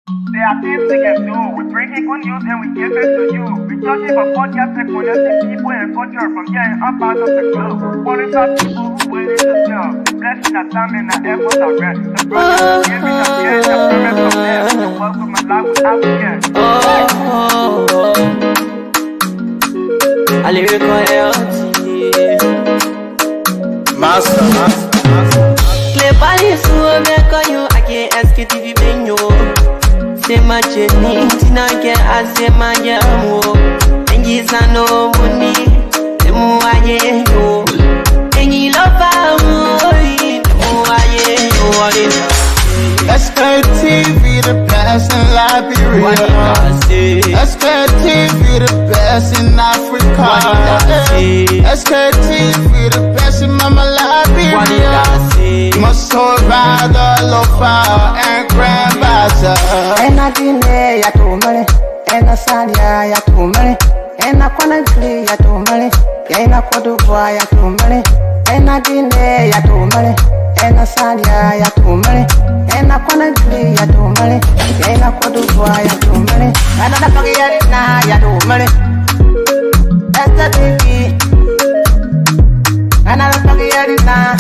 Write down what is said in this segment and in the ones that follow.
There are things we can do. We bring in good news and we give it to you. We talk about podcast and connecting people and culture from here and up out of the globe. Qualified people who waiting to sell. Blessing that time and the efforts are rest. The brothers are giving us care and the promise of death. The work of my life without fear. I lyrical Master. Clear Paris, who make you again Sktv menu. Say my journey, Tina can I say my yamu. And he's a no money, the Muaye yo. And he love Sktv, the best in Liberia. Sktv, the best in Africa. Sktv, the best in Mama Liberia. Must hold by the lofa and grand bazaar. And I didn't ya to money, and I said ya to money, and I couldn't play ya to money, and I could do ya to money, and I didn't ya to money, and I said ya to money, and I couldn't play ya to money, and I could do ya to money, and I forget it now ya to money. That's the baby, and I forget it now.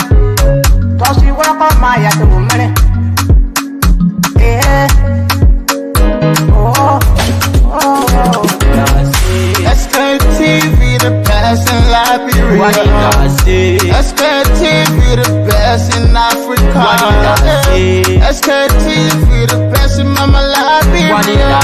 Cause you walk on my ya to money. Sktv, the best in Liberia. Sktv, the best in Africa. Sktv, the best in Mama Liberia.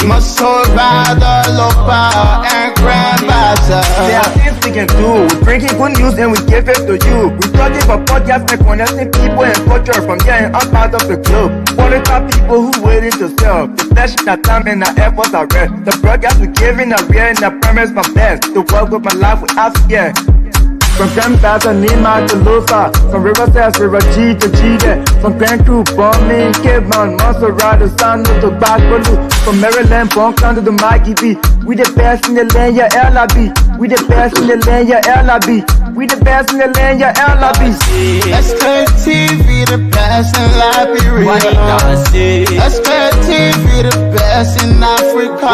Must hold by the lofa and grand bazaar. There are things we can do. We bring in good news and we give it to you. We talking about podcasts and connecting people and culture from here and up out of the globe. Qualified people who waiting to sell. The flashing that time and the efforts are rest. The broadcast we giving a real and the promise from best. To work with my life without fear. From Grandfather Nima to Lusa, from Riverside, River G to G-Day, from Grand Crew, Bombing, Cape Mount, Montserrat, Sano to Backbaloo, from Maryland, Bonk to the Mikey B. We the best in the land, yeah, LIB. We the best in the land, yeah, LIB. We the best in the land, yeah, LIB. Sktv, the best in Liberia. Sktv, the best in Africa.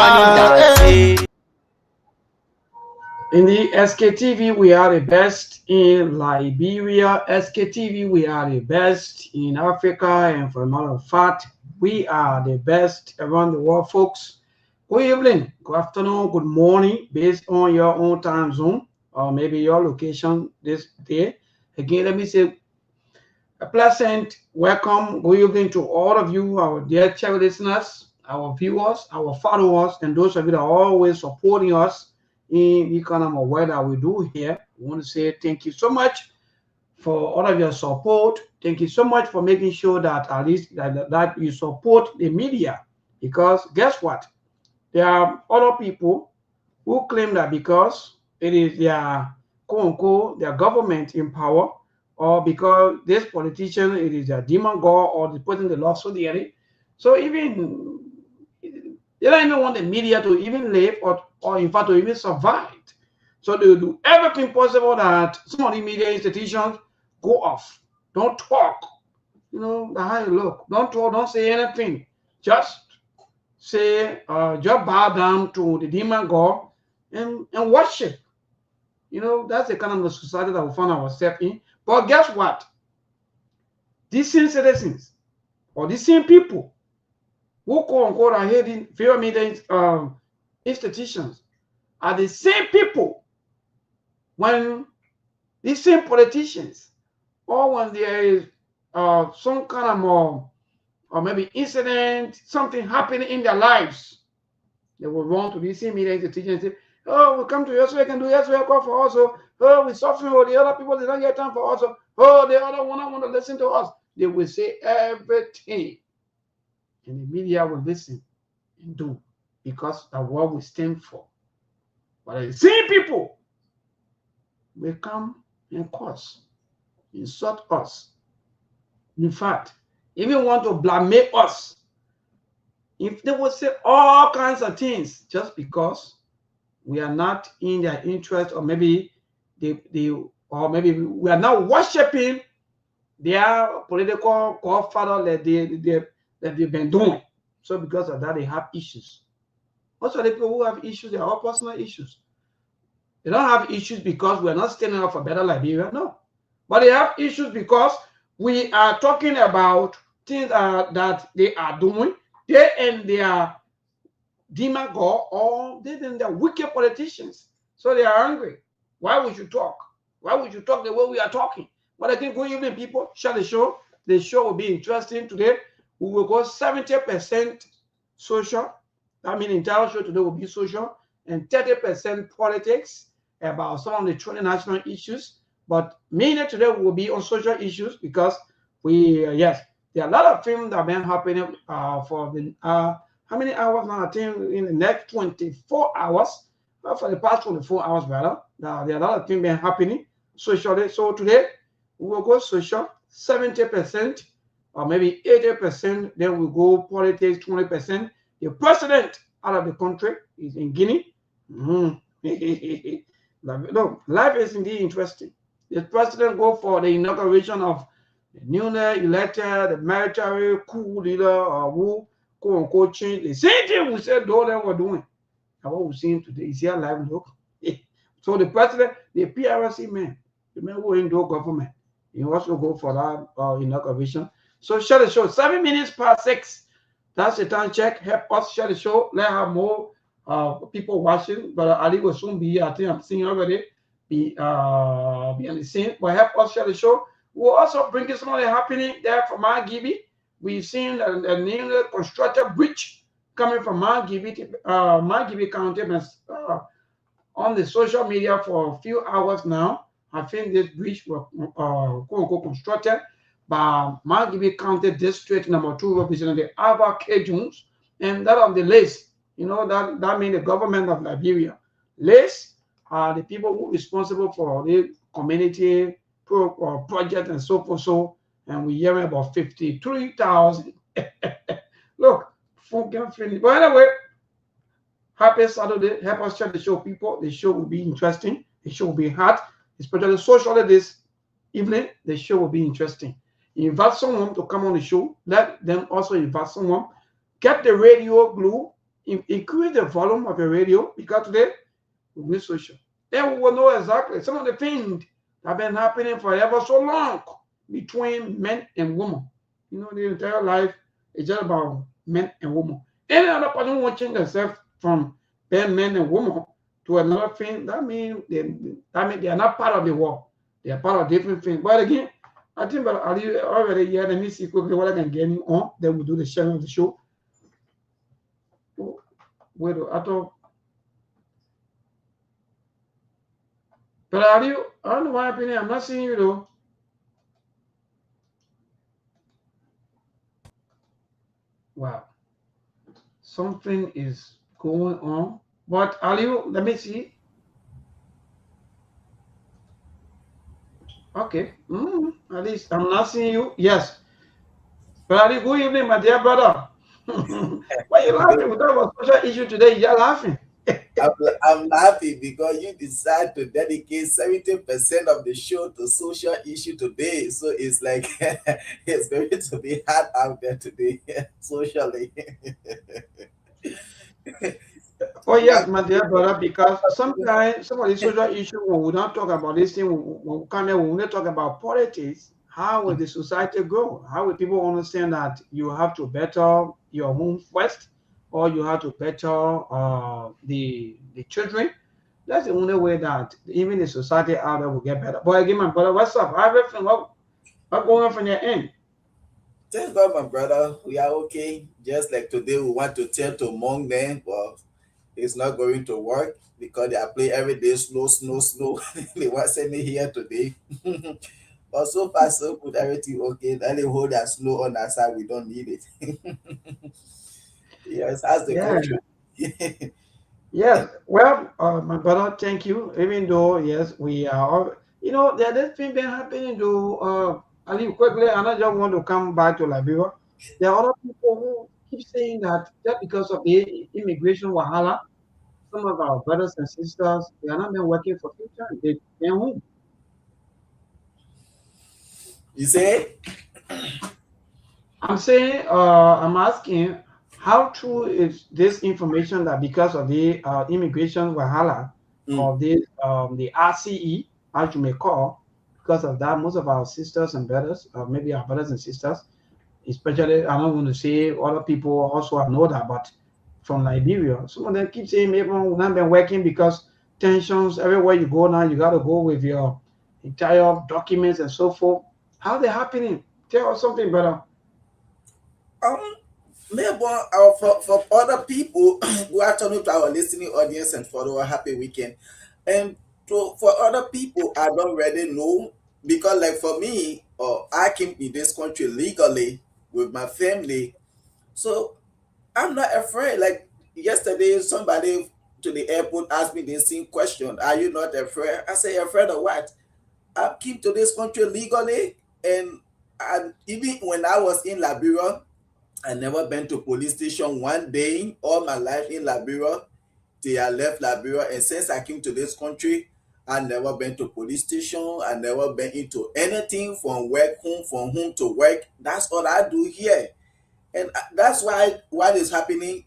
In the Sktv, we are the best in Liberia. Sktv, we are the best in Africa. And for a matter of fact, we are the best around the world, folks. Good evening, good afternoon, good morning, based on your own time zone or maybe your location this day. Again, let me say a pleasant welcome, good evening to all of you, our dear channel listeners, our viewers, our followers, and those of you that are always supporting us in the kind of work that we do here. We want to say thank you so much for all of your support. Thank you so much for making sure that at least that you support the media, because guess what? There are other people who claim that because it is their quote-unquote their government in power, or because this politician it is their demon god, or the person they love so dearly. So even they don't even want the media to even live or in fact to even survive. So they will do everything possible that some of the media institutions go off. Don't talk. You know, how you look. Don't talk, don't say anything. Just say, just bow down to the demon god and worship. You know, that's the kind of society that we find ourselves in. But guess what? These same citizens or these same people who quote unquote are heading various media institutions are the same people when these same politicians, or when there is some kind of or maybe incident, something happening in their lives, they will run to these same media institutions and say, oh, we come to you so we can do yes, we call for us. Oh, we suffering, or the other people they don't get time for us. Oh, the other one I want to listen to us. They will say everything. And the media will listen and do, because that's what we stand for. But the same people will come and curse, insult us. In fact, even want to blame us. If they would say all kinds of things just because we are not in their interest, or maybe or maybe we are not worshiping their political godfather that they've been doing. So because of that, they have issues. Most of the people who have issues, they are all personal issues. They don't have issues because we're not standing up for better Liberia, no. But they have issues because we are talking about things that they are doing. They and their demagogue or they and their wicked politicians. So they are angry. Why would you talk? Why would you talk the way we are talking? But I think good evening, people. Share the show. The show will be interesting today. We will go 70% social. I mean, entire show today will be social and 30% politics about some of the truly national issues. But mainly today will be on social issues because we, yes, there are a lot of things that have been happening for the, how many hours now? I think in the next 24 hours, for the past 24 hours, rather, there are a lot of things been happening socially. So today, we will go social, 70% or maybe 80%, then we go politics, 20%. The president out of the country is in Guinea. No, life is indeed interesting. The president go for the inauguration of the newly elected, the military coup leader, who quote unquote change the same thing we said though they were doing. And what we're seeing today is here live look. So the president, the PRC man, the man who in the government, he also go for that inauguration. So share the show. 7 minutes past 6. That's the time check. Help us share the show. Let have more people watching. But Ali will soon be here. I think I'm seeing already. Be on the scene. But help us share the show. We'll also bring you some of the happening there from Margibi. We've seen a newly constructed bridge coming from Margibi County on the social media for a few hours now. I think this bridge was constructed by Margibi County District Number 2 Representative Alva K. Jones, and that of the LACE. You know, that means the government of Liberia. LACE are the people who are responsible for the community project and so forth. So, and we're hearing about 53,000. Look, but anyway, happy Saturday. Help us share the show, people. The show will be interesting. The show will be hot, especially socially this evening. The show will be interesting. Invite someone to come on the show. Let them also invite someone. Get the radio glue. Increase the volume of the radio because today we'll be social. Then we will know exactly some of the things that have been happening forever so long between men and women. You know, the entire life is just about men and women. Any other person watching themselves from being men and women to another thing, that means they are not part of the world. They are part of different things. But again, I think but already here, let me see quickly what I can get on. Then we'll do the sharing of the show. Wait, I thought. But I don't know why I'm not seeing you though. Wow. Something is going on. But Aliu, let me see. Okay. At least I'm not seeing you. Yes. But Aliu, good evening, my dear brother. Why are you laughing? We talk about social issue today. You're laughing. I'm laughing because you decide to dedicate 70% of the show to social issue today. So it's like it's going to be hard out there today, socially. Oh yes, my dear brother, because sometimes some of the social issues when we don't talk about this thing, when we come here, when we talk about politics, how will the society grow? How will people understand that you have to better your home first, or you have to better the children? That's the only way that even the society out there will get better. But again, my brother, what's up? Everything what going on from your end? Thank God, my brother, we are okay. Just like today, we want to tell to among them, but it's not going to work because they are playing every day slow. They want to send me here today. But so far, so good, everything okay. Then they hold that slow on that side, we don't need it. Yes, that's the country. Yes. Well, my brother, thank you. Even though, yes, we are, there's thing been happening though. Ali, quickly, and I just want to come back to Liberia. There are other people who keep saying that just because of the immigration wahala, some of our brothers and sisters, they are not been working for future. They're home. You say? I'm saying, I'm asking, How true is this information that because of the immigration wahala Mm. of the RCE, as you may call, because of that, most of our sisters and brothers, maybe our brothers and sisters, especially I don't want to say other people also I know that, but from Liberia, some of them keep saying maybe we've not been working because tensions everywhere you go now, you got to go with your entire documents and so forth. How they happening? Tell us something, brother. Um, Maybe for other people who are turning to our listening audience and for our happy weekend, and for other people, I don't really know because, like for me, I came in this country legally with my family, so I'm not afraid. Like yesterday, somebody to the airport asked me the same question: "Are you not afraid?" I say, "Afraid of what?" I came to this country legally, and even when I was in Liberia, I never been to police station one day all my life in Liberia till I left Liberia. And since I came to this country, I never been to police station. I never been into anything from work home, from home to work. That's all I do here. And that's why what is happening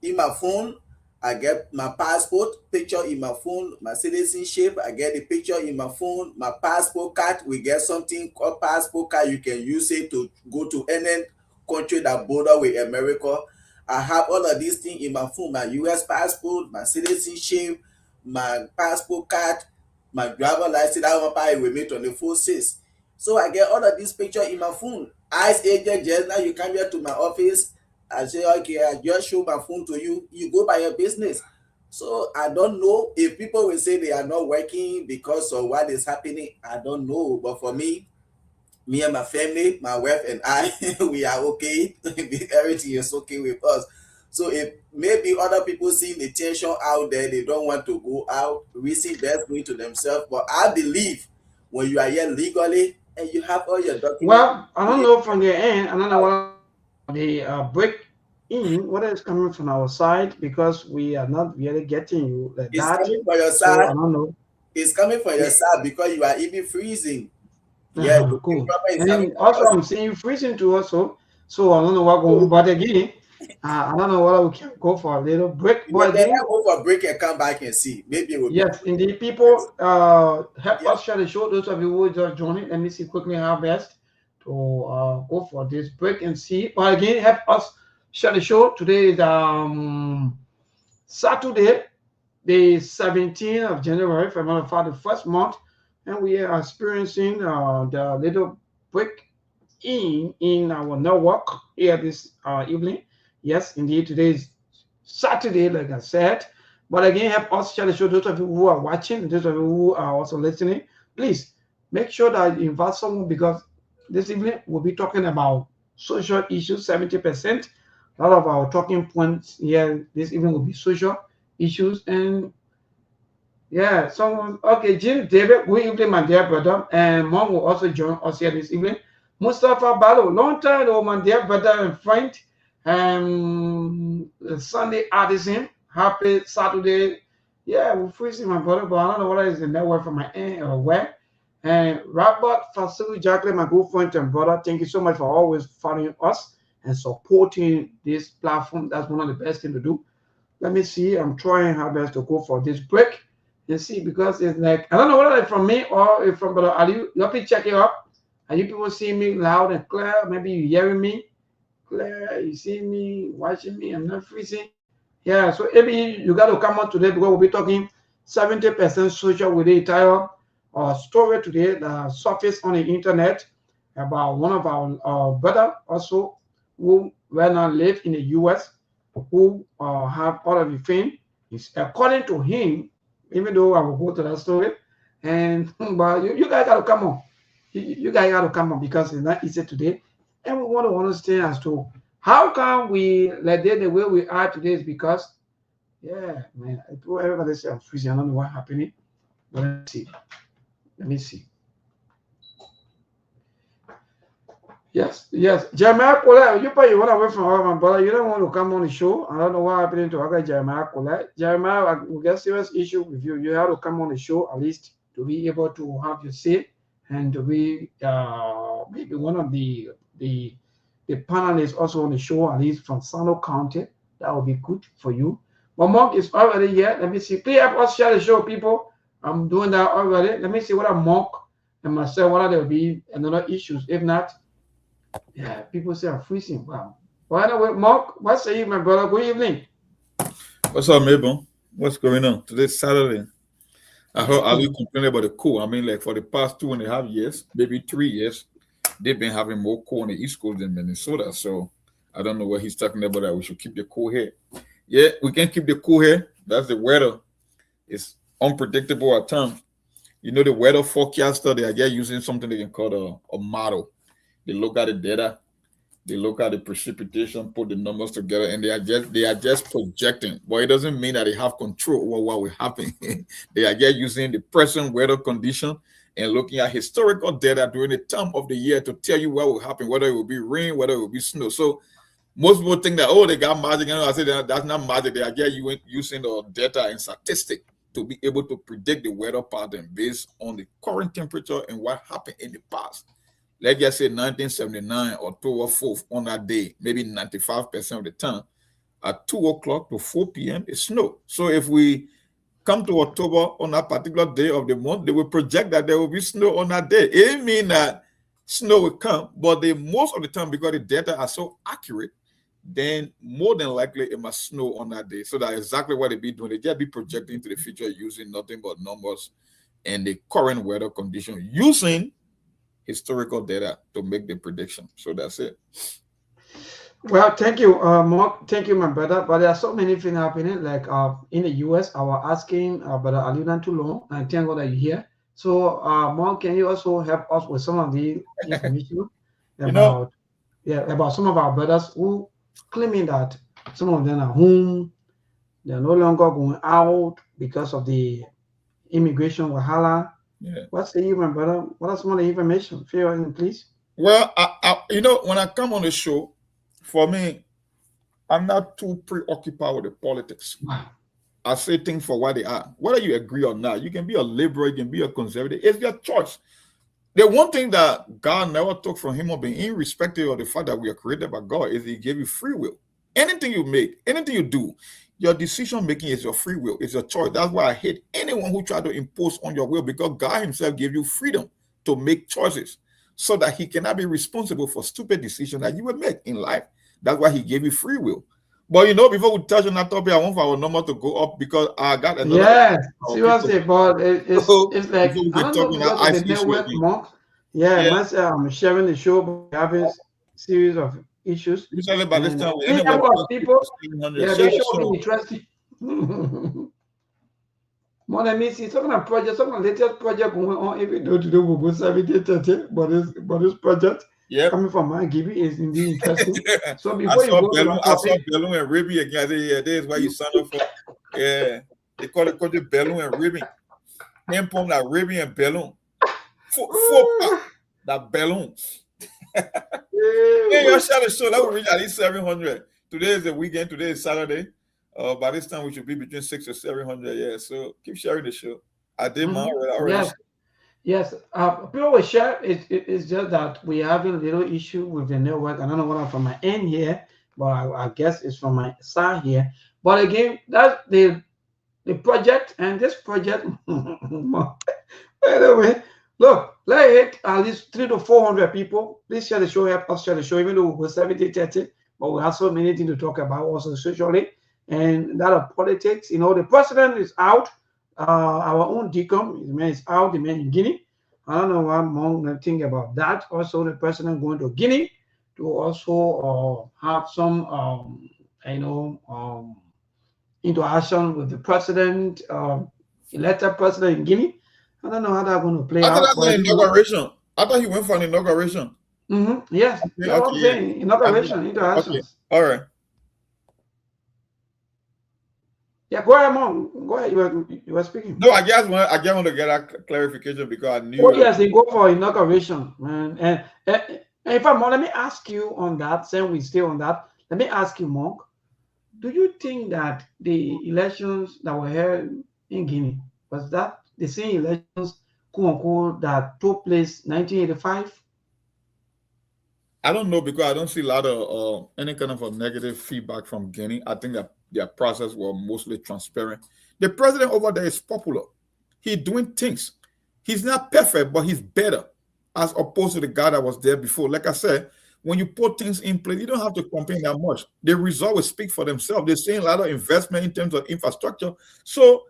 in my phone. I get my passport picture in my phone, my citizenship. I get the picture in my phone, my passport card. We get something called passport card. You can use it to go to any country that border with America. I have all of these things in my phone: my U.S. passport, my citizenship, my passport card, my driver license. That one probably with me 24/6. So I get all of these pictures in my phone. Ice agent just now you come here to my office. I say, okay, I just show my phone to you. You go by your business. So I don't know if people will say they are not working because of what is happening. I don't know. But for me and my family, my wife and I, we are okay. Everything is okay with us. So if maybe other people seeing the tension out there, they don't want to go out, receive best going to themselves. But I believe when you are here legally and you have all your documents, Well, I don't know from their end. I don't know what the break in what is coming from our side because we are not really getting you like it's that. coming for your So side. I don't know. It's coming for your Yeah. side because you are even freezing. Yeah, the Cool. problem is And coming then for also us. I'm seeing you freezing too also. So I don't know what going on. So But again, I don't know whether we can go for a little break. you But better again, go for a break and come back and see. Maybe it will be yes, indeed, different. people help Yeah. us share the show. Those of you who just joining, let me see quickly how best to go for this break and see. But again, help us share the show. Today is Saturday, the 17th of January, for matter of fact, the first month, and we are experiencing the little break in our network here this evening. Yes, indeed, today is Saturday, like I said. But again, help us share the show. Those of you who are watching, those of you who are also listening, please make sure that you invite someone because this evening we'll be talking about social issues, 70%. A lot of our talking points here this evening will be social issues. And yeah, someone, okay, Jim David, good evening, my dear brother. And mom will also join us here this evening. Mustafa Balo, long time, oh, my dear brother and friend. Sunday Addison, happy Saturday. Yeah, we're freezing my brother, but I don't know whether it's the network from my end or where. And Robert Fasilu Jacqueline, my good friend and brother, thank you so much for always following us and supporting this platform. That's one of the best things to do. Let me see. I'm trying how best to go for this break and see because it's like I don't know whether it's from me or if from Brother Ali. You please check it up. Are you people seeing me loud and clear? Maybe you hearing me clear. You see me watching me. I'm not freezing. Yeah. So maybe you got to come on today because we'll be talking 70% social with the entire story today that surfaced on the internet about one of our brother also who right now live in the U.S. who have all of the fame. It's according to him, even though I will go to that story, and but you guys got to come on. You guys got to come on because it's not easy today, and we want to understand as to how come we like the way we are today is because yeah, man. Everybody say I'm freezing. I don't know what happening. But let me see. Let me see. Yes, yes. Jeremiah Colette, you probably went away from our man, brother. You don't want to come on the show. I don't know what happened to other Jeremiah Colette. Jeremiah, we got serious issue with you. You have to come on the show at least to be able to have your say and to be maybe one of the the panelists also on the show, at least from Sano County. That would be good for you. But Monk is already here. Let me see. Please help us share the show, people. I'm doing that already. Let me see what a Monk and myself, what there will be another issues. If not, yeah, people say I'm freezing. Wow. Well, anyway, Monk, what say you, my brother? Good evening. What's up, Mabel? What's going on? Today's Saturday. I heard Ali complaining about the cold. I mean, like for the past 2.5 years, maybe 3 years, they've been having more cold on the East Coast than Minnesota. So I don't know what he's talking about, that we should keep the cool here. Yeah, we can keep the cool here. That's the weather. It's unpredictable at times. You know, the weather forecaster, they are just using something they can call a model. They look at the data, they look at the precipitation, put the numbers together, and they are just projecting. But it doesn't mean that they have control over what will happen. They are just using the present weather condition and looking at historical data during the time of the year to tell you what will happen, whether it will be rain, whether it will be snow. So most people think that, oh, they got magic. And I say that's not magic. They are just using the data and statistic to be able to predict the weather pattern based on the current temperature and what happened in the past. Let's just say 1979, October 4th, on that day, maybe 95% of the time, at 2 o'clock to 4 p.m., it snowed. So if we come to October on that particular day of the month, they will project that there will be snow on that day. It didn't mean that snow will come, but most of the time, because the data are so accurate, then more than likely it must snow on that day. So that's exactly what they be doing. They just be projecting into the future using nothing but numbers and the current weather condition, using historical data to make the prediction. So that's it. Well, thank you, Mark. Thank you, my brother. But there are so many things happening. Like in the US, I was asking Brother Alidan too long, and thank God that you're here. So, Mark, can you also help us with some of the information about about some of our brothers who claiming that some of them are home, they're no longer going out because of the immigration wahala. Yeah. What's the my brother? What are some of the information? Fill in, please. Well, when I come on the show, for me, I'm not too preoccupied with the politics. Wow. I say things for what they are. Whether you agree or not, you can be a liberal, you can be a conservative. It's your choice. The one thing that God never took from human being, irrespective of the fact that we are created by God, is He gave you free will. Anything you make, anything you do, your decision making is your free will. It's your choice. That's why I hate anyone who try to impose on your will, because God Himself gave you freedom to make choices so that He cannot be responsible for stupid decisions that you will make in life. That's why He gave you free will. But before we touch on that topic, I want for our number to go up because I got another. Yes, seriously, but it's like I don't know because of the network, Mark. Yeah, myself, I'm sharing the show, but we're having series of issues. Usually by this time, people, yeah, the show will be interesting. More than me, see, talking about project, talking about latest project going on, even though today we'll go 70-30, but this project coming from my Gibby is indeed interesting. So before you go to I saw Belloon and Ribby again. I said, yeah, this is why you signed up for. Yeah, they call it Belloon and Ribby. Name from that Ribby and Belloon. Four that Belloon. Yeah, you share the show. That will reach at least 700. Today is the weekend. Today is Saturday. By this time we should be between 600 or 700. Yeah, so keep sharing the show. I did my already. Yes. People will share. It's just that we're having a little issue with the network. I don't know what from my end here, but I guess it's from my side here. But again, that's the project, and this project. Anyway, look, let's hit at least 300 to 400 people. Please share the show. Help us share the show, even though we're 70-30, but we have so many things to talk about also socially. And that of politics, the president is out. Our own deacon, the man is out, the man in Guinea. I don't know what Mong think about that. Also, the president going to Guinea to also have some, interaction with the president, elected president in Guinea. I don't know how that's going to play out. Inauguration. I thought he went for an inauguration. Yes, I'm saying inauguration, interactions. Okay. All right. Yeah, go ahead, Mom. Go ahead. You were speaking. No, I just want to get a clarification because I knew. Oh yes, they go for inauguration, man. And if I'm let me ask you on that. Since we stay on that, let me ask you, Monk. Do you think that the elections that were held in Guinea was that the same elections, quote unquote, that took place 1985? I don't know because I don't see a lot of any kind of a negative feedback from Guinea. I think that their process was mostly transparent. The president over there is popular. He's doing things. He's not perfect, but he's better as opposed to the guy that was there before. Like I said, when you put things in place, you don't have to complain that much. The result will speak for themselves. They're seeing a lot of investment in terms of infrastructure. So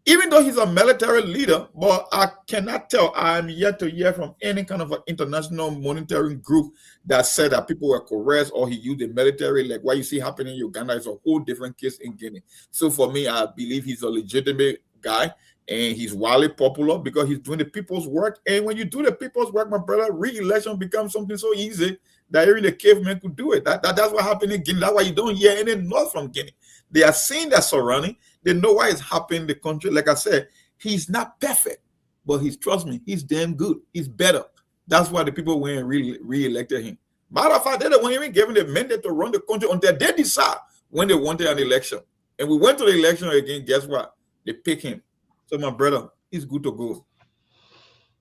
even though he's a military leader, but I cannot tell. I'm yet to hear from any kind of an international monitoring group that said that people were coerced or he used the military. Like what you see happening in Uganda is a whole different case in Guinea. So for me, I believe he's a legitimate guy and he's wildly popular because he's doing the people's work. And when you do the people's work, my brother, re-election becomes something so easy that even the cavemen could do it. That's what happened in Guinea. That's why you don't hear any noise from Guinea. They are seeing that surrounding. They know why it's happening in the country. Like I said, he's not perfect, but trust me, he's damn good. He's better. That's why the people went and re-elected him. Matter of fact, they weren't even given the mandate to run the country until they decide when they wanted an election. And we went to the election again. Guess what? They pick him. So my brother, he's good to go.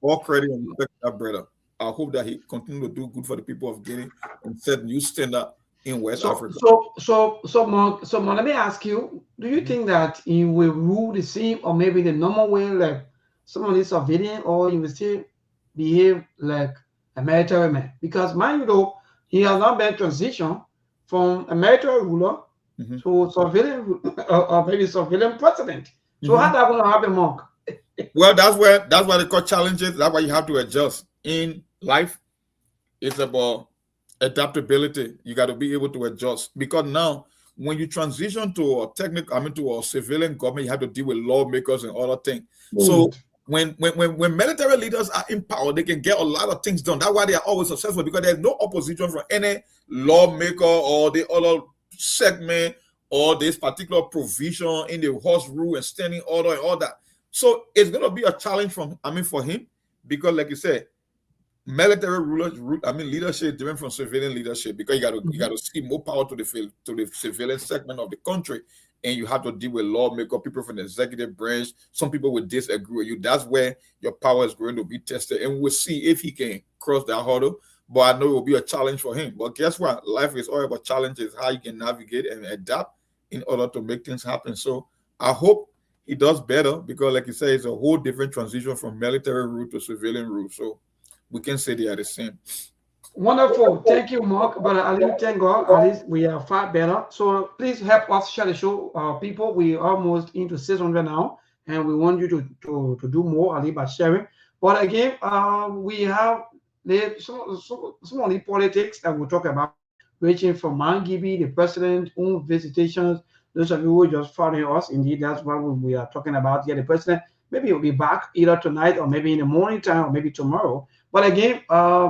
All credit and respect to that brother. I hope that he continue to do good for the people of Guinea and set new standard in West Africa. Mark, let me ask you, do you think that he will rule the same or maybe the normal way like someone is civilian, or he will still behave like a military man? Because mind you though, he has not been transition from a military ruler to civilian or maybe civilian president. So how that going to happen, Mark? Well, that's why they call challenges. That's why you have to adjust in life. It's about adaptability. You got to be able to adjust because now when you transition to to a civilian government, you have to deal with lawmakers and other things. So when military leaders are in power, they can get a lot of things done. That's why they are always successful, because there's no opposition from any lawmaker or the other segment or this particular provision in the horse rule and standing order and all that. So it's going to be a challenge for him, because like you said, military leadership is different from civilian leadership, because you got to see more power to the civilian segment of the country, and you have to deal with lawmakers, people from the executive branch. Some people will disagree with you. That's where your power is going to be tested, and we'll see if he can cross that hurdle. But I know it will be a challenge for him. But guess what? Life is all about challenges, how you can navigate and adapt in order to make things happen. So I hope he does better, because like you say, it's a whole different transition from military rule to civilian rule. So we can say they are the same. Wonderful. Thank you, Mark. But at least, thank God, at least we are far better. So please help us share the show. People, we are almost into 600 now, and we want you to do more, at least by sharing. But again, we have some of the politics that we'll talk about, ranging from Mangibi, the president, own visitations. Those of you who just following us, indeed, that's what we are talking about here. The president, maybe he'll be back either tonight or maybe in the morning time or maybe tomorrow. But again,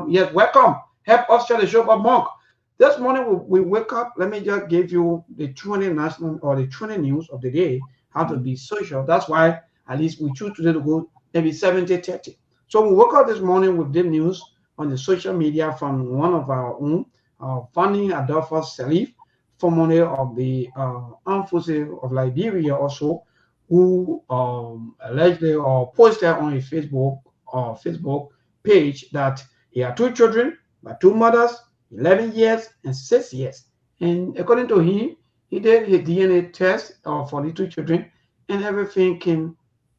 yes, welcome. Help us share the show. But Mark, this morning we wake up. Let me just give you the 20 national or the 20 news of the day, how to be social. That's why at least we choose today to go maybe 70-30. So we woke up this morning with the news on the social media from one of our own, founding Adolphus Salif, formerly of the Armed Forces of Liberia also, who allegedly or posted on his Facebook page that he had two children by two mothers, 11 years and 6 years. And according to him, he did his DNA test for the two children, and everything came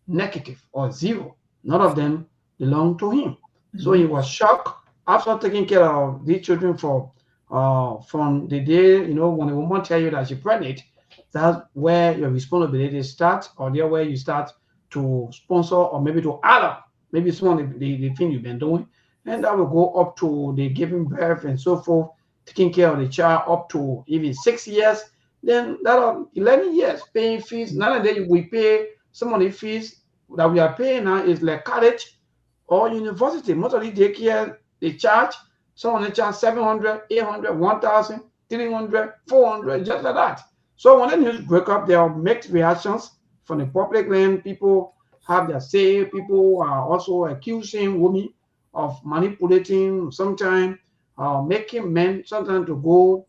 negative or zero. None of them belonged to him. So he was shocked after taking care of these children from the day, when a woman tells you that she's pregnant. That's where your responsibility starts, or there where you start to sponsor or maybe to add up maybe some of the thing you've been doing, and that will go up to the giving birth and so forth, taking care of the child up to even 6 years. Then that 11 years paying fees. Nowadays we pay some of the fees that we are paying now is like college or university. Most of the daycare they charge. Some of them charge 700, 800, 1,000, 300, 400, just like that. So when the news break up, there are mixed reactions from the public land. People have their say. People are also accusing women of manipulating, sometimes making men sometimes to go,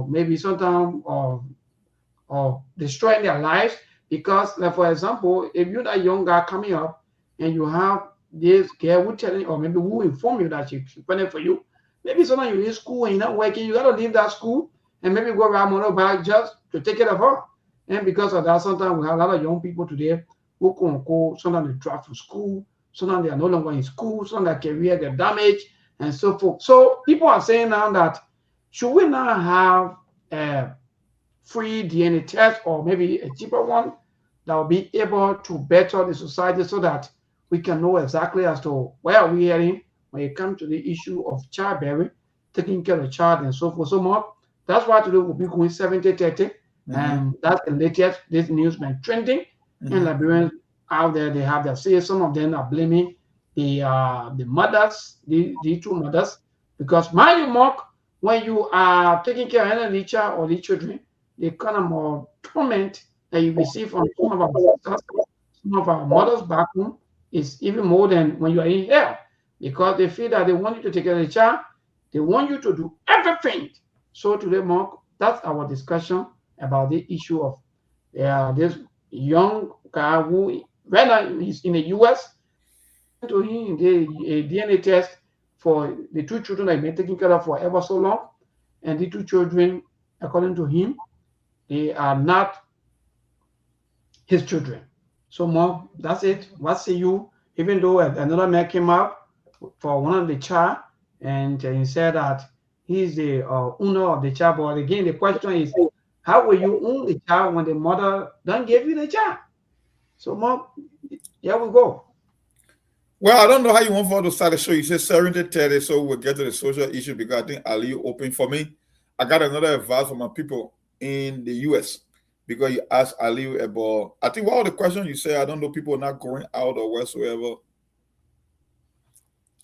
maybe sometimes destroying their lives. Because, like for example, if you're that young guy coming up and you have this girl who telling, or maybe who inform you that she's pregnant for you, Maybe sometimes you're in school and you're not working, you got to leave that school and maybe go around motorbike just to take care of her. And because of that, sometimes we have a lot of young people today who can go, sometimes they drop from school, sometimes they are no longer in school, sometimes their career get damaged, and so forth. So people are saying now that should we now have a free DNA test or maybe a cheaper one that will be able to better the society so that we can know exactly as to where are we heading when it comes to the issue of childbearing, taking care of the child and so forth. So more. That's why today we'll be going 70-30. And that's the latest this news been trending. And Liberians out there, they have their say. Some of them are blaming the mothers, the two mothers, because mind you, Mark, when you are taking care of any child or the children, the kind of more torment that you receive from some of our sisters, some of our mothers back home is even more than when you are in here, because they feel that they want you to take care of the child, they want you to do everything. So today, Mark, that's our discussion about the issue of this young guy who right now he's in the US. To him, a DNA test for the two children that he's been taking care of for ever so long, and the two children, according to him, they are not his children. So, Mom, that's it. What say you? Even though another man came up for one of the child, and he said that he's the owner of the child. But again, the question is, how will you own the child when the mother don't give you the child? So, Mom, here we go. Well, I don't know how you want for to start the show. You said 70-30, so we'll get to the social issue because I think Ali open for me. I got another advice from my people in the US because you asked Ali about, I think what was the question you said? I don't know, people not going out or whatsoever.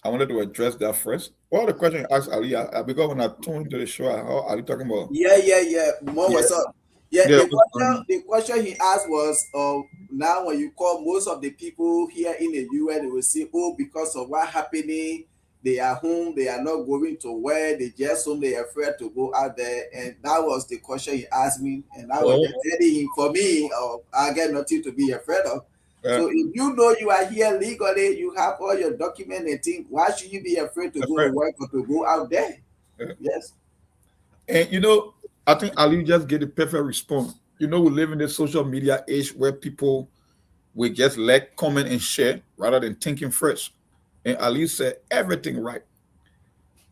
I wanted to address that first. What was the question you asked Ali? Because when I tuned into the show, how are you talking about? Yeah. More what's up? Yeah, Yeah, the question he asked was, now when you call most of the people here in the US, they will say, oh, because of what happening, they are home, they are not going to work, they just home, they are afraid to go out there. And that was the question he asked me. And I was just telling him, for me, I get nothing to be afraid of. Yeah. So if you know you are here legally, you have all your documents and things, why should you be afraid to go to work or to go out there? Yeah. Yes. And you know, I think Ali just gave the perfect response. You know, we live in this social media age where people will just like, comment, and share rather than thinking first. And Ali said everything right.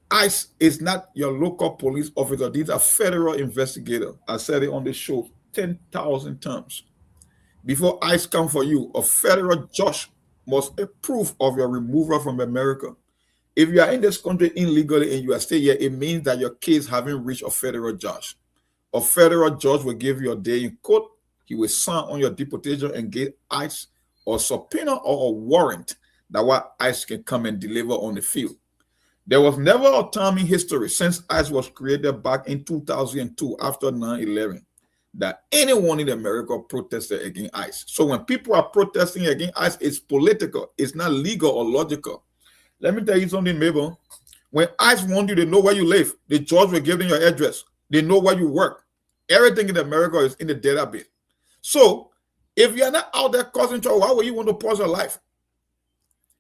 ICE is not your local police officer. These are federal investigators. I said it on the show 10,000 times. Before ICE come for you, a federal judge must approve of your removal from America. If you are in this country illegally and you are still here, it means that your case haven't reached a federal judge. A federal judge will give you a day in court. He will sign on your deportation and get ICE or subpoena or a warrant that what ICE can come and deliver on the field. There was never a time in history since ICE was created back in 2002 after 9/11 that anyone in America protested against ICE. So when people are protesting against ICE, it's political. It's not legal or logical. Let me tell you something, Mabel. When ICE want you to know where you live, the judge will give them your address. They know where you work. Everything in America is in the database. So if you're not out there causing trouble, why would you want to pause your life?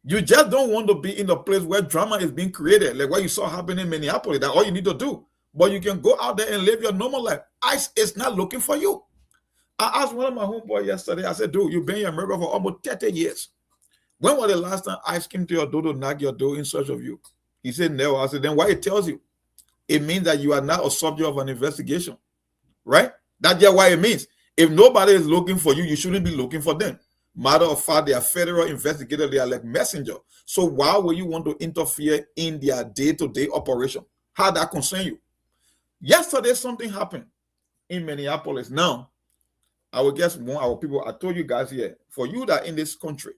You just don't want to be in a place where drama is being created, like what you saw happen in Minneapolis. That's all you need to do. But you can go out there and live your normal life. ICE is not looking for you. I asked one of my homeboys yesterday, I said, dude, you've been in America for almost 30 years. When was the last time ICE came to your door to knock your door in search of you? He said, no. I said, then why it tells you? It means that you are not a subject of an investigation, right? That's just why it means. If nobody is looking for you, you shouldn't be looking for them. Matter of fact, they are federal investigators. They are like messenger. So why would you want to interfere in their day-to-day operation? How that concern you? Yesterday, something happened in Minneapolis. Now, I will guess one of our people, I told you guys here, for you that in this country,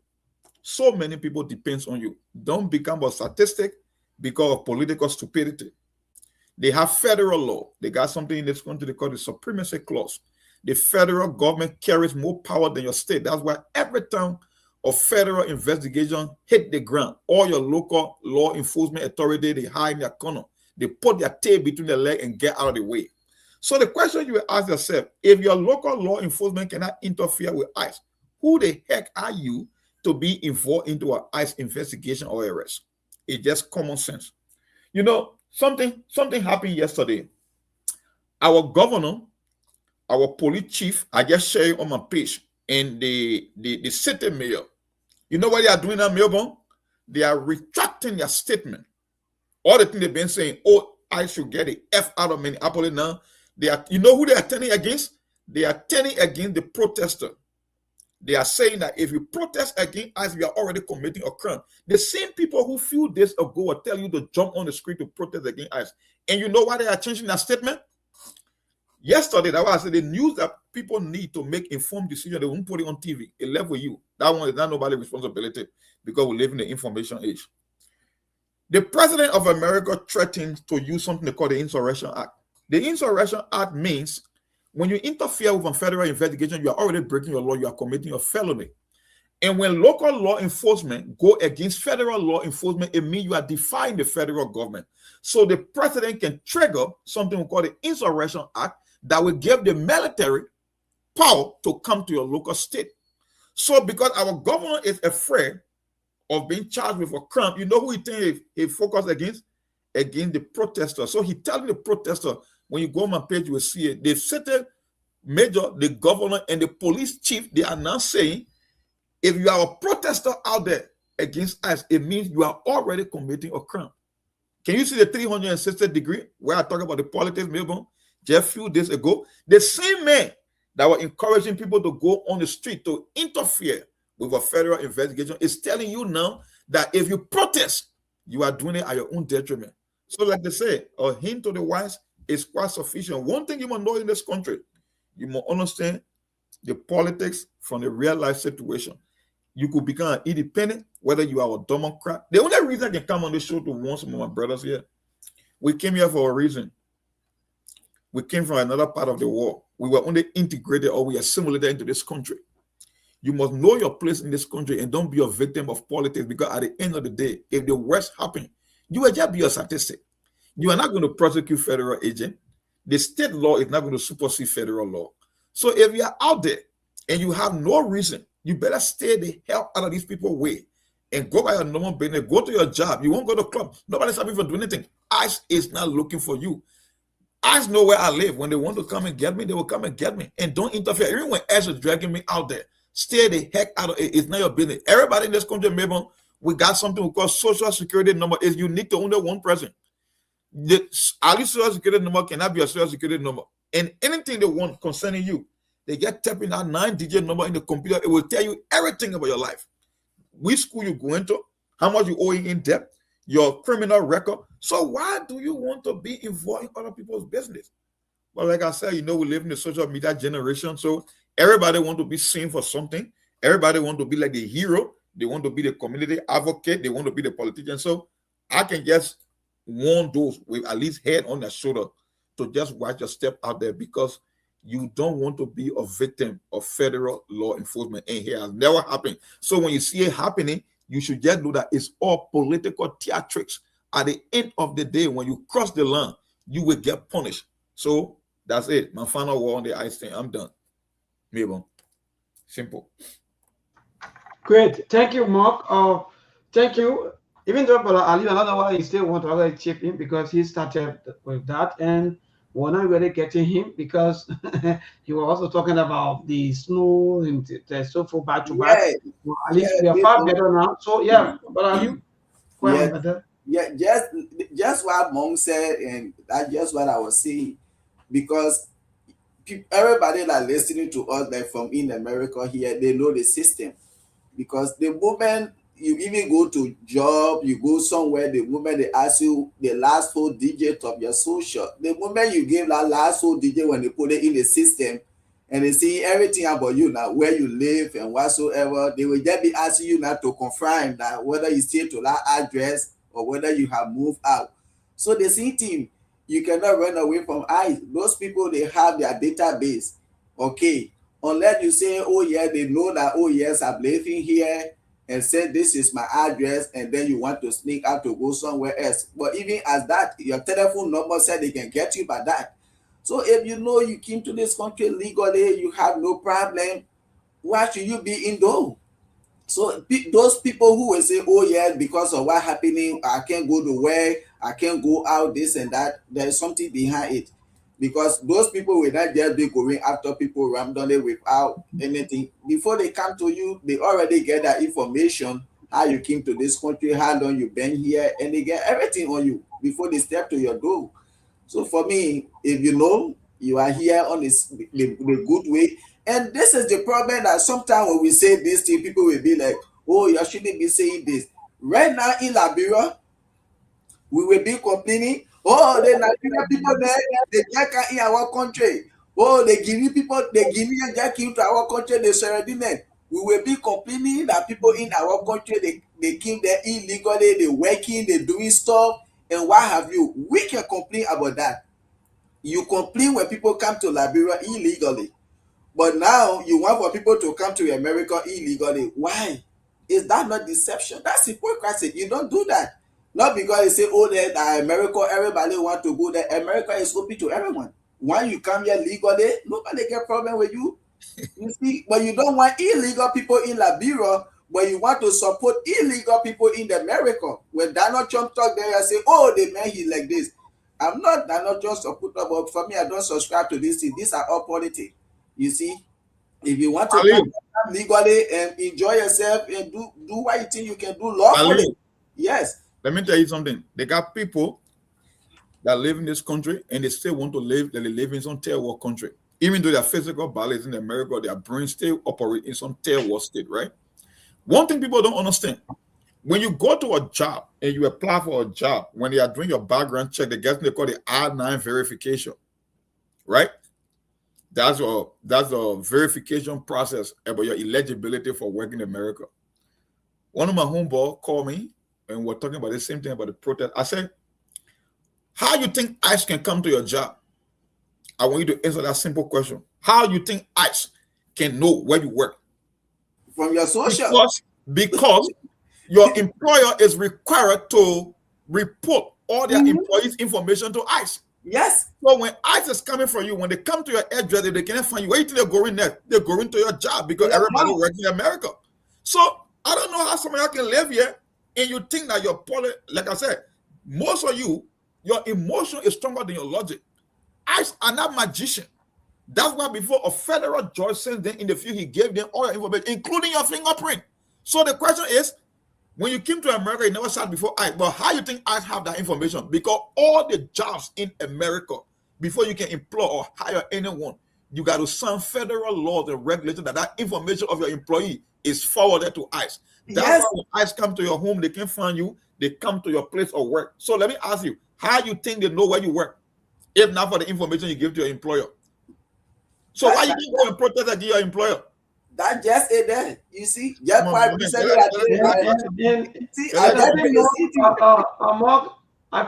so many people depends on you. Don't become a statistic because of political stupidity. They have federal law. They got something in this country they call the supremacy clause. The federal government carries more power than your state. That's why every time a federal investigation hit the ground, all your local law enforcement authority, they hide in their corner. They put their tail between their leg and get out of the way. So the question you will ask yourself, if your local law enforcement cannot interfere with ICE, who the heck are you to be involved into an ICE investigation or arrest? It's just common sense. You know, Something happened yesterday. Our governor, our police chief, I just shared on my page, and the city mayor. You know what they are doing now, Melbourne? They are retracting their statement. All the things they've been saying, oh, I should get the F out of Minneapolis now. You know who they are turning against? They are turning against the protester. They are saying that if you protest against us, we are already committing a crime. The same people who few days ago will tell you to jump on the street to protest against us. And you know why they are changing that statement? Yesterday, that was the news that people need to make informed decisions. They won't put it on TV. It left with you. That one is not nobody's responsibility because we live in the information age. The president of America threatened to use something they call the Insurrection Act. The Insurrection Act means when you interfere with a federal investigation, you are already breaking your law. You are committing a felony. And when local law enforcement go against federal law enforcement, it means you are defying the federal government. So the president can trigger something we call the Insurrection Act that will give the military power to come to your local state. So because our governor is afraid of being charged with a crime, you know who he thinks he focused against? Against the protester. So he telling the protester, when you go on my page, you will see it. The city major, the governor, and the police chief, they are now saying, if you are a protester out there against us, it means you are already committing a crime. Can you see the 360-degree where I talk about the politics, Melbourne? Just a few days ago, the same man that were encouraging people to go on the street to interfere with a federal investigation is telling you now that if you protest, you are doing it at your own detriment. So like they say, a hint to the wise is quite sufficient. One thing you must know in this country, you must understand the politics from the real life situation. You could become an independent, whether you are a Democrat. The only reason I can come on this show to warn some of my brothers here, we came here for a reason. We came from another part of the world. We were only integrated or we assimilated into this country. You must know your place in this country and don't be a victim of politics, because at the end of the day, if the worst happens, you will just be a statistic. You are not going to prosecute federal agent. The state law is not going to supersede federal law. So if you are out there and you have no reason, you better stay the hell out of these people's way and go by your normal business. Go to your job. You won't go to club. Nobody's happy for doing anything. ICE is not looking for you. ICE know where I live. When they want to come and get me, they will come and get me. And don't interfere. Even when ICE is dragging me out there, stay the heck out of it. It's not your business. Everybody in this country, maybe we got something we call social security number. It's unique to only one person. The social security number cannot be a social security number. And anything they want concerning you, they get tapping that 9-digit number in the computer. It will tell you everything about your life. Which school you go into, how much you owe in debt, your criminal record. So why do you want to be involved in other people's business? But like I said, we live in the social media generation. So everybody want to be seen for something. Everybody want to be like the hero. They want to be the community advocate. They want to be the politician. So I can just warn those with at least head on their shoulder to just watch your step out there, because you don't want to be a victim of federal law enforcement. And it has never happened. So when you see it happening, you should just know that it's all political theatrics. At the end of the day, when you cross the line, you will get punished. So that's it. My final word on the ice thing. I'm done. Maybe. Simple. Great. Thank you, Mark. Thank you. Even though Brother Ali, another one, he still want to chip in because he started with that, and we're not really getting him because he was also talking about the snow and the so forth back to back. Well, at least we are far better now. So yeah, but are you? Just what Mom said, and that's just what I was saying, because everybody that listening to us, like from in America here, they know the system, because the moment you even go to job, you go somewhere, the moment they ask you the last 4 digits of your social, the moment you give that last 4 digit, when they put it in the system and they see everything about you now, where you live and whatsoever, they will just be asking you now to confirm that whether you stay to that address or whether you have moved out. So the same thing, you cannot run away from ICE. Those people, they have their database. Okay, unless you say, oh yeah, they know that, oh yes, I'm living here, and say this is my address, and then you want to sneak out to go somewhere else. But even as that, your telephone number said they can get you by that. So if you know you came to this country legally, you have no problem, why should you be indoors? So those people who will say, oh yeah, because of what happening, I can't go to work, I can't go out, this and that. There's something behind it. Because those people will not just be going after people randomly without anything. Before they come to you, they already get that information, how you came to this country, how long you've been here, and they get everything on you before they step to your door. So for me, if you know you are here on the good way, and this is the problem that sometimes when we say this thing, people will be like, oh, you shouldn't be saying this. Right now in Liberia, we will be complaining, oh, the Nigerian people there, they just in our country. Oh, the Guinean just came to our country, they surrendered them. We will be complaining that people in our country, they came there illegally, they working, they doing stuff, and what have you. We can complain about that. You complain when people come to Liberia illegally. But now you want for people to come to America illegally. Why? Is that not deception? That's hypocrisy. You don't do that. Not because they say, oh, that America, everybody want to go there. America is open to everyone. When you come here legally, nobody get problem with you. You see, but you don't want illegal people in Liberia, but you want to support illegal people in America. When Donald Trump talk there, I say, oh, the man, he like this. I'm not Donald Trump supporter, but for me, I don't subscribe to this thing. These are all politics. You see, if you want to come legally and enjoy yourself and do what you think you can do lawfully. Yes. Let me tell you something. They got people that live in this country and they still want to live, that they live in some third world country. Even though their physical body is in America, their brain still operate in some third world state, right? One thing people don't understand, when you go to a job and you apply for a job, when they are doing your background check, they call the I-9 verification, right? That's a verification process about your eligibility for working in America. One of my homeboys called me and we're talking about the same thing about the protest. I said, how you think ICE can come to your job? I want you to answer that simple question. How you think ICE can know where you work? From your social. Because your employer is required to report all their employees' information to ICE. Yes. So when ICE is coming for you, when they come to your address, if they cannot find you, where do they go in there? They go into your job because everybody works in America. So I don't know how somebody can live here and you think that your like I said, most of you, your emotion is stronger than your logic. ICE are not magicians. That's why before a federal judge sent them in the field, he gave them all your information, including your fingerprint. So the question is, when you came to America, you never sat before ICE. But how you think ICE have that information? Because all the jobs in America, before you can employ or hire anyone, you got to sign federal laws and regulations that information of your employee is forwarded to ICE. That's why when ICE come to your home, they can find you. They come to your place of work. So let me ask you, how you think they know where you work, if not for the information you give to your employer? So why you go and protest against your employer? That just it there. You see, just I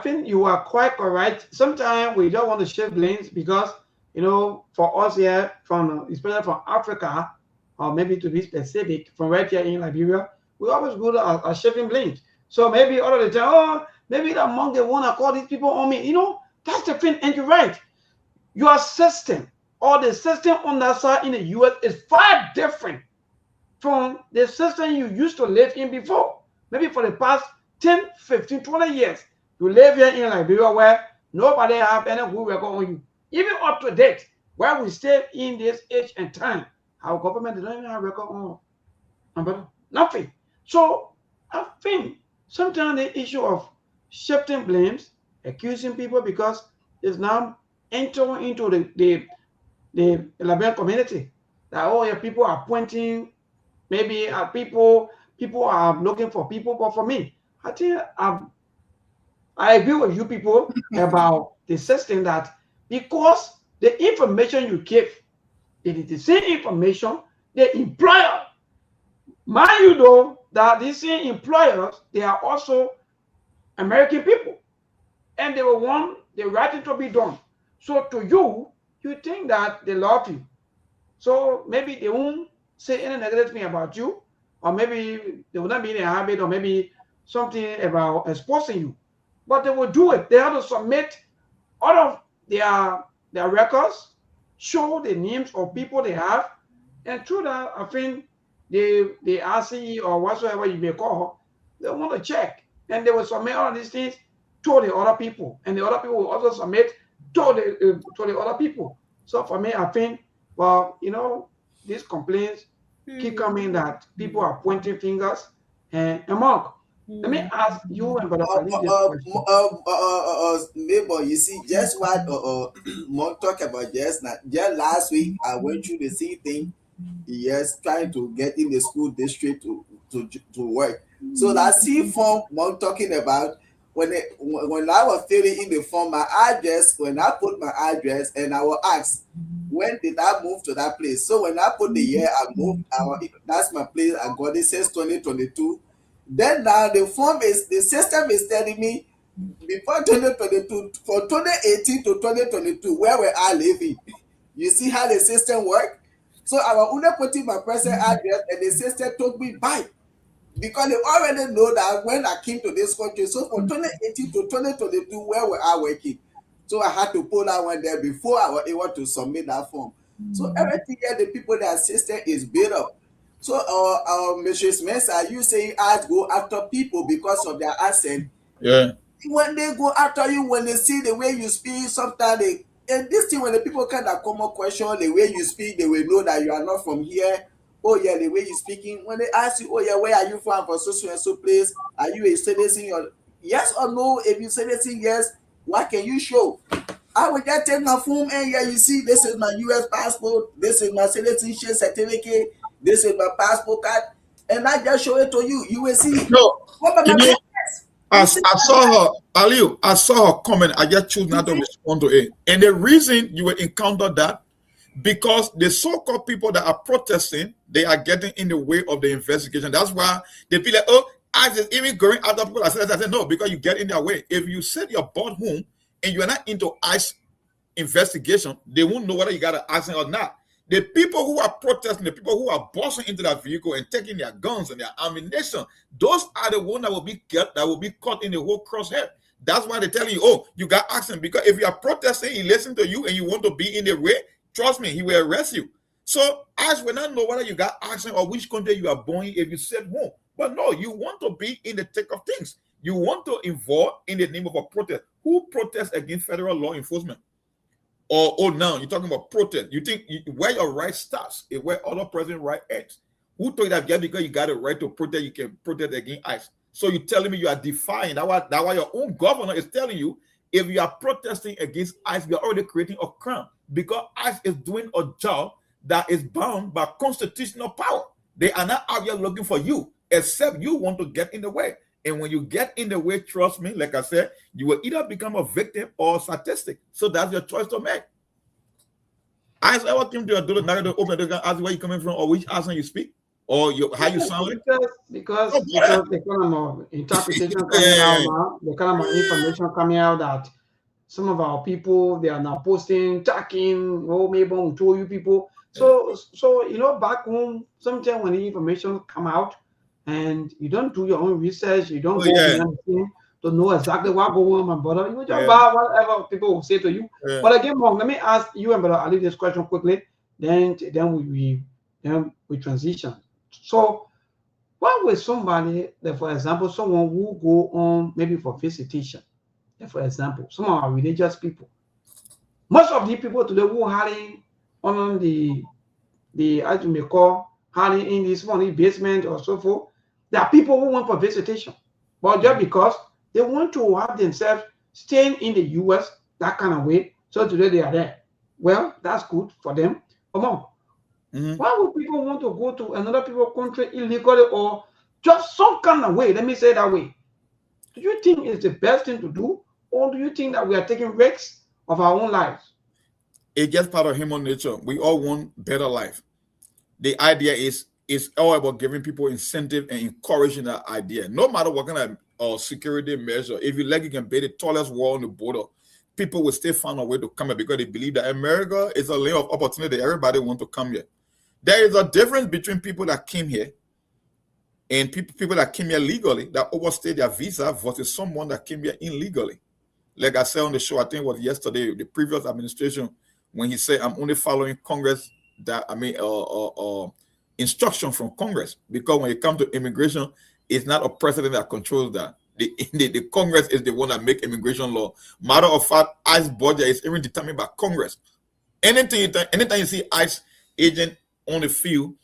think you are quite correct. Sometimes we don't want to shift lanes because, you know, for us here, especially from Africa, or maybe to be specific, from right here in Liberia, we always go to shifting lanes. So maybe all of the time, oh, maybe the monk they want to call these people on me. You know, that's the thing, and you're right. Your system or the system on that side in the US is far different from the system you used to live in before. Maybe for the past 10, 15, 20 years, you live here in Liberia where nobody have any good record on you. Even up to date, where we stay in this age and time, our government doesn't even have record on nothing. So I think sometimes the issue of shifting blames, accusing people because it's now entering into the Liberian community. That, oh, yeah, people are pointing maybe at people are looking for people. But for me, I think I agree with you people about the system that because the information you give, it is the same information the employer. Mind you though, that these same employers, they are also American people. And they will want the right thing to be done. So to you, you think that they love you. So maybe they won't say any negative thing about you, or maybe they will not be in a habit, or maybe something about exposing you. But they will do it. They have to submit all of their records, show the names of people they have, and through that, I think the RCE or whatsoever you may call, they want to check. And they will submit all of these things to the other people, and the other people will also submit to the other people. So for me, I think, well, these complaints keep coming that people are pointing fingers. And Mark, let me ask you and Brother Ali this question. Neighbor, you see, just what Monk talk about just now. Just last week, I went through the same thing. Yes, trying to get in the school district to work. So that same form Monk talking about, when I was filling in the form, my address, when I put my address, and I will ask, when did I move to that place? So when I put the year I moved, that's my place. I got it since 2022. Then now the system is telling me before 2022, for 2018 to 2022, where were I living? You see how the system work? So I was only putting my present address, and the system took me back, because they already know that when I came to this country. So from 2018 to 2022, where were I working? So I had to pull that one there before I was able to submit that form. So everything here, the people, their system is built up. So Mrs. Mensah, you saying I go after people because of their accent. Yeah. When they go after you, when they see the way you speak, sometimes and this thing, when the people kind of come up question the way you speak, they will know that you are not from here. Oh yeah, the way you speaking. When they ask you, oh yeah, where are you from? For so and so place, are you a citizen? Or yes or no? If you citizen, yes, what can you show? I will just take my phone, and yeah, you see, this is my US passport, this is my citizenship certificate, this is my passport card, and I just show it to you. You will see. No, What about my business? I saw her, Aliu, I saw her comment. I just choose not to respond to it. And the reason you will encounter that, because the so-called people that are protesting, they are getting in the way of the investigation. That's why they feel like, oh, ICE is even going after people. I said, no, because you get in their way. If you set your butt home and you are not into ICE investigation, they won't know whether you got an accident or not. The people who are protesting, the people who are busting into that vehicle and taking their guns and their ammunition, those are the ones that will be caught in the whole crosshair. That's why they're telling you, oh, you got accident. Because if you are protesting, he listens to you and you want to be in the way, trust me, he will arrest you. So ICE will not know whether you got accident or which country you are born in if you sit home. But no, you want to be in the thick of things. You want to involve in the name of a protest. Who protests against federal law enforcement? Or now you're talking about protest. You think where your right starts is where other person's right ends. Who told you that just because you got a right to protest, you can protest against ICE? So you're telling me you are defying. That's why your own governor is telling you, if you are protesting against ICE, you are already creating a crime, because ICE is doing a job that is bound by constitutional power. They are not out here looking for you, except you want to get in the way. And when you get in the way, trust me, like I said, you will either become a victim or a statistic. So that's your choice to make. I ever came to a door, not to open the door, ask where you coming from, or which accent you speak, or how you sound like. Because the kind of interpretation coming out now, the kind of information coming out that some of our people, they are now posting, talking, oh, maybe on to you people. So back home, sometimes when the information come out, and you don't do your own research, you don't go behind the scene to know exactly what going on, my brother. You just buy whatever people will say to you. But again, Mom, let me ask you and Brother Ali this question quickly. Then we transition. So, what with somebody that, for example, someone who go on maybe for visitation, for example, some of our religious people, most of the people today who are on the as you may call hiding in this money basement or so forth. There are people who went for visitation, but just because they want to have themselves staying in the US that kind of way, so today they are there. Well, that's good for them. Come on. Why would people want to go to another people's country illegally or just some kind of way? Let me say that way. Do you think it's the best thing to do, or do you think that we are taking risks of our own lives? It's just part of human nature. We all want better life. The idea is all about giving people incentive and encouraging that idea. No matter what kind of security measure, if you like, you can build the tallest wall on the border, people will still find a way to come here because they believe that America is a land of opportunity. Everybody wants to come here. There is a difference between people that came here and people that came here legally, that overstayed their visa, versus someone that came here illegally. Like I said on the show, I think it was yesterday, the previous administration, when he said, I'm only following Congress, instruction from Congress, because when it comes to immigration, it's not a president that controls that. The Congress is the one that make immigration law. Matter of fact, ICE budget is even determined by Congress. Anytime you see ICE agent on the field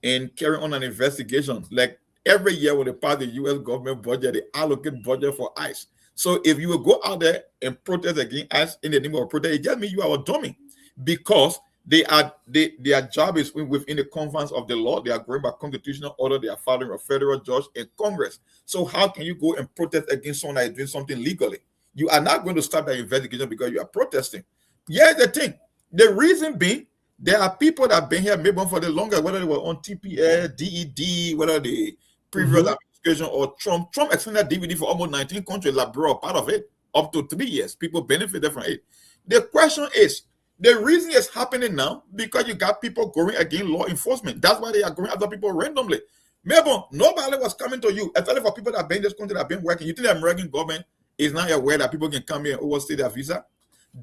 and carry on an investigation, like every year when they pass the U.S. government budget, they allocate budget for ICE. So if you will go out there and protest against ICE in the name of protest, it just means you are a dummy, because their job is within the confines of the law. They are going by constitutional order. They are following a federal judge and Congress. So how can you go and protest against someone that is doing something legally? You are not going to start that investigation because you are protesting. Here's the thing. The reason being, there are people that have been here maybe for the longest, whether they were on TPS, DED, whether the previous administration or Trump. Trump extended DVD for almost 19 countries, Labrador, part of it, up to 3 years. People benefited from it. The question is, the reason it's happening now, because you got people going against law enforcement. That's why they are going after people randomly. Maybe nobody was coming to you, especially for people that have been in this country that have been working. You think the American government is not aware that people can come here and overstay their visa?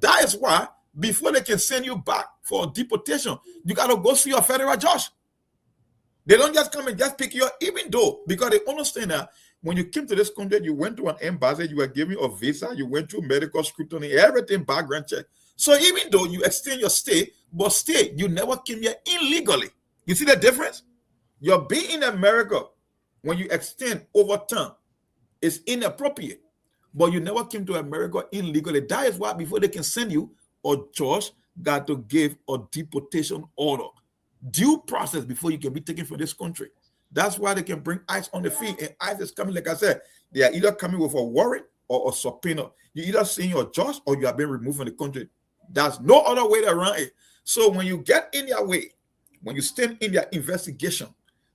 That is why, before they can send you back for deportation, you got to go see a federal judge. They don't just come and just pick you up, even though, because they understand that when you came to this country, you went to an embassy, you were given a visa, you went through medical scrutiny, everything, background check. So even though you extend your stay, but stay, you never came here illegally. You see the difference? Your being in America, when you extend over time, is inappropriate. But you never came to America illegally. That is why before they can send you, a judge got to give a deportation order. Due process before you can be taken from this country. That's why they can bring ICE on the field. And ICE is coming, like I said, they are either coming with a warrant or a subpoena. You either seeing your judge or you are being removed from the country. There's no other way around it. So when you get in their way, when you stand in their investigation,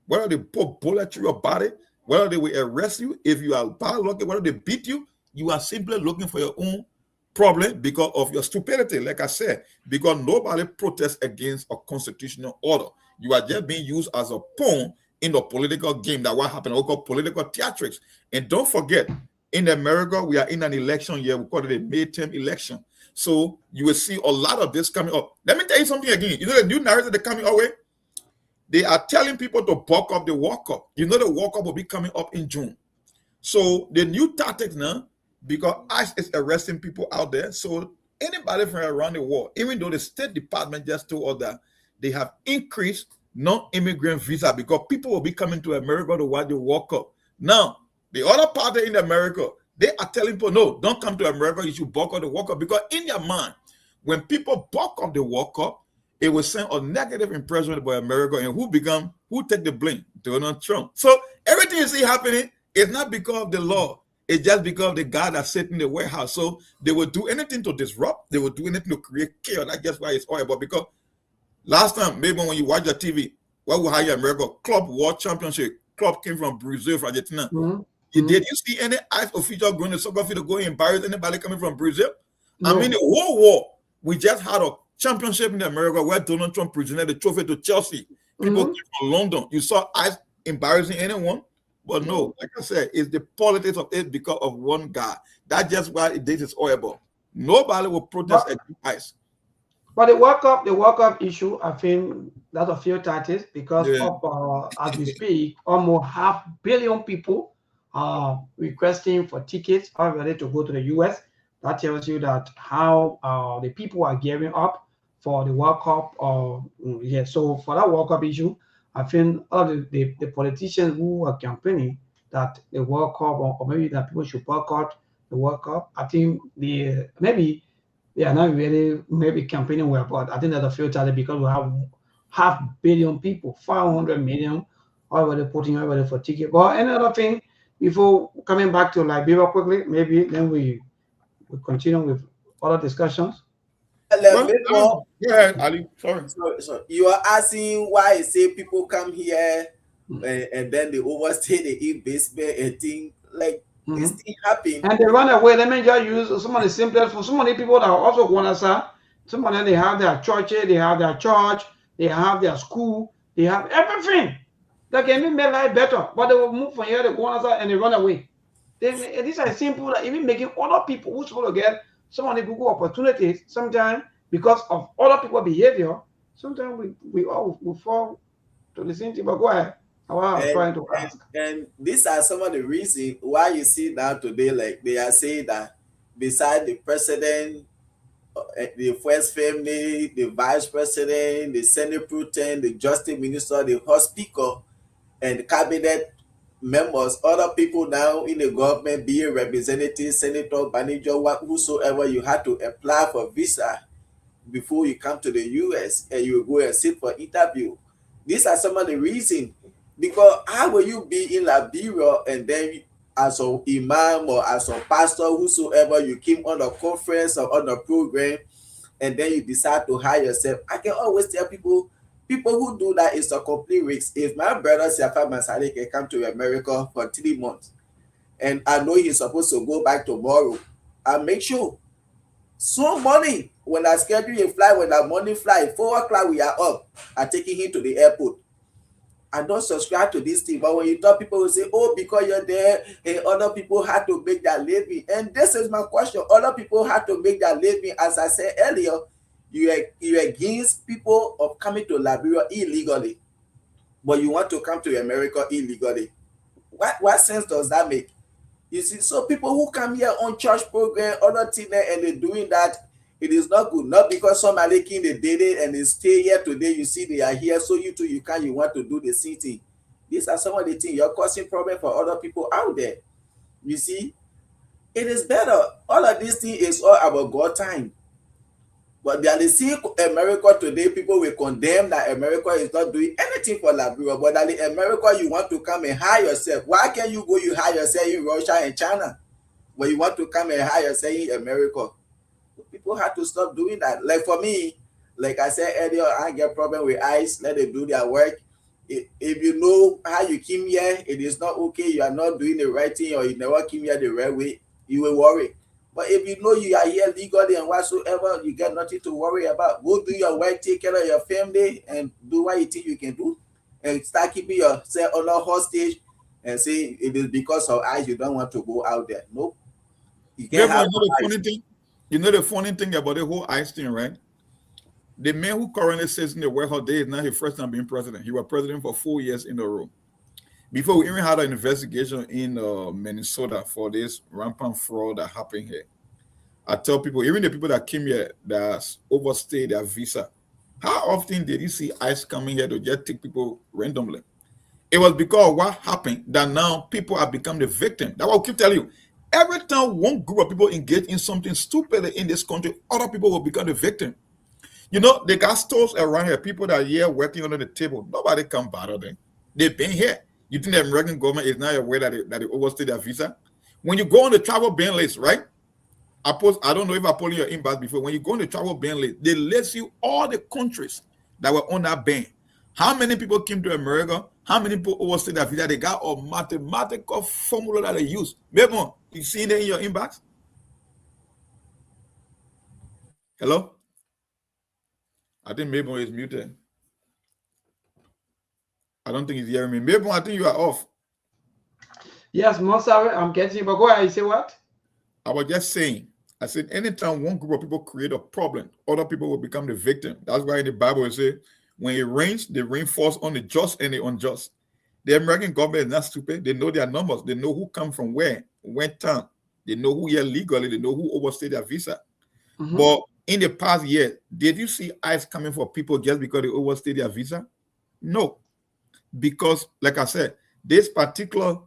whether they put bullet through your body, whether they will arrest you, if you are bad lucky, whether they beat you, you are simply looking for your own problem because of your stupidity, like I said, because nobody protests against a constitutional order. You are just being used as a pawn in the political game. That what happened, we call political theatrics. And don't forget, in America, we are in an election year. We call it a midterm election. So you will see a lot of this coming up. Let me tell you something again. You know the new narrative that's coming our way? They are telling people to buck up the World Cup. You know the World Cup will be coming up in June. So the new tactics now, because ICE is arresting people out there, so anybody from around the world, even though the State Department just told us that they have increased non-immigrant visa because people will be coming to America to watch the World Cup. Now, the other party in America, they are telling people, no, don't come to America, you should buck up the World Cup, because in their mind, when people buck up the World Cup, it will send a negative impression about America, and who take the blame? Donald Trump. So everything you see happening is not because of the law. It's just because of the guy that's sitting in the White House. So they will do anything to disrupt. They will do anything to create chaos. That's just why it's horrible. Because last time, maybe when you watch the TV, what will hire America? Club World Championship. Club came from Brazil, from Argentina. Did you see any ICE official going to soccer field to go and embarrass anybody coming from Brazil? No. I mean, the whole war, we just had a championship in America where Donald Trump presented the trophy to Chelsea. People came from London. You saw ICE embarrassing anyone? But no, like I said, it's the politics of it because of one guy. That's just why this is horrible. Nobody will protest against ICE. But the World Cup issue, I think that's a few tactics because of, as we speak, almost 500 million people are requesting for tickets already to go to the US. That tells you that how the people are gearing up for the World Cup. So for that World Cup issue, I think all the politicians who are campaigning that the World Cup or maybe that people should boycott the World Cup, I think maybe they are not really maybe campaigning well, but I think that's a few times because we have 500 million people, 500 million already putting already for ticket. But another thing, before coming back to Liberia quickly, maybe then we continue with other discussions. Go ahead, Ali. Sorry. So you are asking why I say people come here and then they overstay, they eat basement and things like this thing happen. And they run away. Let me just use some of the simplest for so many people that are also Guanasa. Some of them, they have their churches, they have their church, they have their school, they have everything that can even make life better. But they will move from here to Guanasa and they run away. These are simple that even making other people who's supposed to get some of the Google opportunities sometimes because of other people's behavior. Sometimes we fall to the same thing. But go ahead. I'm trying to ask. And these are some of the reasons why you see now today, like they are saying that beside the president, the first family, the vice president, the senate president, the justice minister, the house speaker, and the cabinet members, other people now in the government, be a representative, senator, manager, whosoever, you had to apply for visa before you come to the US and you go and sit for interview. These are some of the reasons. Because how will you be in Liberia and then as an imam or as a pastor, whosoever, you came on a conference or on a program and then you decide to hire yourself? I can always tell people who do that is a complete risk. If my brother Siafa Masari can come to America for 3 months and I know he's supposed to go back tomorrow, I make sure so morning when I schedule a flight, when that morning flight, 4 o'clock we are up, I'm taking him to the airport. I don't subscribe to this thing, but when you talk, people will say, oh, because you're there and other people had to make their living. And this is my question. Other people had to make their living. As I said earlier, you against people of coming to Liberia illegally, but you want to come to America illegally. What sense does that make? You see, so people who come here on church program, other thing, and they're doing that, it is not good. Not because some are making they did it and they stay here today. You see, they are here, so you too, you want to do the same thing. These are some of the things you're causing problem for other people out there. You see, it is better. All of these things is all about God time. But they are see America today, people will condemn that America is not doing anything for Liberia. But that in America, you want to come and hire yourself. Why can't you go, you hire yourself in Russia and China? But you want to come and hire yourself in America. People have to stop doing that. Like for me, like I said earlier, I get problem with ICE. Let them do their work. If you know how you came here, it is not okay. You are not doing the right thing, or you never came here the right way, you will worry. But if you know you are here legally and whatsoever, you get nothing to worry about. Go do your work, take care of your family, and do what you think you can do, and start keeping yourself on a hostage and say it is because of ICE you don't want to go out there. Nope. You can't have the funny thing. You know the funny thing about the whole ICE thing, right? The man who currently sits in the White House is not his first time being president. He was president for 4 years in a row. Before we even had an investigation in Minnesota for this rampant fraud that happened here. I tell people, even the people that came here that overstayed their visa, how often did you see ICE coming here to just take people randomly? It was because of what happened that now people have become the victim. That's what I keep telling you. Every time one group of people engage in something stupid in this country, other people will become the victim. You know, they got stores around here, people that are here working under the table. Nobody can bother them. They've been here. You think the American government is not aware that they overstay their visa? When you go on the travel ban list, right? I don't know if I put in your inbox before. When you go on the travel ban list, they list you all the countries that were on that ban. How many people came to America? How many people overstayed their visa? They got a mathematical formula that they use. Maybe you see it in your inbox? Hello? I think Mabel is muted. I don't think he's hearing me. Mabel, I think you are off. Yes, Monsawe, I'm getting you, but go ahead. You say what? I was just saying, I said, anytime one group of people create a problem, other people will become the victim. That's why in the Bible it says, when it rains, the rain falls on the just and the unjust. The American government is not stupid. They know their numbers. They know who come from where, when town. They know who here legally. They know who overstayed their visa. Mm-hmm. But in the past year, did you see ICE coming for people just because they overstayed their visa? No. Because, like I said, this particular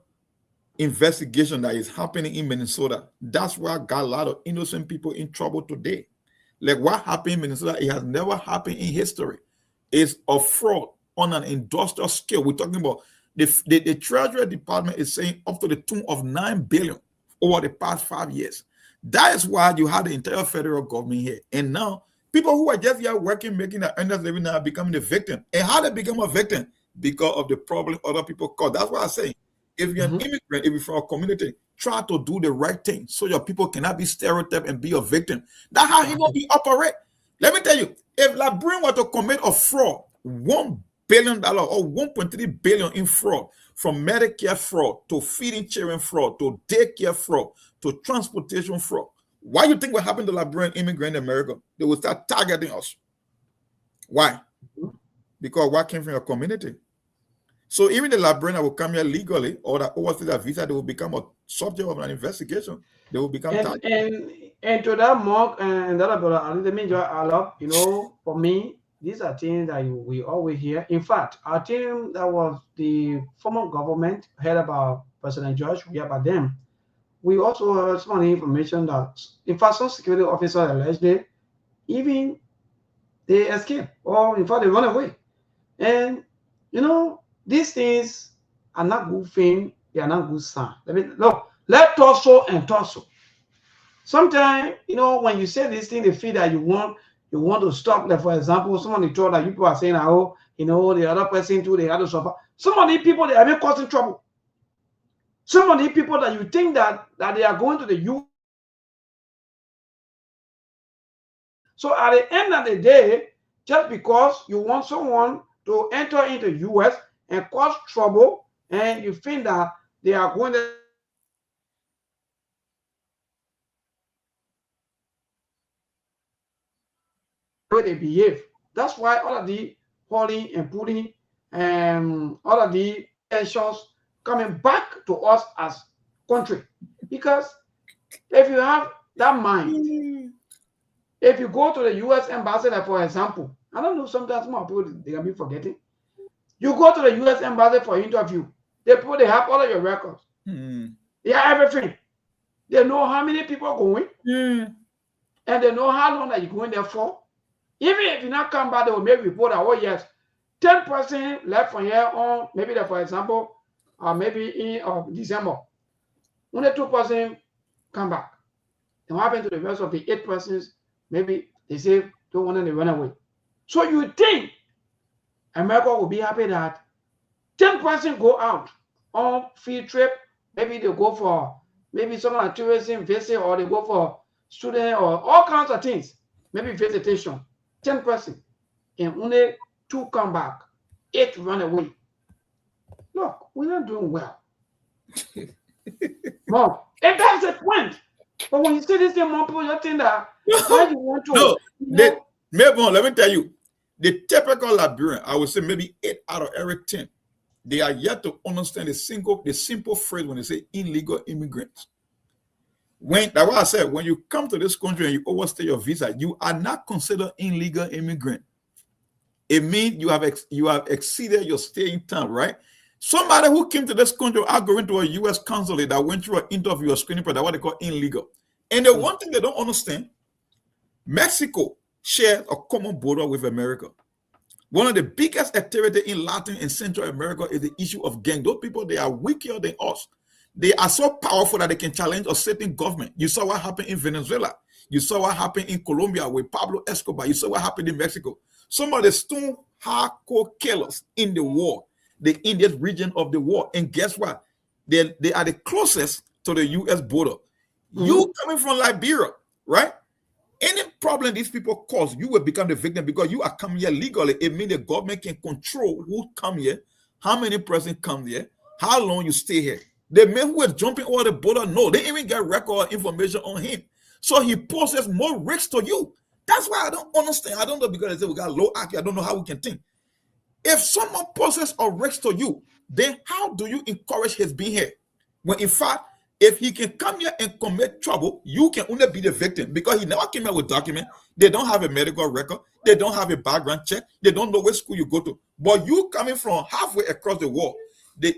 investigation that is happening in Minnesota, that's why got a lot of innocent people in trouble today. Like what happened in Minnesota, it has never happened in history. It's a fraud on an industrial scale. We're talking about the Treasury Department is saying up to the tune of $9 billion over the past 5 years. That is why you had the entire federal government here. And now people who are just here working, making their earnings living now are becoming the victim. And how they become a victim? Because of the problem other people cause. That's what I say. If you're an immigrant, if you're from a community, try to do the right thing so your people cannot be stereotyped and be a victim. That's how he will be operate. Let me tell you, if Labrin were to commit a fraud, $1 billion or 1.3 billion in fraud, from Medicare fraud to feeding children fraud to daycare fraud to transportation fraud, why do you think will happen to Liberian immigrant in America? They will start targeting us. Why? Because what came from your community. So even the Liberian will come here legally or that overstay their visa, they will become a subject of an investigation. They will become And to that mark and that about the major I love, for me, these are things that we always hear. In fact, our team that was the former government heard about President George, we heard about them. We also heard some information that in fact some security officers allegedly even they escape or in fact they run away. And these things are not good thing, they are not good sign. Let torso and torso. Sometimes, when you say this thing, they feel that you want to stop. Like for example, somebody told that you people are saying, oh, the other person too, they had to suffer. Some of these people they are even causing trouble. Some of these people that you think that they are going to the U. So at the end of the day, just because you want someone to enter into US and cause trouble, and you think that they are going to way they behave. That's why all of the hauling and putting all of the tensions coming back to us as country. Because if you have that mind, if you go to the US embassy, like for example, I don't know, sometimes more people they can be forgetting. You go to the US embassy for interview, they have all of your records. They have everything. They know how many people are going, and they know how long that you're going there for. Even if you not come back, they will make report that, oh yes, 10% left from here on, maybe that, for example, maybe in December. Only 2% come back. And what happened to the rest of the 8 persons? Maybe they say don't want them to run away. So you think America will be happy that 10% go out on field trip? Maybe they go for maybe some tourism visit, or they go for student or all kinds of things. Maybe visitation. 10%, and only 2 come back, 8 run away. Look, we're not doing well. Mom, and that's the point. But when you say this thing, more people just think that why you want to. No, let me tell you, the typical Liberian, I would say maybe 8 out of every 10, they are yet to understand the simple phrase when they say illegal immigrants. That's what I said, when you come to this country and you overstay your visa, you are not considered illegal immigrant. It means you have exceeded your staying time, right? Somebody who came to this country without going to a U.S. consulate that went through an interview or screening process, what they call illegal. And the one thing they don't understand, Mexico shares a common border with America. One of the biggest activity in Latin and Central America is the issue of gang. Those people, they are weaker than us. They are so powerful that they can challenge a certain government. You saw what happened in Venezuela. You saw what happened in Colombia with Pablo Escobar. You saw what happened in Mexico. Some of the stone hardcore killers in the war, in this region of the war. And guess what? They are the closest to the U.S. border. You coming from Liberia, right? Any problem these people cause, you will become the victim because you are coming here legally. It means the government can control who come here, how many persons come here, how long you stay here. The men who are jumping over the border, no, they even get record information on him. So he poses more risk to you. That's why I don't understand. I don't know, because they say we got low IQ. I don't know how we can think. If someone poses a risk to you, then how do you encourage his being here? When in fact, if he can come here and commit trouble, you can only be the victim because he never came here with documents. They don't have a medical record. They don't have a background check. They don't know what school you go to. But you coming from halfway across the world, the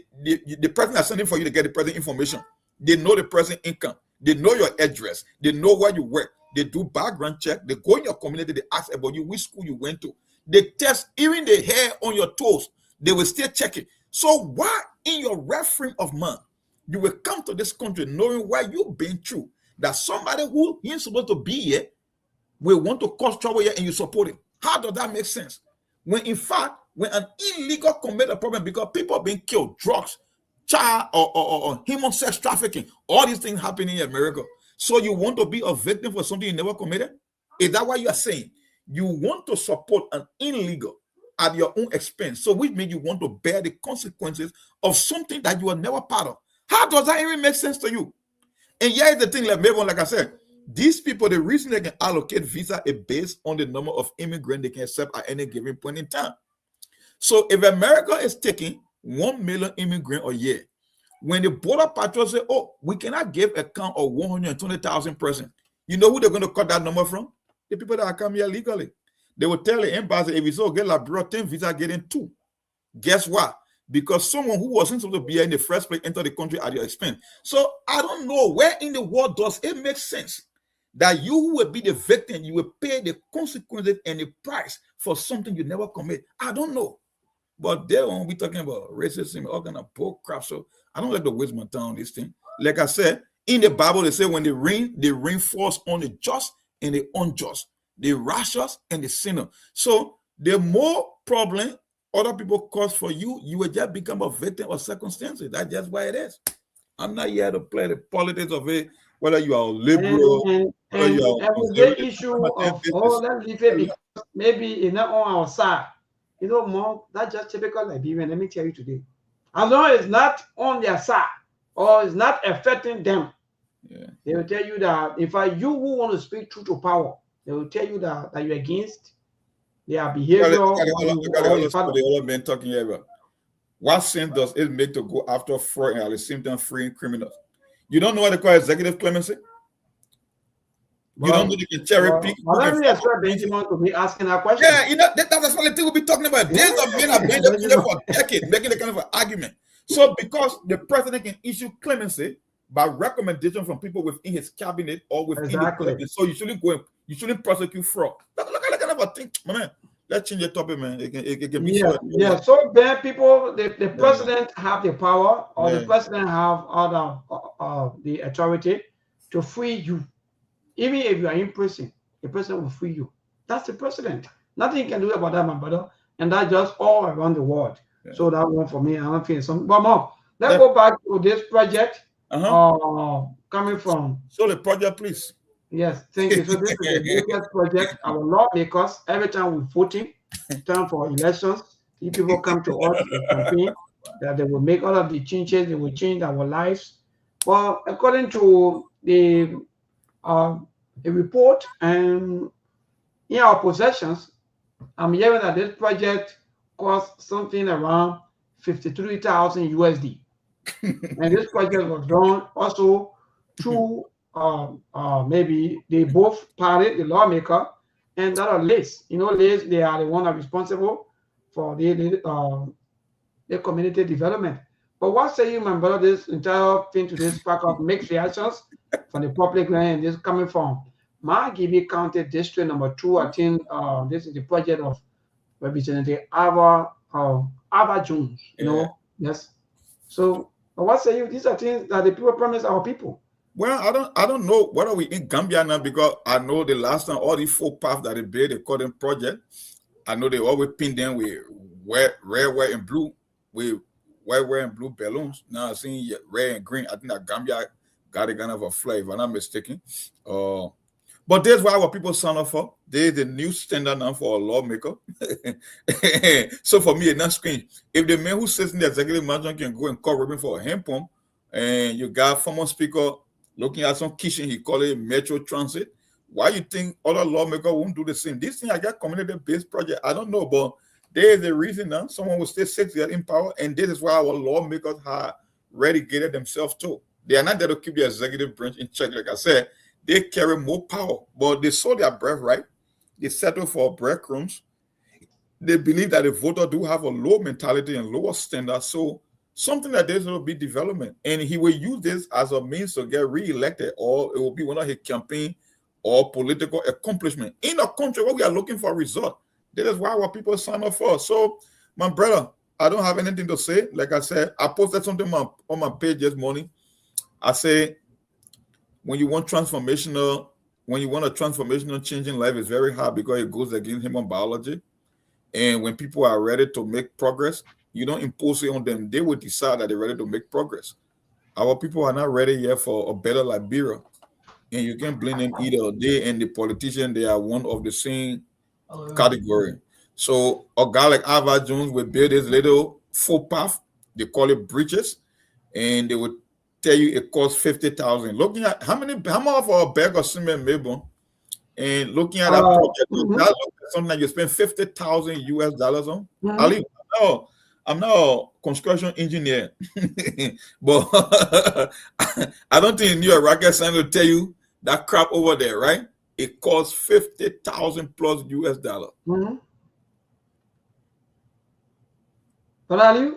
person that's sending for you to get the present information. They know the present income. They know your address. They know where you work. They do background check. They go in your community. They ask about you, which school you went to. They test even the hair on your toes. They will still check it. So why in your right frame of mind, you will come to this country knowing why you've been through, that somebody who ain't supposed to be here will want to cause trouble here and you support it? How does that make sense? When in fact, when an illegal commit a problem because people are being killed, drugs, child or human sex trafficking, all these things happening in America. So you want to be a victim for something you never committed? Is that what you are saying? You want to support an illegal at your own expense. So which means you want to bear the consequences of something that you are never part of. How does that even make sense to you? And here is the thing, like I said, these people, the reason they can allocate visa is based on the number of immigrants they can accept at any given point in time. So if America is taking 1 million immigrants a year. When the border patrol say, oh, we cannot give a count of 120,000 persons, you know who they're going to cut that number from? The people that are coming here legally. They will tell the embassy, if you so get Liberia 10 visa, getting 2. Guess what? Because someone who wasn't supposed to be here in the first place entered the country at your expense. So I don't know where in the world does it make sense that you who will be the victim, you will pay the consequences and the price for something you never commit. I don't know. But they won't be talking about racism, all kind of bull crap. So I don't like to waste my time on this thing. Like I said, in the Bible, they say when the rain falls on the just and the unjust, the righteous and the sinner. So the more problem other people cause for you, you will just become a victim of circumstances. That's just why it is. I'm not here to play the politics of it, whether you are liberal, and the issue of let's leave it because maybe it's not on our side. You know, Mom, that's just typical Liberian. Let me tell you today. As long as it's not on their side or it's not affecting them, they will tell you that if you who want to speak truth to power, they will tell you that you're against their behavior. The other men talking here about what sense does it make to go after fraud and at the same time freeing criminals? You don't know what they call executive clemency? You don't know they can cherry pick. Let me expect Benjamin to be asking that question. Yeah, you know, that's the only thing we'll be talking about. There's a men have been there for decades, making the kind of an argument. So because the president can issue clemency by recommendation from people within his cabinet or within the cabinet, so you shouldn't prosecute fraud. Look at that kind of a thing, my man. Let's change the topic, man. It can be So then people, the president have the power, or the president have the authority to free you. Even if you are in prison, the president will free you. That's the president. Nothing you can do about that, my brother. And that's just all around the world. So that one for me, I don't feel something. But Mom, let's go back to this project coming from. So the project, please. Yes, thank you. So this is the biggest project. Our lawmakers, every time we voting, time for elections, if people come to us to campaign, that they will make all of the changes, they will change our lives. Well, according to the report and in our possessions, I'm hearing that this project cost something around 53,000 USD. And this project was done also through maybe they both party, the lawmaker, and that are LACE. You know, LACE, they are the one that are responsible for the community development. But what say you, my brother, this entire thing to this pack of mixed reactions from the public and this coming from Margibi County District number 2. I think this is the project of Representative Ava Jones, you know. Yes. So what say you? These are things that the people promise our people. Well, I don't know whether we in Gambia now, because I know the last time all these 4 paths that they built, they call them project. I know they always pin them with red, white, and blue. With white, and blue balloons. Now I see red and green. I think that Gambia got a kind of a flag, if I'm not mistaken. But that's why what people sign up for. There's the new standard now for a lawmaker. So for me, it's not screen. If the man who sits in the executive management can go and call Robin for a hand pump, and you got former speaker looking at some kitchen, he call it Metro Transit. Why you think other lawmakers won't do the same? This thing I got community-based project. I don't know, but there is a reason now someone will stay 6 years in power, and this is why our lawmakers have relegated themselves too. They are not there to keep the executive branch in check. Like I said, they carry more power, but they sold their breath, right? They settle for breadcrumbs. They believe that the voter do have a low mentality and lower standard, so something like this will be development, and he will use this as a means to get re-elected, or it will be one of his campaign or political accomplishment in a country where we are looking for a result. That is why what people sign up for. So, my brother, I don't have anything to say. Like I said, I posted something on my page this morning. I say, when you want a transformational change in life, it's very hard because it goes against human biology. And when people are ready to make progress, you don't impose it on them. They will decide that they're ready to make progress. Our people are not ready yet for a better Liberia. And you can't blame them either. They and the politician, they are one of the same category. So a guy like Ava Jones will build this little footpath. They call it bridges. And they would tell you it costs 50,000. Looking at how much of a bag of cement Melbourne, and looking at that project, that looks like something that you spend 50,000 US dollars on. Ali, no. I'm not a construction engineer, but I don't think you need a rocket scientist to tell you that crap over there, right? It costs 50,000 plus US dollar. But Ali,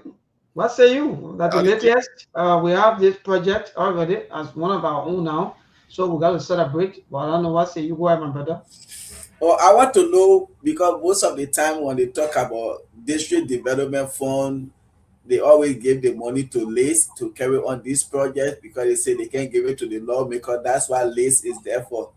what say you? That the latest, we have this project already as one of our own now, so we got to celebrate. But I don't know what say you. Go ahead, my brother. Oh, I want to know because most of the time when they talk about district development fund, they always give the money to LACE to carry on this project because they say they can't give it to the lawmaker. That's why LACE is there for.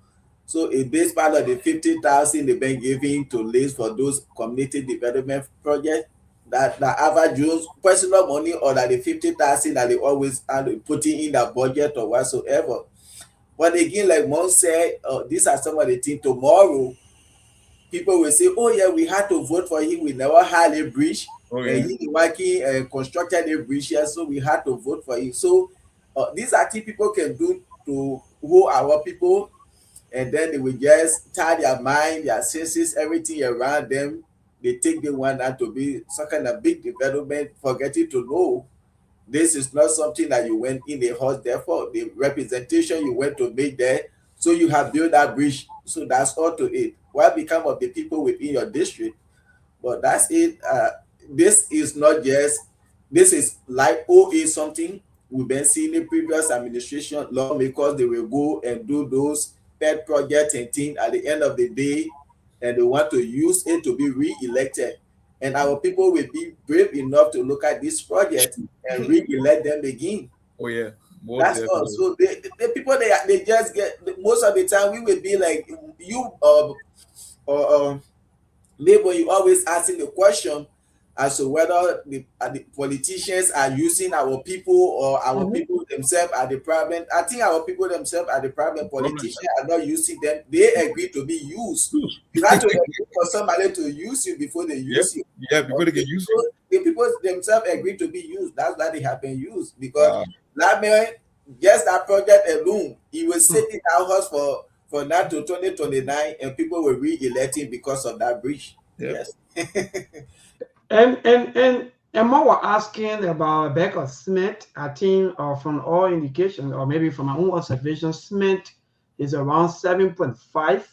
So a base part of the 50,000 they've been giving to LACE for those community development projects that average use personal money, or that the 50,000 that they always are putting in the budget or whatsoever. But again, like Mom said, these are some of the things tomorrow. People will say, oh yeah, we had to vote for him. We never had a bridge. And he working and constructed a bridge here, so we had to vote for him. So these are things people can do to hold our people, and then they will just tie their mind, their senses, everything around them. They take the one that to be some kind of big development, forgetting to know this is not something that you went in the house there for. The representation you went to make there, so you have built that bridge. So that's all to it. What become of the people within your district? But that's it. This is not just, this is like OA something we've been seeing in previous administration lawmakers. They will go and do those pet projects and things at the end of the day, and they want to use it to be re-elected. And our people will be brave enough to look at this project and re-elect them again. Oh yeah. That's all. So the people they just get, most of the time we will be like you Labor, you always asking the question as to whether the politicians are using our people, or our people themselves are the problem. I think our people themselves are the problem. Politicians are not using them. They agree to be used. You have to agree for somebody to use you before they use you. Yeah, before they can use you. The people themselves agree to be used. That's why they have been used. Because that man, just that project alone, he will sit in our house for now to 2029, and people will re-elect him because of that breach. Yes. And more were asking about a bag of cement. I think from all indications, or maybe from my own observation, cement is around 7.5.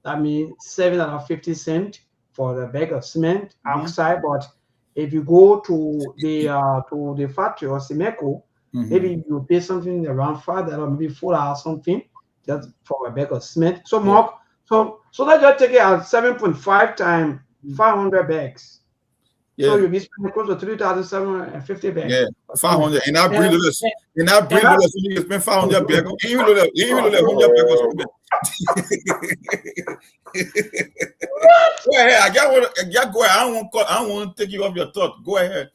That means $7.50 for the bag of cement outside. But if you go to the factory or Cimeco, maybe you pay something around $5, maybe $4 something, just for a bag of cement. So Mark, so let's just take it at 7.5 times 500 bags. Yeah. So you'll be spending close to 3,750 bags. Yeah, 500. And I breathe this. And I breathe this. You spend 500 bags. You even know that 100 bags. Go ahead. Go ahead. I don't want to take you off your thought. Go ahead.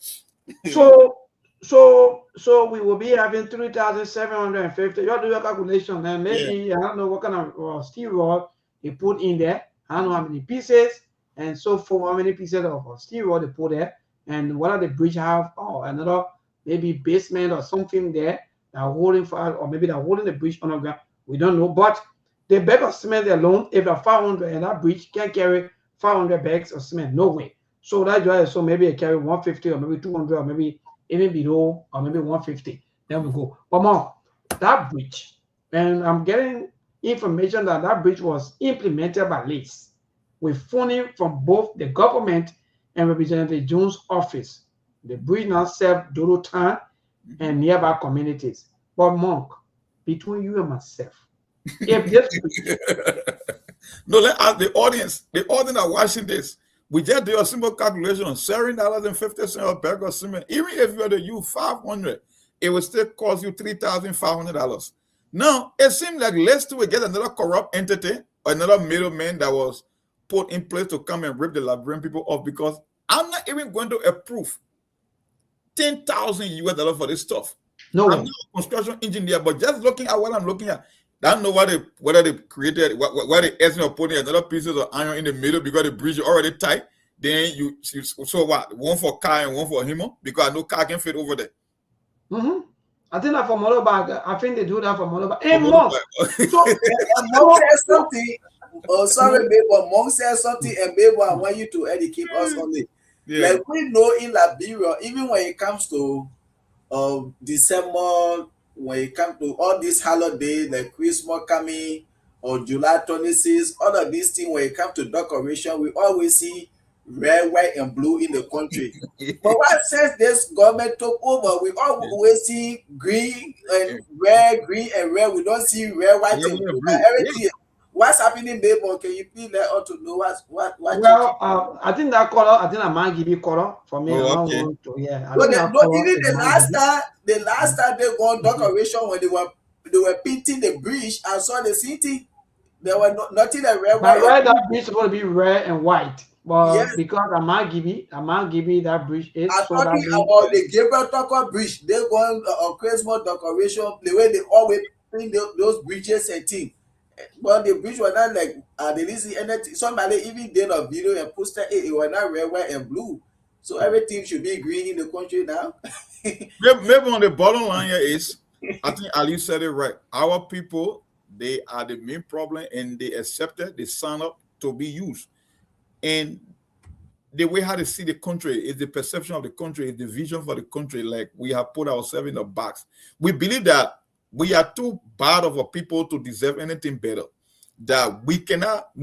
So we will be having 3,750. You do your calculation, and maybe I don't know what kind of steel rod they put in there. I don't know how many pieces, and so for how many pieces of steel rod they put there, and whether the bridge have another maybe basement or something there that are holding for, or maybe they're holding the bridge on the ground. We don't know, but the bag of cement alone, if they're 500 and that bridge can carry 500 bags of cement, no way. So that's why. So maybe I carry 150 or maybe 200 or maybe even below, or maybe 150. Then we go. But more, that bridge, and I'm getting information that that bridge was implemented by LACE with funding from both the government and Representative Jones' office. The bridge now serves Dodo Town and nearby communities. But Monk, between you and myself, if this no, let ask the audience are watching this. We just do a simple calculation on $7.50 a bag of cement. Even if you were to use 500, it would still cost you $3,500. Now, it seems like let's do it, get another corrupt entity, another middleman that was put in place to come and rip the Liberian people off, because I'm not even going to approve $10,000 for this stuff. No, I'm not a construction engineer, but just looking at what I'm looking at, I don't know whether they created, why they estimate of putting another pieces of iron in the middle because the bridge is already tight. Then you so what? One for car and one for him, because I know car can fit over there. I think that for motorbike, I think they do that for motorbike. And Monk, so Monk said something. Oh, sorry, babe, but Monk said something, and babe, I want you to educate us on it. Yeah. Like we know in Liberia, even when it comes to December, when it comes to all these holidays like Christmas coming or July 26th, all of these things, when it comes to decoration, we always see red, white, and blue in the country. But what since this government took over, we always see green and red, green and red. We don't see red, white, and blue. And everything. What's happening, neighbor? Can you please let us to know what changing? Well, I think that color, I think I might give you color for me. Oh, I don't okay. want to. Yeah, I No, think they, that no, color even is the last time they go on decoration when they were painting the bridge, I saw the city. There were nothing that red, By white, and right, blue. that bridge supposed to be red and white, Yes, but because Amagibi, that bridge is I'm so that talking means about the Gabriel Tucker Bridge. They go on Christmas decoration, the way they always paint those bridges and things. But the bridge was not like they didn't see anything. Somebody even did a video and posted it. It was not red, white, and blue. So everything should be green in the country now. Maybe on the bottom line here is, I think Ali said it right. Our people, they are the main problem, and they accepted, they sign up to be used. And the way how they see the country is the perception of the country, is the vision for the country. Like we have put ourselves in a box. We believe that we are too bad of a people to deserve anything better. That we cannot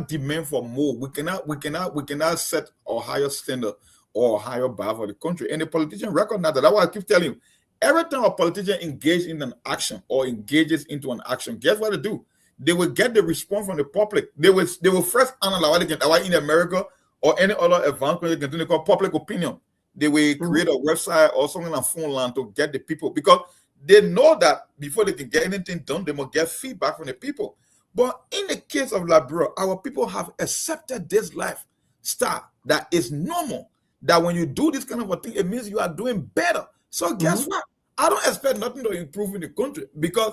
demand for more. We cannot set a higher standard or a higher bar for the country. And the politician recognize that. That's why I keep telling you, every time a politician engages in an action or engages into an action, guess what they do? They will get the response from the public. They will first analyze what in America or any other advanced country can do, they call public opinion. They will create a website or something on phone line to get the people, because they know that before they can get anything done, they must get feedback from the people. But in the case of Liberia, our people have accepted this lifestyle that is normal. That when you do this kind of a thing, it means you are doing better. So guess what? I don't expect nothing to improve in the country, because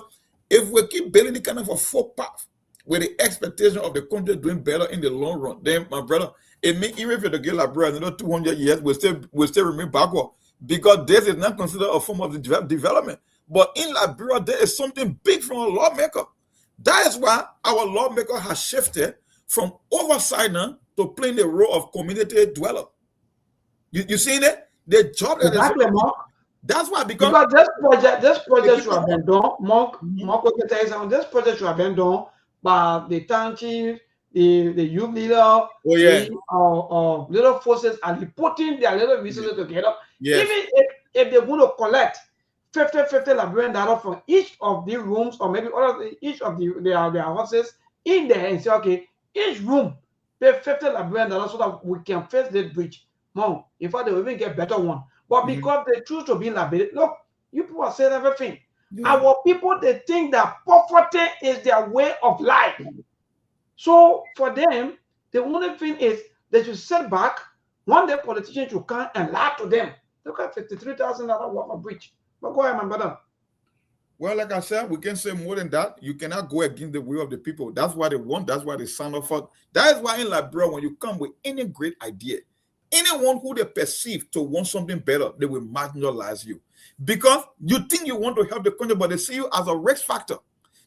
if we keep building the kind of a full path with the expectation of the country doing better in the long run, then my brother, it means even if you get Liberia another 200 years, we still remain backward, because this is not considered a form of development. But in Liberia, there is something big from a lawmaker. That is why our lawmaker has shifted from oversight now to playing the role of community dweller. You see that? The job that exactly, Mark. That's why, because this project should have been done. Mark can tell you something. This project should have been done by the township, the youth leader, little forces, and they putting their little resources together. Yes. Even if they're going to collect 50 Liberian dollars from each of the rooms, or maybe each of their houses in there, and say, okay, each room pay 50 Liberian dollars so that we can face this bridge. Mom, in fact, they will even get better one. But because they choose to be in Liberia, look, you people are saying everything. Our people, they think that poverty is their way of life. So for them, the only thing is they should sit back. One day politicians should come and lie to them. Look at $53,000 worth of bridge. But go ahead, my brother. Well, like I said, we can say more than that. You cannot go against the will of the people. That's why they want. That's why they sign up for. That is why in Liberia, when you come with any great idea, anyone who they perceive to want something better, they will marginalize you, because you think you want to help the country, but they see you as a risk factor.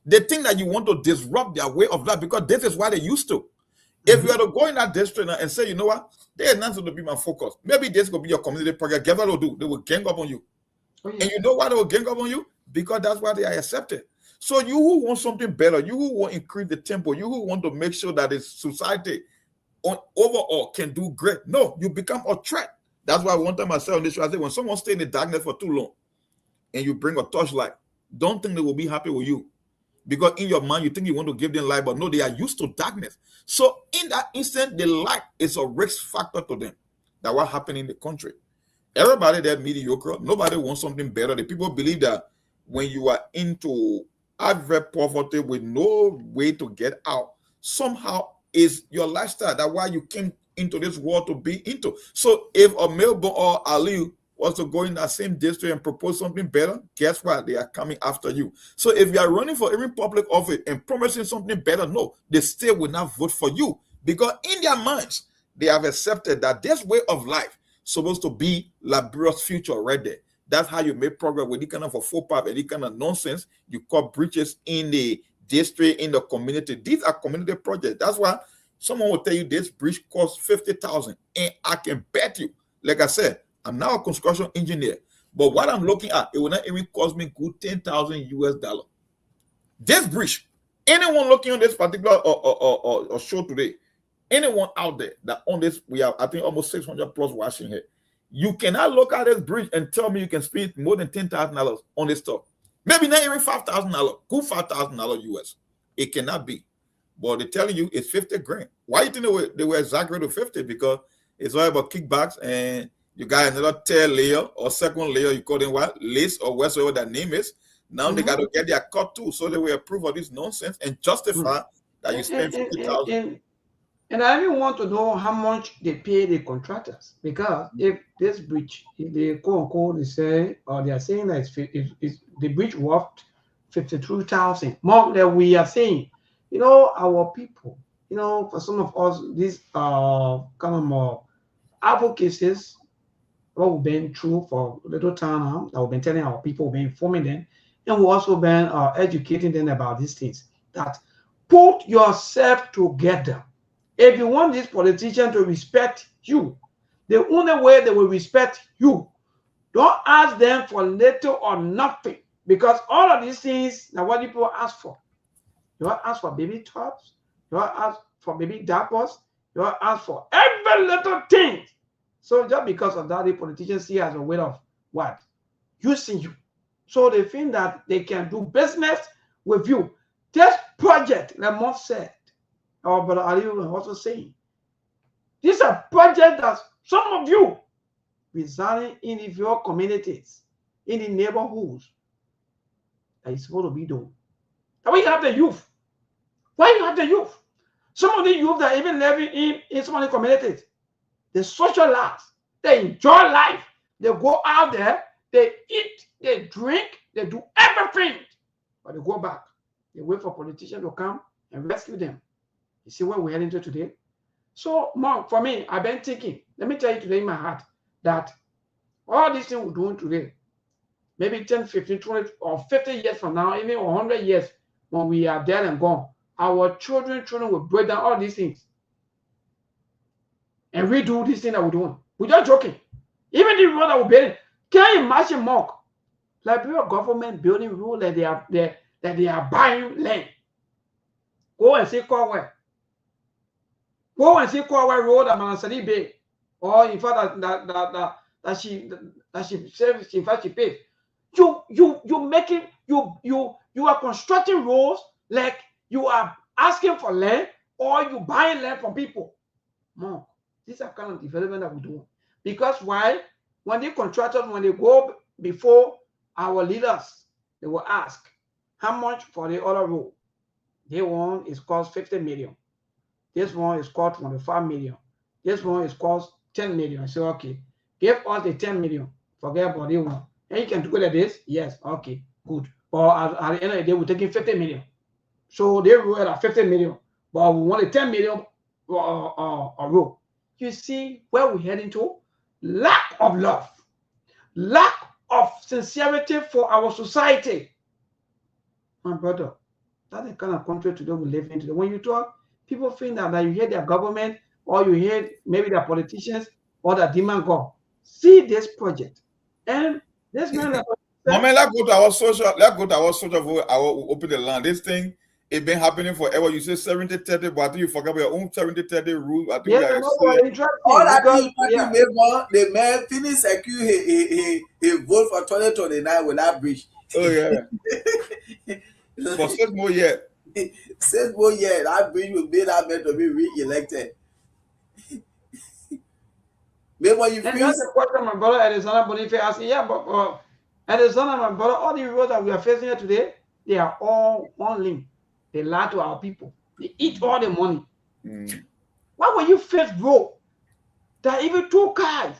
They think that you want to disrupt their way of life, because this is why they used to. If you are to go in that district and say, you know what, they are not going to be my focus. Maybe this will be your community project. Guess what they'll do? They will gang up on you. And you know why they will gang up on you? Because that's why they are accepted. So you who want something better, you who want to increase the tempo, you who want to make sure that the society overall can do great. No, you become a threat. That's why one time I said on this show, I said, when someone stay in the darkness for too long and you bring a torchlight, don't think they will be happy with you. Because in your mind, you think you want to give them light, but no, they are used to darkness. So in that instant, the light is a risk factor to them. That's what happened in the country. Everybody there mediocre. Nobody wants something better. The people believe that when you are into average poverty with no way to get out, somehow is your lifestyle. That's why you came into this world to be into. So if a Melbourne or Ali was to go in that same district and propose something better, guess what? They are coming after you. So if you are running for every public office and promising something better, no, they still will not vote for you, because in their minds, they have accepted that this way of life is supposed to be Liberia's future right there. That's how you make progress with any kind of a faux pas, any kind of nonsense. You cut breaches in the district, in the community. These are community projects. That's why Someone will tell you this bridge costs 50,000, and I can bet you, like I said, I'm now a construction engineer, but what I'm looking at, it will not even cost me good 10,000 US dollar. This bridge, anyone looking on this particular or show today, anyone out there that on this, we have, I think, almost 600 plus watching here. You cannot look at this bridge and tell me you can spend more than $10,000 on this stuff. Maybe not even $5,000, good $5,000 US. It cannot be. But they're telling you it's 50 grand. Why do you think they were exaggerated to 50? Because it's all about kickbacks, and you got another third layer or second layer, you call them what? Lace or whatsoever that name is. Now they got to get their cut too, so they will approve of this nonsense and justify that you spend 50,000. And I even want to know how much they pay the contractors, because if this bridge, if they quote unquote, they say, or they are saying that it's the bridge worth 52,000 more than we are saying. You know, our people, you know, for some of us, these kind of more advocacies, what we've been through for a little time now, that we've been telling our people, we've been informing them, and we've also been educating them about these things. That put yourself together. If you want this politician to respect you, the only way they will respect you, don't ask them for little or nothing, because all of these things are what people ask for. You want to ask for baby tops, you want to ask for baby diapers, you want to ask for every little thing. So just because of that, the politicians see as a way of what? Using you. So they think that they can do business with you. This project, like Moff said, or Brother Ali was also saying, this is a project that some of you residing in your communities, in the neighborhoods, that is supposed to be doing. And we have the youth. Why you have the youth? Some of the youth that even living in some of the communities, they socialize, they enjoy life, they go out there, they eat, they drink, they do everything, but they go back. They wait for politicians to come and rescue them. You see where we're heading to today? So, Mom, for me, I've been thinking, let me tell you today in my heart, that all these things we're doing today, maybe 10, 15, 20, or 50 years from now, even 100 years, when we are dead and gone, our children will break down all these things and redo this thing that we're doing. We're just joking. Even the road that we're building, can you imagine, Mark? Liberia government building rule that they are buying land. Go and see Corwell. Go and see Corwell Road at Manasseh Bay, or in fact that she says in fact she paid. You are constructing roads like you are asking for land, or you buying land from people. No, these are kind of development that we do. Because why? When the contractors, when they go before our leaders, they will ask, how much for the other road? This one is cost 50 million. This one is cost 25 million. This one is cost 10 million. I say, okay, give us the 10 million. Forget about the one. And you can do it like this? Yes, okay, good. Or at the end of the day, we're taking 50 million. So they were at 50 million, but we want a 10 million road. You see where we're heading to? Lack of love, lack of sincerity for our society. My brother, that's the kind of country today we live in today. When you talk, people think that you hear their government, or you hear maybe their politicians, or the demand God. See this project. And this man that let's go to our social. Let's go to our social. I will open the land. This thing, it's been happening forever. You say 70-30, but I think you forget about your own 70-30 rule. I think all that the man finish he vote for 2029 with that bridge. Oh yeah. For 6 more years. 6 more years, that bridge will be that man to be re-elected. Maybe when you and that's the question my brother Alexander Boniface asking. Yeah, but Alexander, my brother, all the roads that we are facing here today, they are all one link. They lie to our people. They eat all the money. Why will you face road that even 2 cars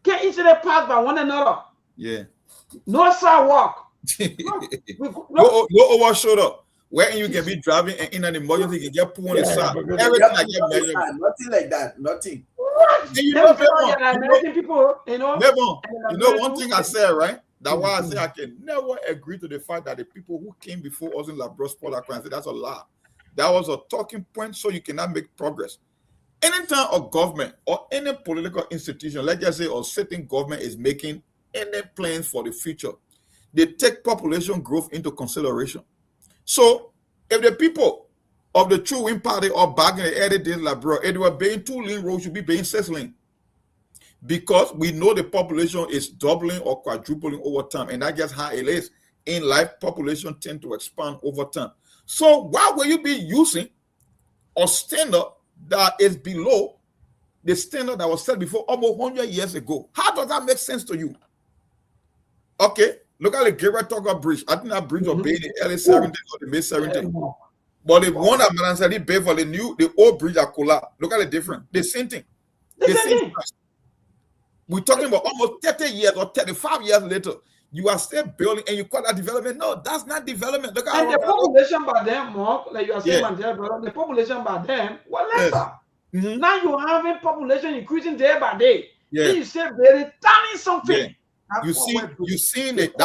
can easily pass by one another? Yeah. No sidewalk. No over shoulder. Where you can be driving and in an emergency, you can get put on the side. Everything I get measured. Nothing like that. Nothing. You know, one thing I said, right? That's why I say I can never agree to the fact that the people who came before us in La Brosse Paul and say that's a lie. That was a talking point, so you cannot make progress. Anytime a government or any political institution, let's just say a certain government is making any plans for the future, they take population growth into consideration. So if the people of the true wing party or back in the early days, like bro, if they were paying 2-lane roads, should be paying 6-lane. Because we know the population is doubling or quadrupling over time, and that's just how it is. In life, population tend to expand over time. So why will you be using a standard that is below the standard that was set before almost 100 years ago? How does that make sense to you? Okay, look at the Gabriel Tucker Bridge. I think that bridge was built in the early 70s or the mid 70s. But the one that Manansari built for the old bridge that collapsed. Look at the difference. The same thing. The same thing. We're talking about almost 30 years or 35 years later. You are still building and you call that development. No, that's not development. Look at and the population by them, Mark, like you are saying, the population by them was lesser. Yes. Now you're having population increasing day by day. Yeah. Then you say very turning something. Yeah. You see it.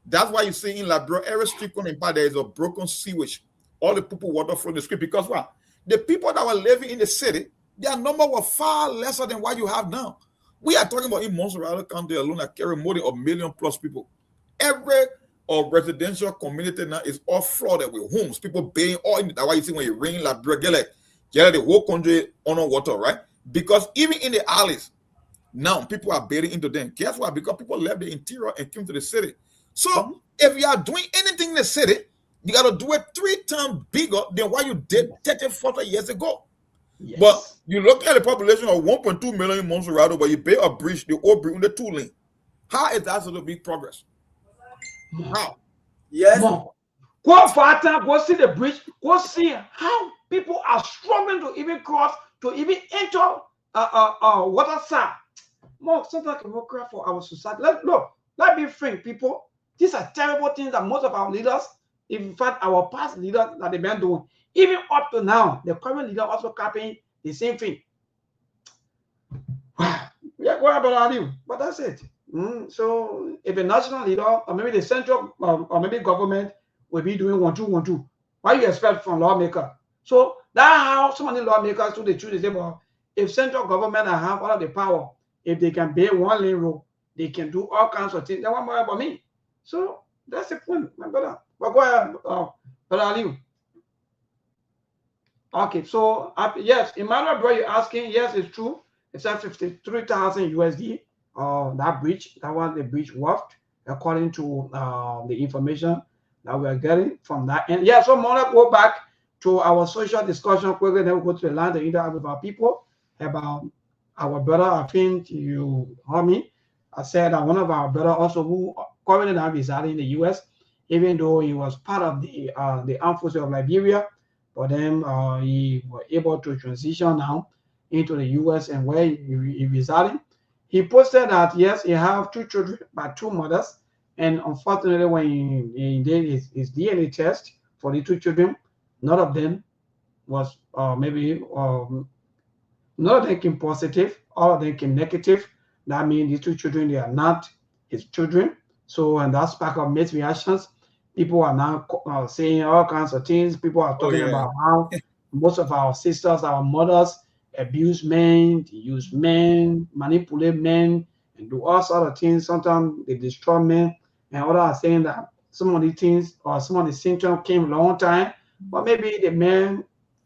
That's why you see in Labrador, every street corner in part there is a broken sewage. All the people water from the street. Because what? The people that were living in the city, their number was far lesser than what you have now. We are talking about in Montserrat County alone that carry more than 1 million plus people. Every residential community now is all flooded with homes. People paying all in. That's why you see when it rains, like the whole country under water, right? Because even in the alleys, now people are bailing into them. Guess why? Because people left the interior and came to the city. So if you are doing anything in the city, you got to do it 3 times bigger than what you did 30, 40 years ago. Yes. But you look at the population of 1.2 million in Montserrat, but you pay a bridge, the old bridge, on the 2-lane. How is that sort of big progress? How? Yes. Go farther, go see the bridge, go see how people are struggling to even cross, to even enter water side. More something like a worker for our society. Let me frank, people. These are terrible things that most of our leaders, in fact, our past leaders that they've been doing. Even up to now, the current leader also copying the same thing. Yeah, what about you? But that's it. So if a national leader or maybe the central or maybe government will be doing 1-2-1-2, what you expect from lawmaker? So that's how so many lawmakers do the truth. They say, well, if central government have all of the power, if they can build 1-lane road, they can do all kinds of things. They want more about me. So that's the point, my brother. But go ahead, Brother Ali. Okay, so yes, Emmanuel, bro, you're asking. Yes, it's true. It's at 53,000 USD. That bridge, that was the bridge worth, according to the information that we are getting from that. And yeah, so more go back to our social discussion quickly. Then we'll go to the line to interact with our people about our brother. I think you heard me. I said that one of our brother also who currently now residing in the U.S., even though he was part of the armed forces of Liberia. But then he was able to transition now into the U.S. and where he residing. He posted that, yes, he have 2 children by 2 mothers. And unfortunately, when he did his DNA test for the 2 children, none of them was none of them came positive. All of them came negative. That means these 2 children, they are not his children. So, and that spark of mixed reactions. People are now saying all kinds of things. People are talking about how most of our sisters, our mothers, abuse men, use men, manipulate men, and do all sorts of things. Sometimes they destroy men. And others are saying that some of the things or some of the symptoms came a long time, but maybe the man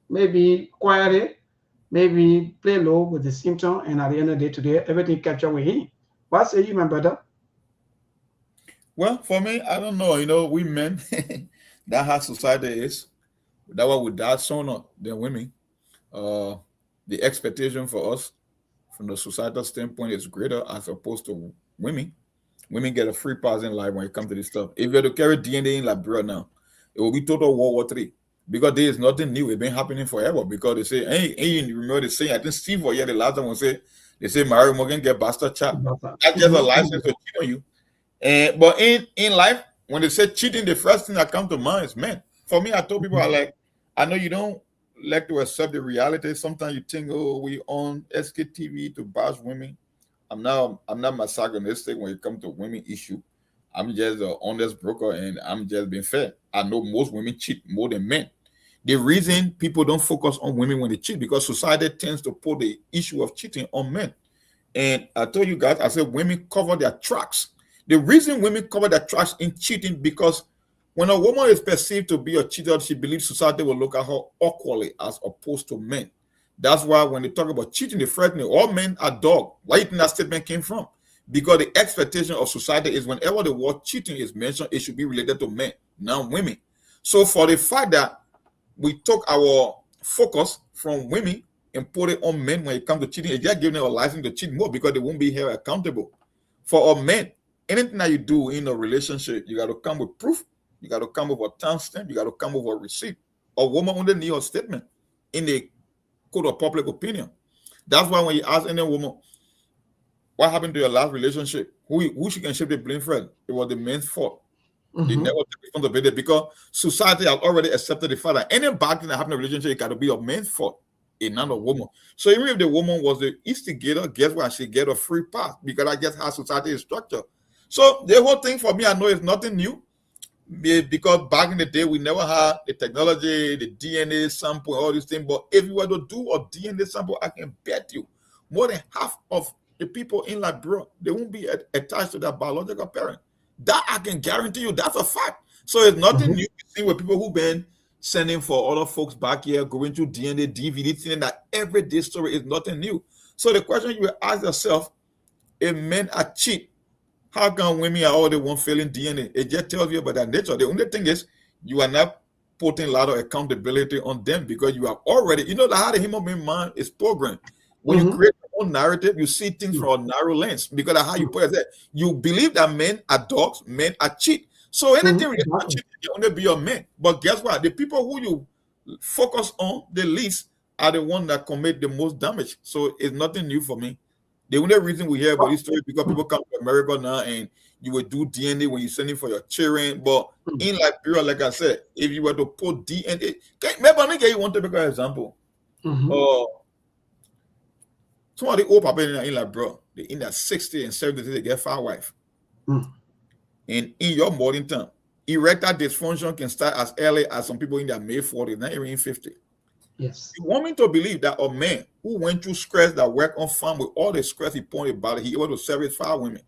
maybe quietly, maybe play low with the symptom, and at the end of the day today, everything catch up with him. What say you, my brother? Well, for me, I don't know. You know, we men, that how society is. That why we die sooner than women. The expectation for us from the societal standpoint is greater as opposed to women. Women get a free pass in life when it comes to this stuff. If you had to carry DNA in Liberia now, it will be total World War III. Because there is nothing new. It's been happening forever. Because they say, hey, you remember they say, I think Steve or the last time was say, they say Mary Morgan get bastard chat. That's just a license to cheat on you. But in life, when they say cheating, the first thing that comes to mind is men. For me, I told people, I know you don't like to accept the reality. Sometimes you think, oh, we on Sktv to bash women. I'm not misogynistic when it comes to women issue. I'm just an honest broker and I'm just being fair. I know most women cheat more than men. The reason people don't focus on women when they cheat because society tends to put the issue of cheating on men. And I told you guys, I said women cover their tracks. The reason women cover their tracks in cheating because when a woman is perceived to be a cheater, she believes society will look at her awkwardly as opposed to men. That's why when they talk about cheating, they threaten all men are dog. Why do you think that statement came from? Because the expectation of society is whenever the word cheating is mentioned, it should be related to men, not women. So for the fact that we took our focus from women and put it on men when it comes to cheating, it's just giving them a license to cheat more because they won't be held accountable. For a man, anything that you do in a relationship, you got to come with proof. You got to come with a timestamp. You got to come with a receipt. A woman only need a statement in the code of public opinion. That's why when you ask any woman, what happened to your last relationship? Who she can shift the blame for? It was the man's fault. They never take responsibility because society has already accepted the fact that any bad thing that happened in a relationship, it got to be a man's fault, and not a woman. So even if the woman was the instigator, guess what? She get a free pass because I guess how society is structured. So the whole thing for me, I know it's nothing new because back in the day, we never had the technology, the DNA sample, all these things. But if you were to do a DNA sample, I can bet you more than half of the people in Liberia, they won't be attached to their biological parent. That I can guarantee you, that's a fact. So it's nothing new. You see with people who've been sending for other folks back here, going through DNA, DVD, saying that everyday story is nothing new. So the question you will ask yourself, if men are cheat, how come women are all the one failing DNA? It just tells you about their nature. The only thing is you are not putting a lot of accountability on them because you have already, you know, how the human being mind is programmed. When you create your own narrative, you see things from a narrow lens because of how you put it. You believe that men are dogs, men are cheat. So anything related to cheating can only be a man. But guess what? The people who you focus on the least are the ones that commit the most damage. So it's nothing new for me. The only reason we hear about this story is because people come to America now and you will do DNA when you're sending for your children. But in Liberia, like I said, if you were to put DNA, maybe let me give you one typical example. Some of the old people in Liberia, they in their 60s and 70s, they get 5 wives. And in your modern time, erectile dysfunction can start as early as some people in their mid 40s, not even 50. Yes. You want me to believe that a man who went through stress, that worked on farm with all the stress he pointed about, he able to service 5 women,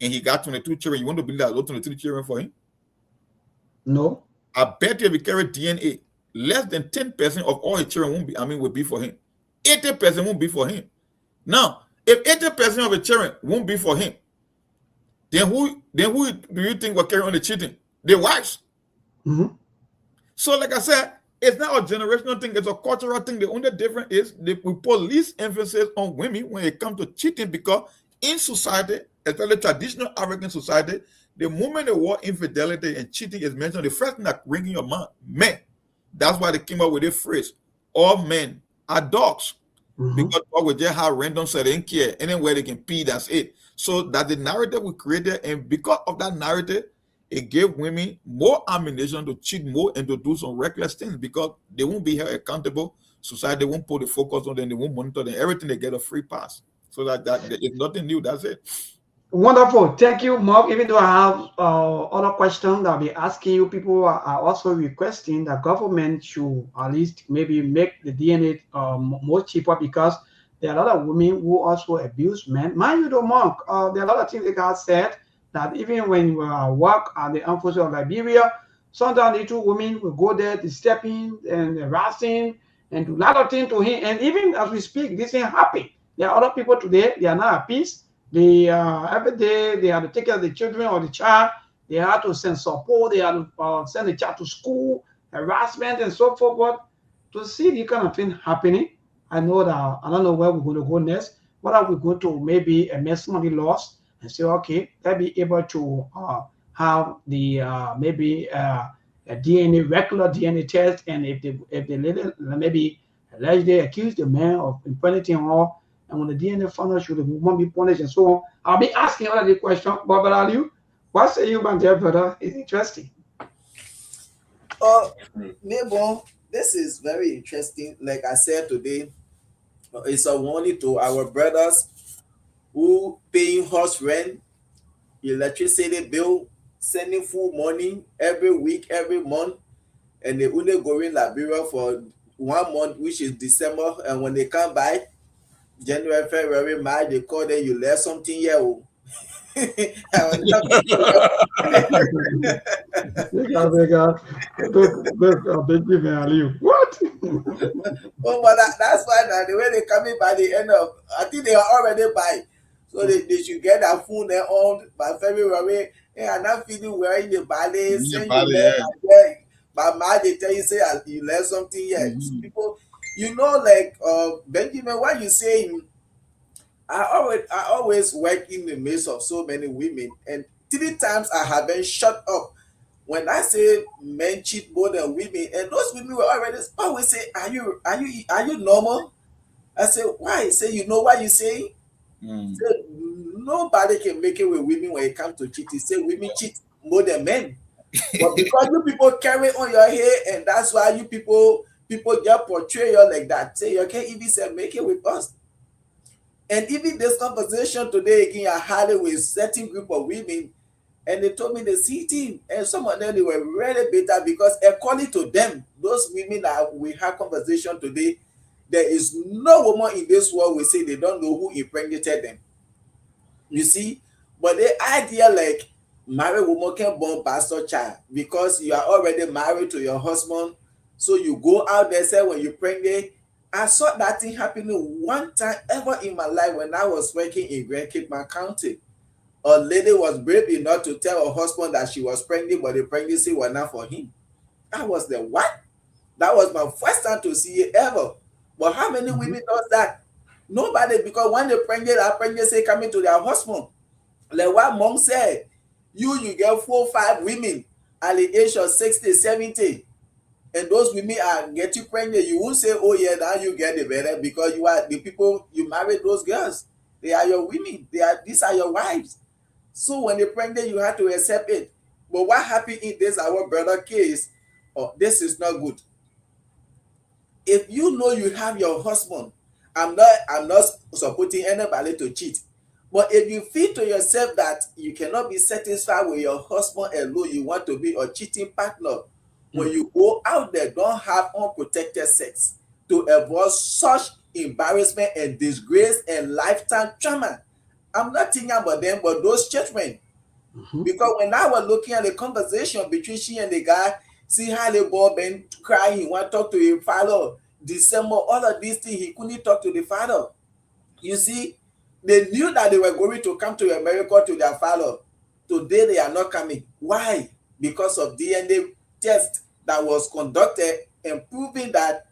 and he got 22 children. You want to believe that those 22 children for him? No. I bet you if he carry DNA, less than 10% of all his children will be for him. 80% won't be for him. Now, if 80% of the children won't be for him, then who do you think will carry on the cheating? The wives. So, like I said, it's not a generational thing, it's a cultural thing. The only difference is we put least emphasis on women when it comes to cheating because in society, especially traditional African society, the moment the word infidelity and cheating is mentioned, the first thing that rings in your mind, men. That's why they came up with this phrase, all men are dogs. Because dog will just have random so they don't care. Anywhere they can pee, that's it. So that the narrative we created, and because of that narrative, it gave women more ammunition to cheat more and to do some reckless things because they won't be held accountable. Society won't put the focus on them, they won't monitor them. Everything they get a free pass. So that it's nothing new. That's it. Wonderful. Thank you, Mark. Even though I have other questions that I'll be asking you, people are also requesting that government should at least maybe make the DNA more cheaper because there are a lot of women who also abuse men. Mind you, though, Mark, there are a lot of things they got said that even when you work at the armed forces of Liberia, sometimes the 2 women will go there to step in and harassing and do a lot of things to him. And even as we speak, this ain't happy. There are other people today, they are not at peace. They every day they have to take care of the children or the child. They have to send support. They have to send the child to school, harassment and so forth. But to see the kind of thing happening, I know that I don't know where we're going to go next. Whether we're going to maybe amend some of the laws and say, okay, they'll be able to have the maybe a DNA regular DNA test, and if they maybe allegedly accuse the man of impunity and all. And when the DNA found out, should the woman be punished and so on? I'll be asking all of the questions. But Aliu, what say you, my dear brother? It's interesting. Neighbor, this is very interesting. Like I said today, it's a warning to our brothers who paying house rent, electricity bill, sending full money every week, every month. and they only go in Liberia for 1 month, which is December, and when they come by January, February, March, they call them, you left something here. Oh. I was What? oh, but that's why now the way they come in by the end of, I think they are already by, so they should get their phone there on by February. Hey, I'm not feeling well in the body, Yeah, saying you body, left yeah. and then by March they tell you say you left something here. People, like Benjamin, what you saying? I always work in the midst of so many women, and 3 times I have been shut up when I say men cheat more than women, and those women will always say, "Are you normal?" I say, "Why?" Say, "You know what you say?" Mm. Say, nobody can make it with women when it comes to cheating. Say women cheat more than men, but because you people carry on your hair, and that's why you people just portray you like that. Say you can't even say make it with us. And even this conversation today again, I had it with a certain group of women, and they told me the same thing. And some of them they were really bitter because according to them, those women that we had conversation today, there is no woman in this world will say they don't know who impregnated them. You see, but the idea like married woman can born pastor child because you are already married to your husband, so you go out there say when you pregnant. I saw that thing happening one time ever in my life when I was working in Grand Cape County. A lady was brave enough to tell her husband that she was pregnant, but the pregnancy was not for him. I was the what? That was my first time to see it ever. But how many women does that? Nobody, because when they pregnant, our pregnancy coming to their husband. Like what mom said, you get 4 5 women at the age of 60, 70, and those women are getting pregnant. You won't say, oh yeah, now you get the better because you are the people you married those girls. They are your women. These are your wives. So when they're pregnant, you have to accept it. But what happened in this our brother case? Oh, this is not good. If you know you have your husband, I'm not supporting anybody to cheat. But if you feel to yourself that you cannot be satisfied with your husband alone, you want to be a cheating partner, when you go out there, don't have unprotected sex to avoid such embarrassment and disgrace and lifetime trauma. I'm not thinking about them, but those children. Because when I was looking at the conversation between she and the guy, see how the boy been crying, he want to talk to his father. December, all of these things, he couldn't talk to the father. You see, they knew that they were going to come to America to their father. Today they are not coming. Why? Because of DNA test that was conducted and proving that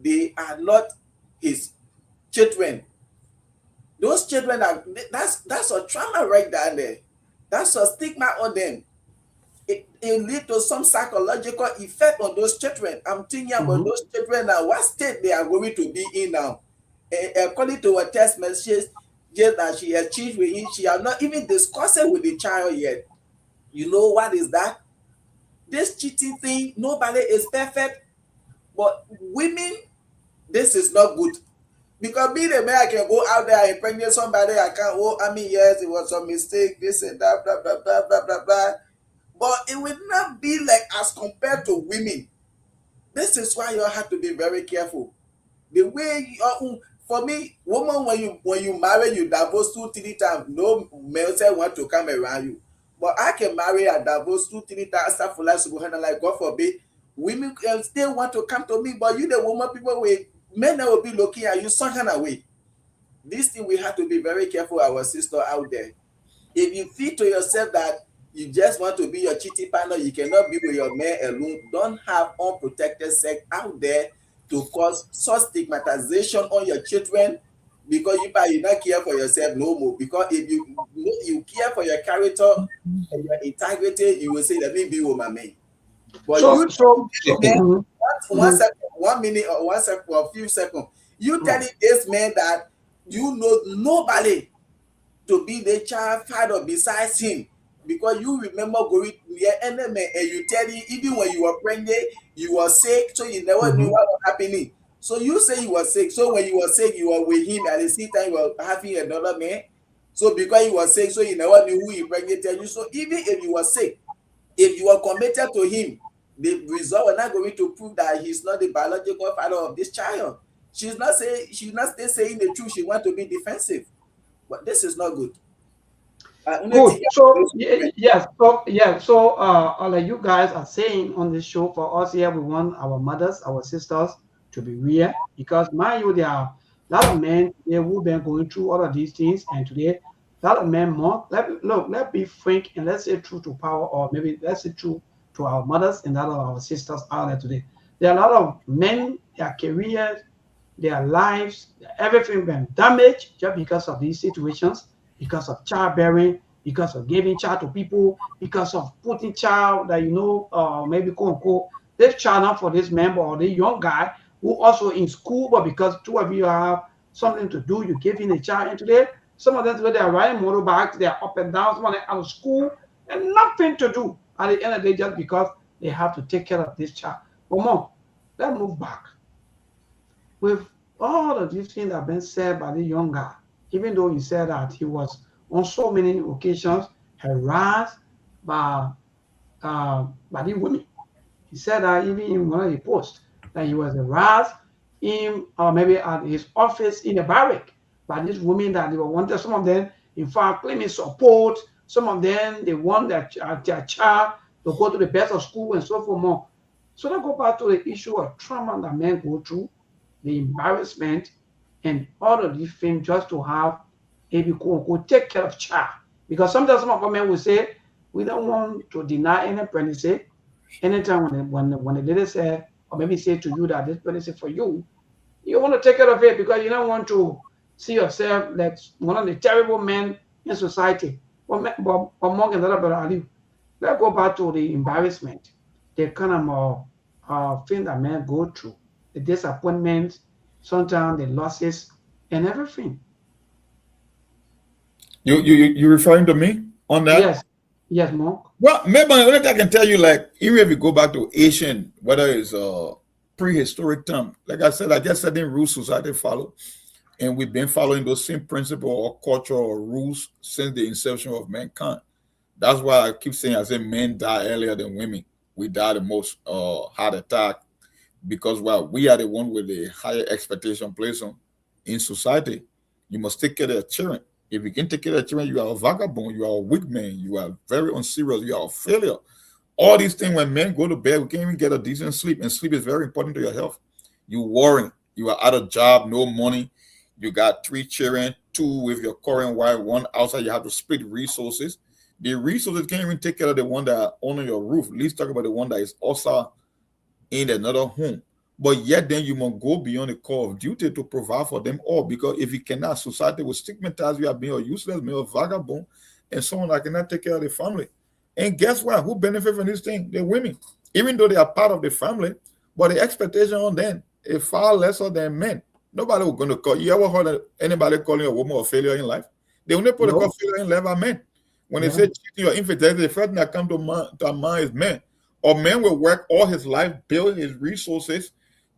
they are not his children. Those children that's a trauma right down there. That's a stigma on them. It lead to some psychological effect on those children. I'm thinking about those children now. What state they are going to be in now? According to a test message, just that she has achieved with him, she has not even discussed it with the child yet. You know what is that? This cheating thing, nobody is perfect, but women, this is not good. Because being a man, I can go out there and impregnate somebody. I can't. Oh, I mean, yes, it was a mistake. This and that, blah blah blah blah blah blah. But it will not be like as compared to women. This is why you have to be very careful. The way for me, woman, when you marry, you divorce 2 3 times. No male say want to come around you. But I can marry and divorce 2 3 times. Astaghfirullah, subhanallah, God forbid. Women still want to come to me, but you the woman people will men that will be looking at you some kind of way. This thing we have to be very careful, our sister out there. If you feel to yourself that you just want to be your cheating partner, you cannot be with your man alone. Don't have unprotected sex out there to cause such stigmatization on your children because you not care for yourself no more. Because if you care for your character and your integrity, you will say, let me be with my man. But man, 1 second, 1 minute, or 1 second, or a few seconds, you telling this man that you know nobody to be the child father besides him because you remember going near enemy and you tell him even when you were pregnant, you were sick, so you never knew what was happening. So you say you were sick. So when you were sick, you were with him at the same time you were having another man. So because you were sick, so you never knew who he impregnated you. So even if you were sick, if you were committed to him, the result are not going to prove that he's not the biological father of this child. She's not still saying the truth. She wants to be defensive, but this is not good. Good. So yes, like you guys are saying on this show, for us here, we want our mothers, our sisters to be real, because mind you, there are a lot of men here who've been going through all of these things, and today a lot of men more. Let's be frank and let's say true to power, or maybe let's say true to our mothers and a lot of our sisters out there today. There are a lot of men, their careers, their lives, everything been damaged just because of these situations, because of childbearing, because of giving child to people, because of putting child that maybe quote unquote, this child not for this member or the young guy who also in school, but because two of you have something to do, you give him a child. And today, some of them today they are riding motorbikes, they are up and down, some of them out of school, and nothing to do at the end of the day just because they have to take care of this child. But mom, let's move back. With all of these things that have been said by the young guy, even though he said that he was on so many occasions harassed by the women. He said that even in one of the posts that he was harassed in maybe at his office in a barrack by these women that they were wanted. Some of them, in fact, claiming support. Some of them, they want their child to go to the best of school and so forth more. So let's go back to the issue of trauma that men go through, the embarrassment, and all of these things just to have maybe quote unquote take care of child. Because sometimes some of our men will say, we don't want to deny any pregnancy. Anytime when the lady say, or maybe say to you that this pregnancy for you, you want to take care of it because you don't want to see yourself like one of the terrible men in society. But Monk and Ali, let's go back to the embarrassment, the kind of thing that men go through, the disappointments, sometimes the losses and everything. You referring to me on that? Yes, Monk. Well, maybe only thing I can tell you, like, even if you go back to Asian, whether it's prehistoric time, like I said, I guess certain rules society follow, and we've been following those same principle or culture or rules since the inception of mankind. That's why I keep saying, I say men die earlier than women. We die the most heart attack because we are the one with the higher expectation placed on in society. You must take care of your children. If you can take care of children, you are a vagabond, you are a weak man, you are very unserious, you are a failure. All these things, when men go to bed, we can't even get a decent sleep, and sleep is very important to your health. You worrying, you are out of job, no money, you got 3 children, 2 with your current wife, 1 outside, you have to split resources. The resources can't even take care of the one that are under your roof. At least talk about the one that is also in another home. But yet then you must go beyond the call of duty to provide for them all. Because if you cannot, society will stigmatize you as being a useless male, vagabond, and someone that cannot take care of the family. And guess what? Who benefit from this thing? The women. Even though they are part of the family, but the expectation on them is far lesser than men. Nobody will going to call. You ever heard anybody calling a woman a failure in life? They only put a failure in life are men. When they say cheating or infidelity, the first thing that comes to mind is men. Or man will work all his life, build his resources,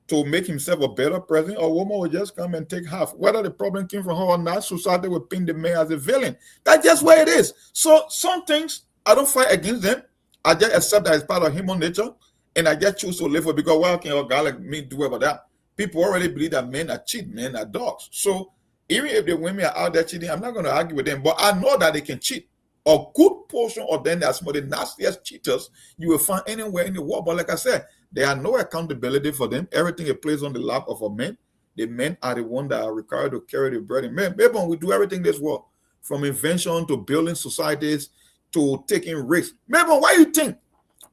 to make himself a better person, or woman will just come and take half. Whether the problem came from her or not, society will paint the man as a villain. That's just where it is. So some things, I don't fight against them. I just accept that it's part of human nature, and I just choose to live with it because what can a guy like me do about that? People already believe that men are cheat, men are dogs. So even if the women are out there cheating, I'm not going to argue with them, but I know that they can cheat. A good portion of them, that's some of the nastiest cheaters you will find anywhere in the world. But like I said, there are no accountability for them. Everything is placed on the lap of a man. The men are the ones that are required to carry the burden. Men, we do everything this world, from invention to building societies to taking risks. Maybe why you think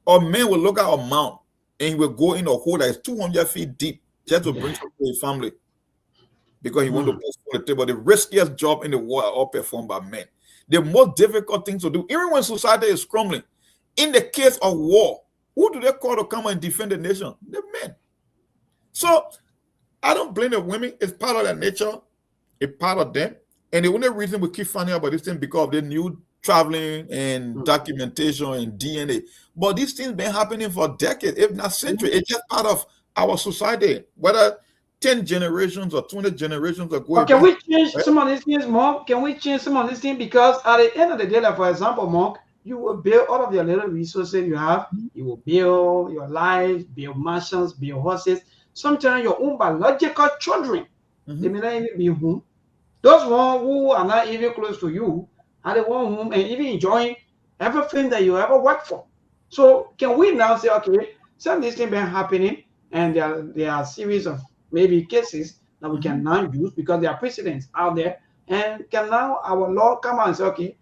a man will look at a mound and he will go in a hole that is 200 feet deep just to bring something to his family because he wants to post on the table? The riskiest job in the world are all performed by men. The most difficult thing to do, even when society is crumbling, in the case of war, who do they call to come and defend the nation? The men. So I don't blame the women. It's part of their nature. It's part of them. And the only reason we keep finding out about this thing because of the new traveling and documentation and DNA. But these things been happening for decades, if not centuries. It's just part of our society. Whether 10 generations or 20 generations ago. But can we change some of these things, Mark? Can we change some of these things? Because at the end of the day, like for example, Mark, you will build all of your little resources you have. You will build your life, build mansions, build horses. Sometimes your own biological children, they may not even be home. Those one who are not even close to you are the one home and even enjoying everything that you ever worked for. So can we now say, okay, some of these things been happening, and there are a series of maybe cases that we can now use because there are precedents out there, and can now our law come out and say, okay,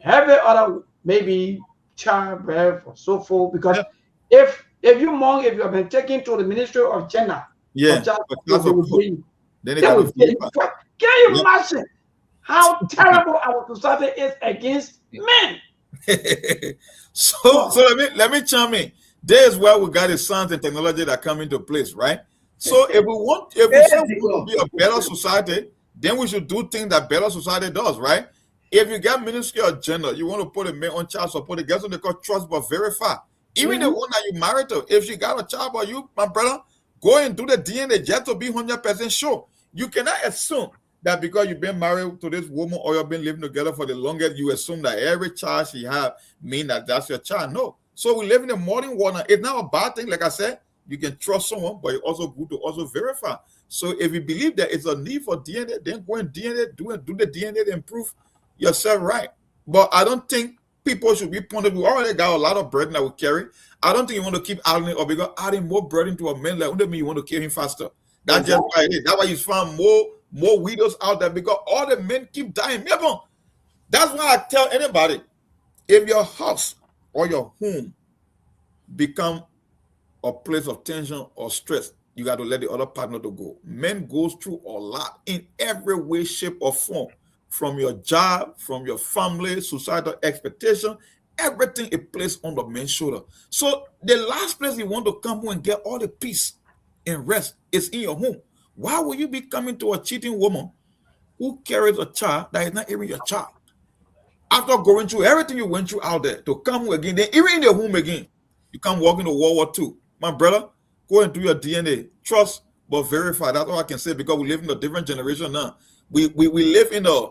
every other maybe childbirth or so forth, because if you have been taken to the Ministry of Gender, Yeah, of child but support, that's they a will court. pay you. Then They they got will to pay you. verify. Can you imagine how terrible our society is against men? So let me chime in. There's where we got the science and technology that come into place, right? So if we say we want to be a better society, then we should do things that better society does, right? If you got Ministry of Gender, you want to put a man on child support, it gets what they call trust but verify. Even the one that you married to, if she got a child by you, my brother, go and do the DNA just to be 100% sure. You cannot assume that because you've been married to this woman or you've been living together for the longest, you assume that every child she have mean that that's your child. No. So we live in a modern world now. It's not a bad thing. Like I said, you can trust someone, but it's also good to also verify. So if you believe that it's a need for DNA, then go and DNA, do the DNA and prove yourself right. But I don't think people should be pointed. We already got a lot of burden that we carry. I don't think you want to keep adding it, or because adding more burden to a man, like, what do you mean you want to kill him faster? That's just why it is. That's why you find more widows out there, because all the men keep dying. Remember, that's why I tell anybody, if your house or your home become a place of tension or stress, you got to let the other partner to go. Men goes through a lot in every way, shape, or form. From your job, from your family, societal expectation, everything is placed on the man's shoulder. So the last place you want to come home and get all the peace and rest is in your home. Why would you be coming to a cheating woman who carries a child that is not even your child? After going through everything you went through out there, to come home again, then even in the home again, you come walking to World War II. My brother, go and do your DNA. Trust but verify. That's all I can say, because we live in a different generation now. We live in a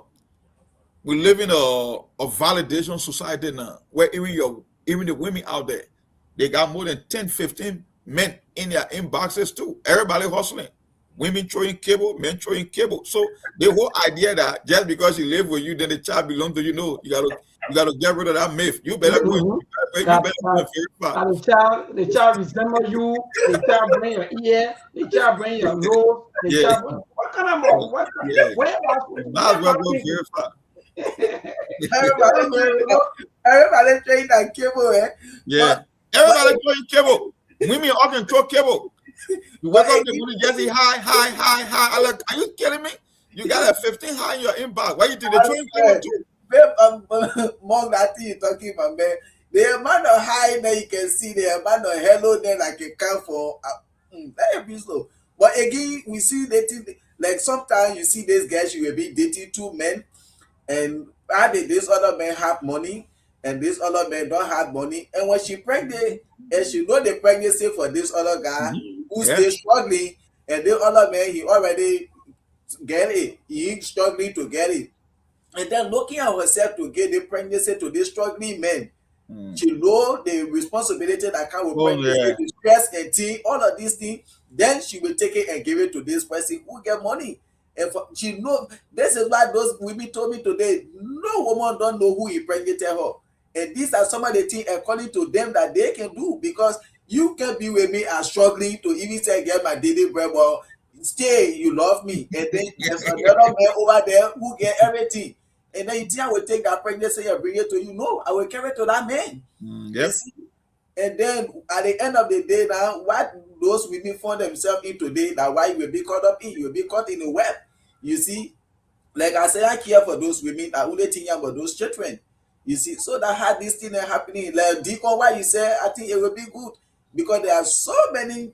validation society now, where even the women out there, they got more than 10, 15 men in their inboxes too. Everybody hustling. Women throwing cable, men throwing cable. So the whole idea that just because she live with you, then the child belongs to you, no, you gotta get rid of that myth. You better go and verify. The child resemble you. The child bring your ear. The child bring your nose. The child. What kind of what? Where might as well go verify. Everybody throwing that cable, eh? Yeah, everybody throwing cable. Women all can throw cable. You wake up in the morning, just say hi. I'm like, are you kidding me? You got a 15 high in your inbox. Why you think they're throwing cable too? Among that thing you're talking about, man, the amount of high that you can see, the amount of hello there like a come for that be slow. But again, we see dating, like sometimes you see these guys, you will be dating two men, and this other man have money and this other man don't have money, and when she pregnant and she know the pregnancy for this other guy who still struggling, and the other man he already get it, he struggling to get it, and then looking at herself to get the pregnancy to this struggling man. She know the responsibility that come with pregnancy, the stress and thing, all of these things. Then she will take it and give it to this person who get money. And she know, this is why those women told me today, no woman don't know who impregnated her. And these are some of the things according to them that they can do, because you can be with me and struggling to even say get my daily bread, but stay, you love me. And then there's another man over there who get everything. And then you think I will take that pregnancy and bring it to you. No, I will carry it to that man. Yep. And then at the end of the day now, what those women find themselves in today, that why you will be caught up in, you will be caught in the web. You see, like I say, I care for those women that only think about those children. You see, so that had this thing happening. Like Deacon, why you say, I think it will be good, because there are so many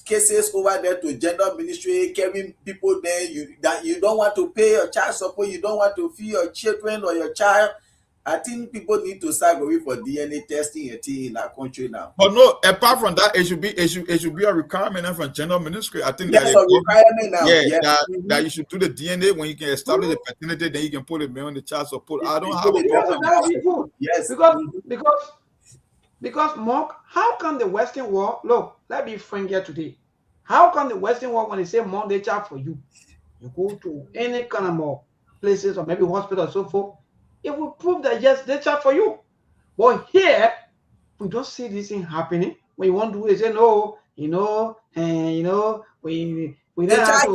cases over there to gender ministry, carrying people there that you don't want to pay your child support, you don't want to feed your children or your child. I think people need to start going for DNA testing in our country now. But no, apart from that, it should be a requirement from general ministry. I think Yes, that a requirement now. yeah, Yeah. that you should do the DNA when you can establish the paternity, then you can put the male on the child support. I don't You have put a it problem. That would be good. Yes. Because Mark, how can the Western world look? Let me frank here today. How can the Western world, when they say more data for you, you go to any kind of more places or maybe hospital or so forth, it will prove that yes, data for you. But here, we don't see this thing happening. When you want to do it, say no, we don't The have child to.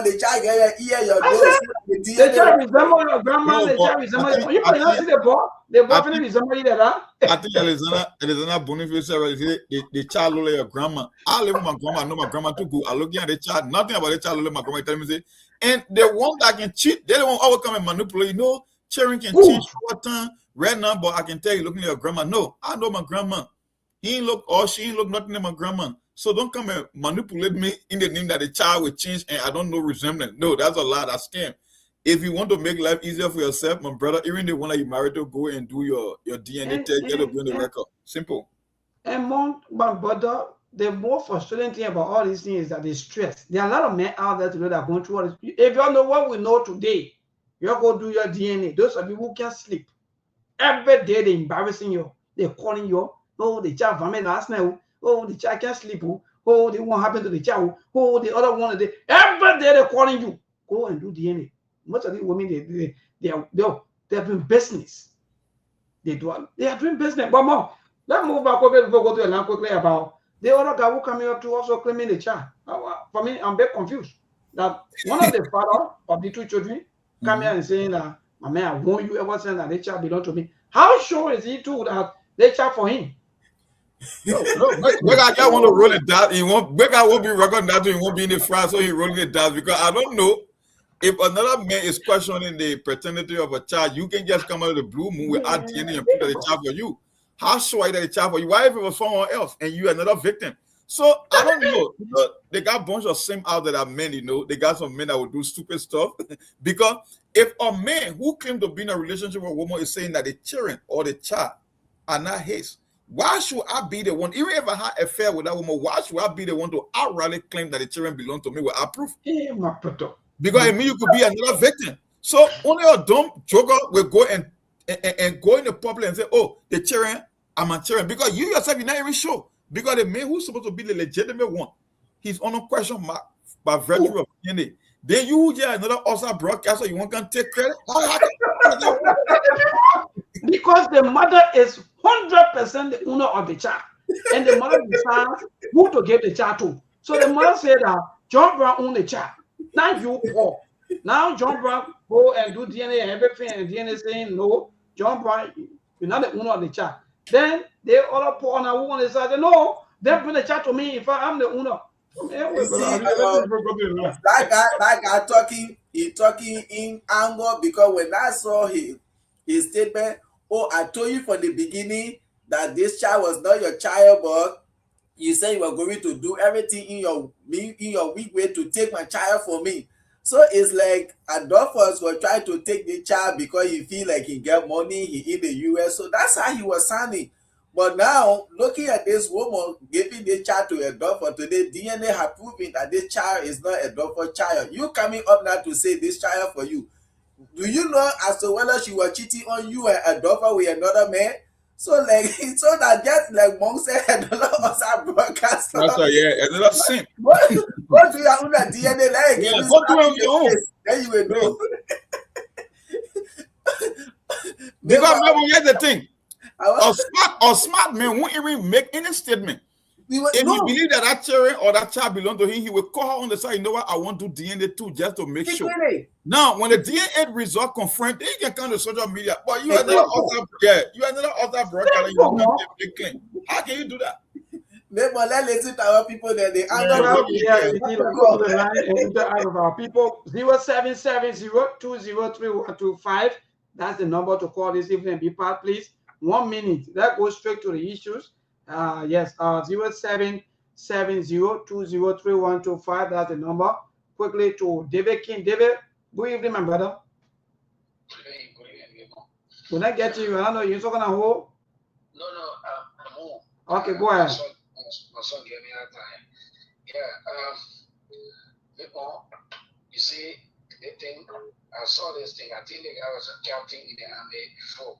the child get your ear, your I nose, said, the child resemble your grandma, No, the but child resemble I you. Not see the boy, the I boy think- resemble you that. I think Alexander Boniface said the child look like your grandma. I live with my grandma, I know my grandma too good. I look at the child, nothing about the child look like my grandma. Tell me say, and the one that can cheat, they don't always come and manipulate. You know, children can change over time. Right now, but I can tell you looking at your grandma. No, I know my grandma. He ain't look or she ain't look nothing like my grandma. So don't come and manipulate me in the name that the child will change and I don't know resemblance. No, that's a lie. That's scam. If you want to make life easier for yourself, my brother, even the one that you married to, go and do your DNA test, get it on the record. Simple. And my brother, the more frustrating thing about all these things is that they stress. There are a lot of men out there today that are going through all this. If you all know what we know today, you're going to do your DNA. Those are people who can't sleep. Every day they're embarrassing you. They're calling you. Oh, the child vomit last night. Oh, the child can't sleep. Oh, they won't happen to the child. Oh, the other one. Every day they're calling you. Go and do DNA. Most of these women, they are doing business. They are doing business. But more, let's move back over before we go to a land quickly about the other guy who coming up to also claiming the child. For me, I'm very confused. That one of the father of the two children come here and saying that, my man, I want you ever saying that the child belong to me. How sure is he too that the child for him? No, Big guy want to roll it down. Big guy won't be recording that. He won't be in the front, so he rolling it down because I don't know. If another man is questioning the paternity of a child, you can just come out of the blue moon without DNA and prove that the child for you. How sure are that the child for you? Why if it was someone else and you another victim? So I don't know. They got a bunch of same out that are men, they got some men that will do stupid stuff. Because if a man who claims to be in a relationship with a woman is saying that the children or the child are not his, why should I be the one, even if I had an affair with that woman, why should I be the one to outrightly claim that the children belong to me without proof? Because it means you could be another victim. So only a dumb joker will go and go in the public and say, oh, the children are my children. Because you yourself, you're not even sure. Because the man who's supposed to be the legitimate one, he's on a question mark by virtue of DNA. Then you get another outside broadcaster, you want to take credit? Because the mother is 100% the owner of the child. And the mother decides who to give the child to. So the mother said that John Brown owned the child. Now you call. Now John Brown go and do DNA and everything, and DNA saying no, John Brown, you're not the owner of the child. Then they all pour on a woman and say, no, then bring the child to me if I'm the owner. That guy talking in anger because when I saw his statement, oh, I told you from the beginning that this child was not your child, but you said you were going to do everything in your weak way to take my child from me. So it's like Adolphus was trying to take the child because he feel like he get money, he in the US. So that's how he was sounding. But now, looking at this woman giving the child to Adolphus today, DNA have proven that this child is not Adolphus' child. You coming up now to say this child for you. Do you know as to whether she was cheating on you and Adolphus with another man? So like, so that just like Monk said, another outside broadcast. That's yeah, another sin. What do you have on that DNA? Like, yeah, what do you have your then you will know. Because remember, here's the thing. A smart man won't even make any statement. If he believe that that children or that child belong to him, he will call her on the side. You know what? I want to DNA too, just to make sure. Now, when the DNA result confirmed, then you can come to social media. But you are another author broadcaster. You make a claim. How can you do that? Maybe let's listen to our people that they are out of our people. 0770-203-125. That's the number to call this evening and be part, please. 1 minute. That goes straight to the issues. Yes, 0770-203-125. That's the number. Quickly to David King. David, good evening, my brother. When I get to you, I don't know, you're talking about who? No, I'm home. Okay, go ahead. My son gave me that time. Yeah, you see, the thing, I saw this thing. I think the guy was a captain in the army before.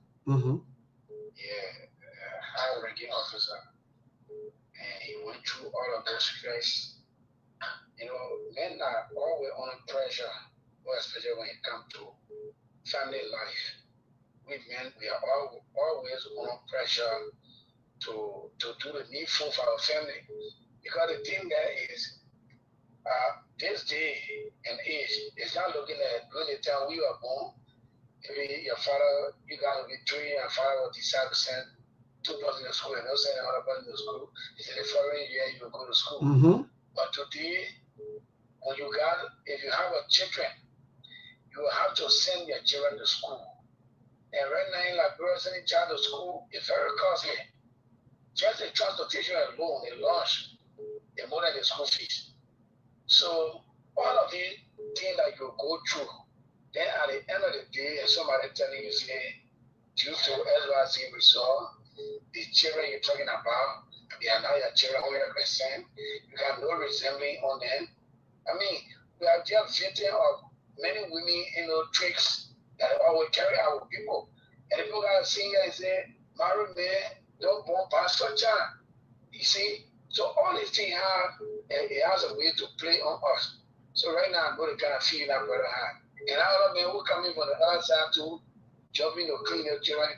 Yeah, high-ranking officer. And he went through all of those stress. You know, men are always under pressure, especially when it comes to family life. We men, we are always under pressure to do the needful for our family. Because the thing there is, this day and age is not looking at when the time we were born. Maybe your father, you got to be 3, your father will decide to send 2 person to school and not send another person to school. It's in the following year you will go to school. But today, when if you have a children, you will have to send your children to school. And right now in Liberia, sending child to school is very costly. Just the transportation alone, the lunch, the more than the school fees. So all of the things that you go through, then at the end of the day, somebody telling you, say, due to SYC result, the children you're talking about, they are now your children 100%. You have no resembling on them. I mean, we are just victim of many women, tricks that always carry our people. And people got to sing and say, marry me, don't born pastor child. You see? So all these things it has a way to play on us. So right now I'm going to kind of feel that brother hard. And other men who come in from the other side to jumping to clean their children.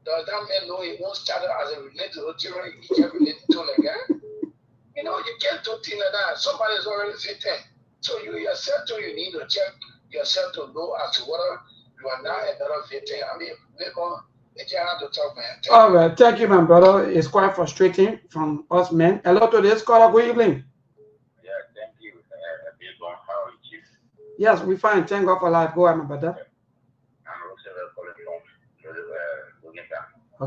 Does that man know he won't start as a related to the children? He can't relate to like that. You know, you can't do things like that. Somebody's already fitting. So you yourself too, you need to check yourself to know as to whether you are not another victim. I mean, you have to talk, man. All right, thank you, my brother. It's quite frustrating from us men. Hello to this caller. Good evening. Yeah, thank you. How are you? Yes, we fine. Thank God for life. Go ahead, my brother. I'm also calling from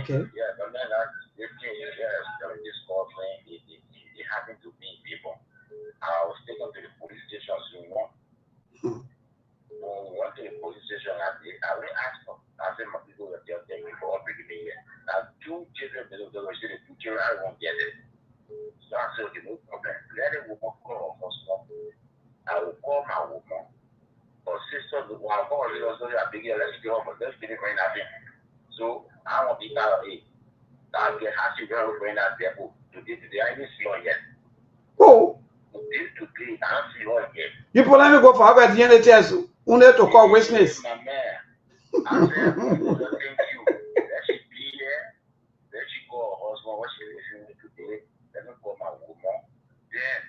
okay. Yeah, but then this thing, this call thing, it happened to me, people. I was taken to the police station soon. When we went to the police station, I really asked them. I said, my people were just taking me for bringing me here. Now, 2 children, they were saying, 2 children, I won't get it. So I said, okay, no problem. Let the woman call for small. I will call my woman. Or sister, I'll call her, so I begin, let's go, but let's get it right now. So I want to be out of it. I'll get happy girl going out there. Today, I didn't see her yet. Oh. Today, I don't see her yet. You put let me go for about the end of the test. Only to call witness. My man. I said, thank you. Let she be here. Let she call her husband. What she listening today. Let me call my woman. Then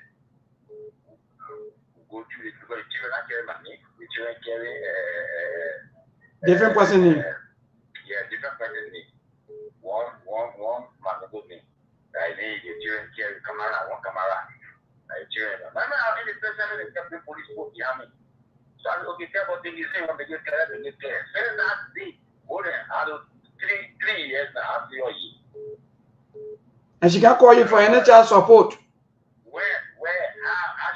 go to the because the children not carry my name. The children carry different person name. Yeah, different person name. One my good name. I need the children carry camera, one camera. The children. My man, I need the person that kept the police book behind me. So I said, okay, tell what thing you say when they get clear, they get clear. Say that day, more than I do 3 years now, I see you. And she can call you for any child support. How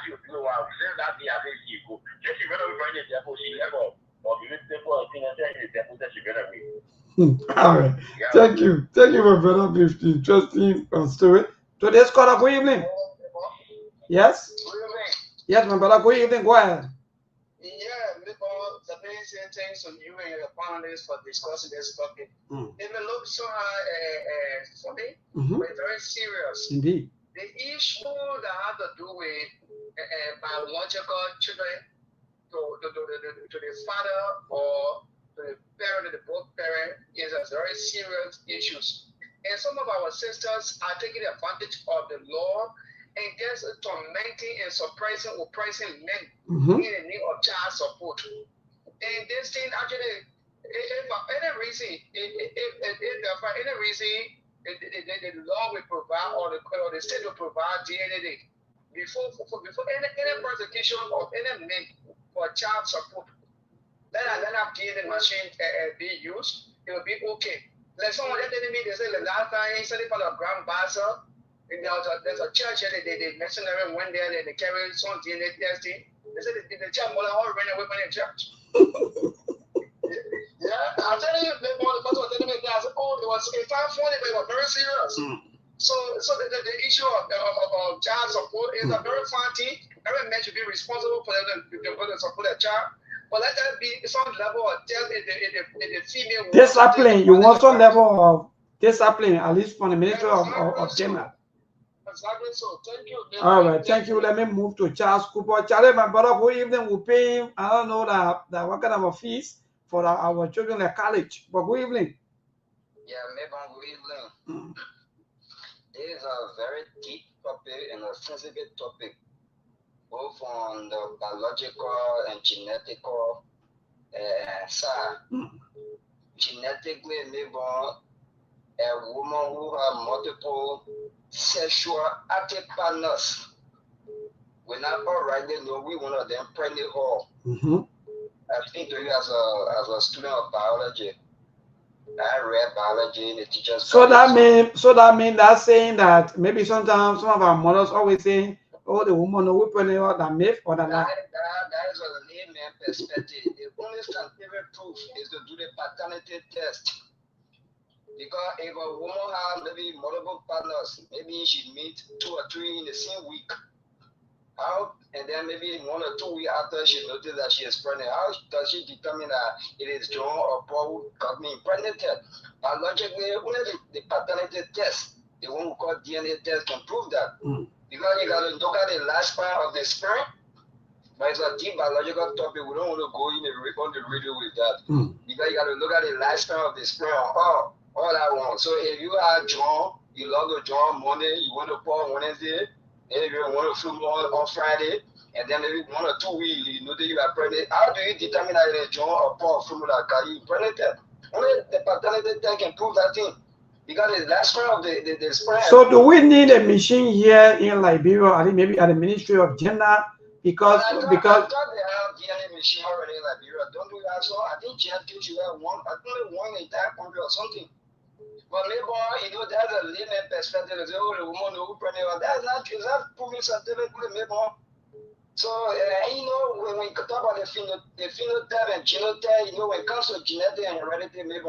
you do since that day I think she go. Just she better find the depot, she level. Or you need depot, I think I tell you the depot that she better be. All right. Yeah. Thank you. Thank you, my brother. Interesting story. Today's caller, good evening. Yes? Good evening. Yes, my brother, good evening. Go ahead. Yeah, because the basic things on you and your panelists for discussing this topic. It may look so funny, but very serious. Indeed. The issue that have to do with biological children to the father or to the parent, the both parent is a very serious issue. And some of our sisters are taking advantage of the law and just tormenting and suppressing, oppressing men in the need of child support. And this thing actually, for any reason, the law will provide or the state will provide DNA before any prosecution of any men for child support. Then have DNA machine be used, it will be okay. Like someone that telling me, they say the last time he said it for the Grand Bazaar. There's a church here, the missionary went there, they carried some DNA testing. They said the child mother all ran away from the church. Yeah, it found funny, but it was very serious. So the issue of child support is a very fine thing. Every man should be responsible for them to support their child. But let that be some level of death in the female. Discipline. You want some level of discipline, at least from the Ministry of Gender. Exactly so. Thank you. All right, thank you. Let me move to Charles Cooper. Charlie, my brother, good evening. We'll pay him, I don't know that what kind of a fees for our children at college. But good evening. Yeah, maybe good evening. This is a very deep topic and a sensitive topic, both on the biological and genetical side. Genetically, maybe a woman who has multiple sexual active partners, we're not all right, they know we one of them pregnant her. I think you as a student of biology, I read biology in the teacher's So that means that's saying that maybe sometimes some of our mothers always say, oh, the woman who pregnant her, that myth or that. That is a layman perspective. The only scientific proof is to do the paternity test. Because if a woman has maybe multiple partners, maybe she meet 2 or 3 in the same week. How, and then maybe 1 or 2 weeks after she noticed that she is pregnant, how does she determine that it is John or Paul who got me impregnated? Biologically, only the paternity test, the one we call DNA test, can prove that. Because you got to look at the lifespan of the sperm. But it's a deep biological topic. We don't want to go on the radio with that. Because you got to look at the lifespan of the sperm. All that one. So if you are John, you love to John Monday, you want to Paul Wednesday, maybe you want to flu on Friday, and then maybe 1 or 2 weeks, you know that you are pregnant. How do you determine that it is John or Paul flu that got you pregnant? Only the paternity test can prove that thing. Because the lifespan of the sperm. So do we need a machine here in Liberia, I think maybe at the Ministry of Gender? Because I thought they have DNA machine already in Liberia. Don't we have so? I think GFK should have one, I think one in that country or something. But maybe, you know, there's a layman perspective. They say, oh, the woman who pregnant, that's not true. That's proving scientifically, maybe. So, you know, when we talk about the phenotype and genotype, you know, when it comes to genetic and heredity, maybe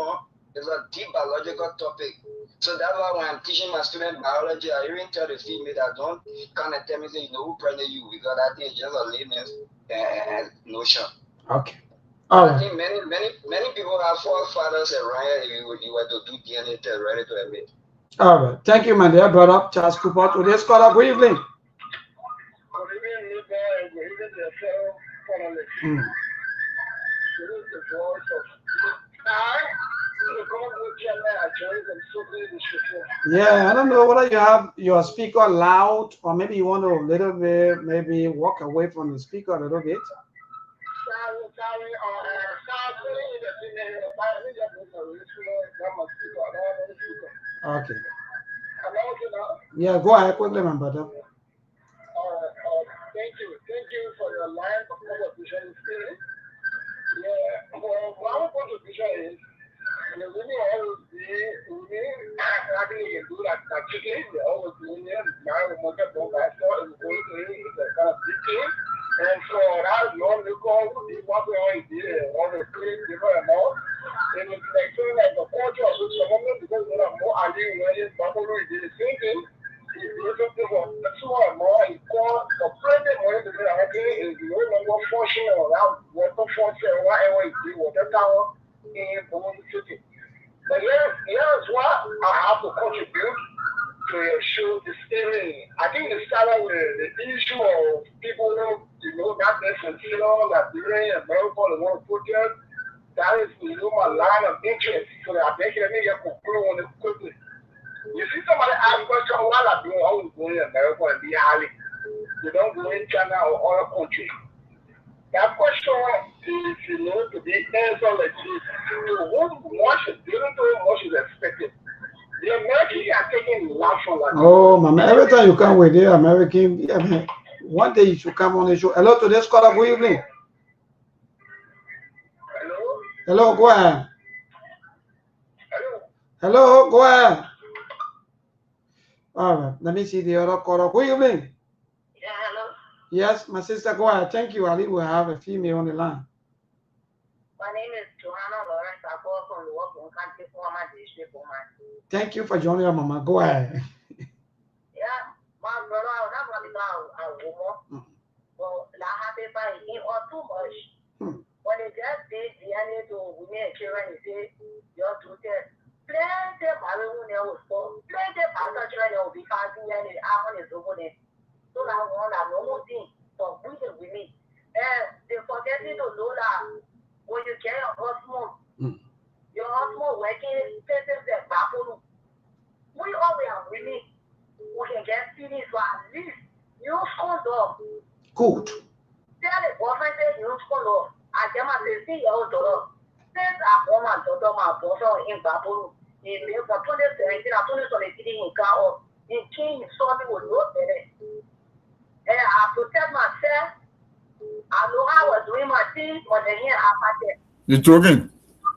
it's a deep biological topic. So that's why when I'm teaching my student biology, I even tell the female that don't come and tell me, say, you know, who pregnant you, because I think it's just a layman's notion. Okay. I think many people have forefathers around here. You were to do DNA test ready to admit. All right. Thank you, my dear brother Charles Cooper. Today's caller, good evening. Yeah, I don't know whether you have your speaker loud or maybe you want to a little bit, maybe walk away from the speaker a little bit. Okay. Yeah, go ahead quickly, my brother. Thank you for your line of conversation. Yeah, well, my contribution is we always do that chicken. We always do it. Now we want to go back to it. It's a kind of big thing. And so that's normally called what we always did. All the clean, different amount. And it's like something like the culture of the woman because we have more ideas when it's probably did the same thing. It's something for the two or more. It's called the pregnant one. The idea is no longer functioning around what the function, whatever it is, whatever. But here's what I have to contribute to your show this evening. I think it started with the issue of people, you know, not necessarily Liberia and America, the world protest. That is, you know, my line of interest. So that I think let me get conclude on it quickly. You see somebody ask a question, what I do, I was going to America and be highly. You don't go in China or other countries. That question is, you know, to be answered like this. To whom much is given to whom much is expected. The Americans are taking laughs on that. Oh, man, every time you come with the American, yeah, man, one day you should come on the show. Hello, today's caller, good evening. Hello? Hello, go ahead. Hello? Hello, go ahead. All right, let me see the other caller. Good evening. Yeah, hello? Yes, my sister, go ahead. Thank you. I think we have a female on the line. My name is Johanna Lawrence. I Thank you for joining us, Mama. Go ahead. Yeah, my brother, I'm not going to go. Well, I have a buy in or too much. When they just did the end to women and children, they say, you're too dead. Plenty of Maroon was for plenty of other children will be passing and the hour is over there. So I want a normal thing for women with me. And they forgetting to know that when you get your husband working, places that Babulu. We always are winning. We can get finished for at least use condom. Good. Tell the boyfriend say use condom. I tell my $50 since I bought my daughter, my boyfriend in Babulu. In May for 2017, I told you in car in King saw me with no better. And I protect myself. I know I was doing my thing, but then here I had it. You're joking?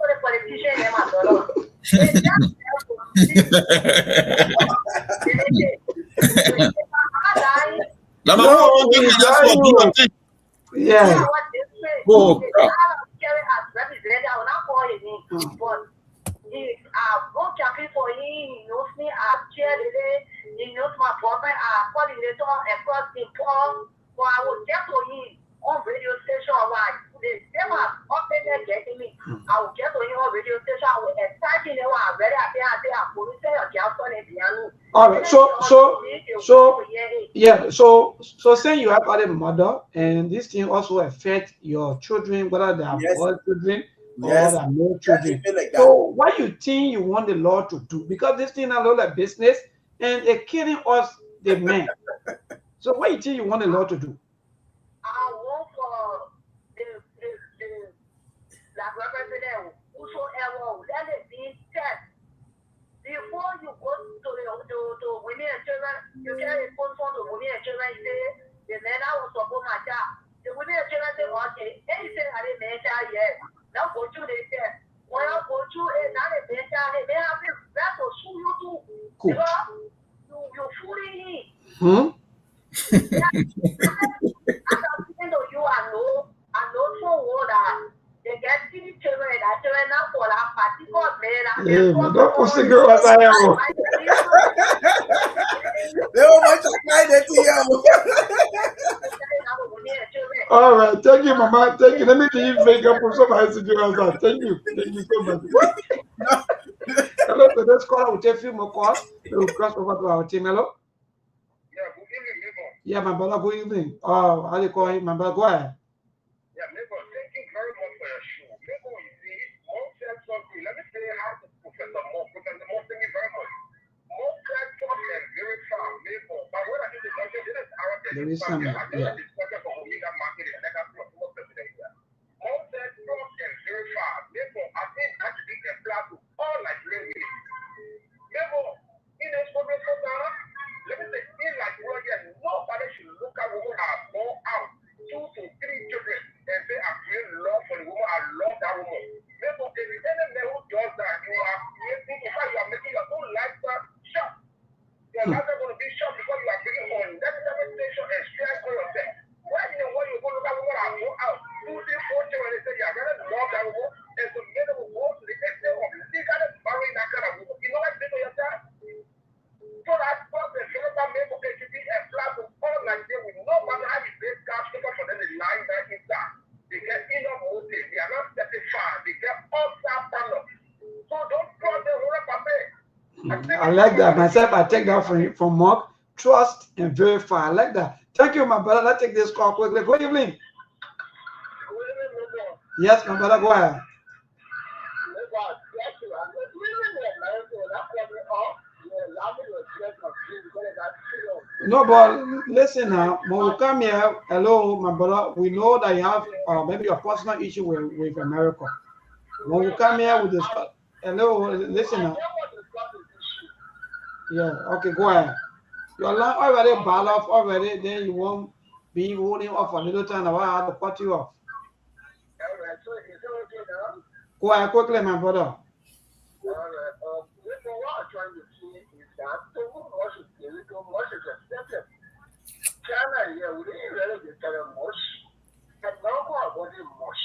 The politician and my daughter. Yeah. Oh, go camping for him, he knows me, I cheerleader, he knows my boyfriend, I coordinator across the pond, but I will get to him on radio station, like, they are up there getting me. I will get to him on radio station, I will excite him, I ready, I say, I'm police, or Gelson and piano. All right, so saying you have other mother, and this thing also affect your children, whether they are boy children or they are male children. So what you think you want the law to do? Because this thing is a lot of business, and they're killing us, the men. So what you think you want the law to do? I want for the representative whosoever let it be test before you go to women and children. You can respond for the women and children. Say the men I will support my child. The women and children say okay. They say I didn't make child yet. Now go to the test. When I go to it, now they make child. They have to that's to sue you too. Cool. Because you fooling me. I know so well that they get three children that children now for that particular man. Yeah, don't push the girl as I am. They were much excited to you. All right, thank you, Mama. Thank you. Let me leave makeup for somebody to do that. Thank you. Thank you so much. Hello, so let's call out a few more calls. We'll cross over to our team. Hello. Yeah, good evening, neighbor. Yeah, my brother, good evening. How do you call him? My brother, go ahead. Yeah, neighbor, thank you very much for your show. Neighbor, you see, Mom said something. Let me say hi to Professor Mom. Professor Mom, thank you very much. Mom said something very far, neighbor. But when I did the question, this is our discussion for Omega Market and Legal Plus President here. Mom said something very far, neighbor. I think that should be a plan to all like really. Neighbor, in this progressive let me say, in like Roger, nobody should look at women who are born out 2 to 3 children and say, I feel love for the woman, I love that woman. Therefore, if you any man who does that, you are creating, in fact, you are making your own lifestyle short. Your lifestyle going to be short because you are bringing on negative station and stress on yourself. Why in the world you go look at women are born out 2, 3, 4 children and say, you are going to love that woman, and so men will go to the extent of legally marrying that kind of woman. You know what I'm saying to yourself? So that person should be a platform all like they will no matter how you break cash because for them the line that is that they get enough motive, they are not satisfied, they get all that panel. So don't trust the whole paper. I like that. Myself, I take that from Mark. Trust and verify. I like that. Thank you, my brother. Let's take this call quickly. Good evening. Yes, my brother, go ahead. No, but listen now, when we come here, hello, my brother, we know that you have maybe a personal issue with America. When we come here, we discuss. Hello, listen now. Yeah, okay, go ahead. Your line already ball off already, then you won't be holding off a little time. I have to cut you off. Go ahead quickly, my brother. China here, we didn't really get much. And Morocco are body much.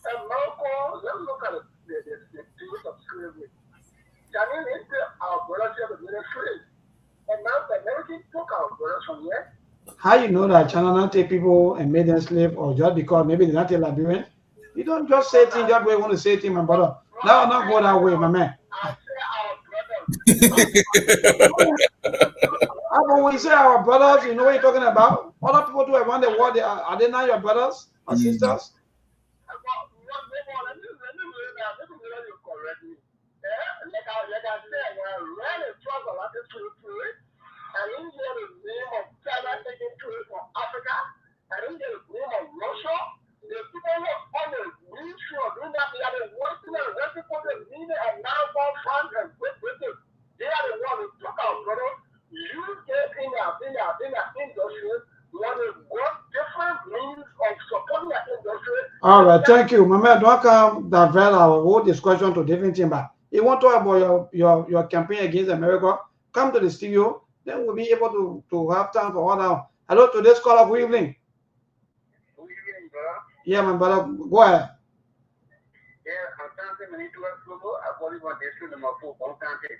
And Morocco, let's look at it. the tools of slavery. That means our brothers have been free. And now the Americans took our brothers from here. How you know that China not take people and made them slave, or just because maybe they're not a Liberian? You don't just say things that way you want to say things, my brother. That will not go that way, my man. But when you say our brothers, you know what you're talking about? Other people do around the world, are they not your brothers or sisters? I didn't get the name of China taking trade from Africa. I didn't get the name of Russia. The people who on the ministry of doing that, they are the working for the media and now for France and Great Britain. They are the ones who took our brother. You get in our industry. You want to work different means of supporting that industry. All right, thank you. My man, don't come divert our whole discussion to different things, but you want to talk about your campaign against America, come to the studio. Then we'll be able to have time for all now. Hello, today's caller. Good evening. Good evening, brother. Yeah, my brother. Go ahead. Yeah, I'm trying to I call you on district number 4, Bon County.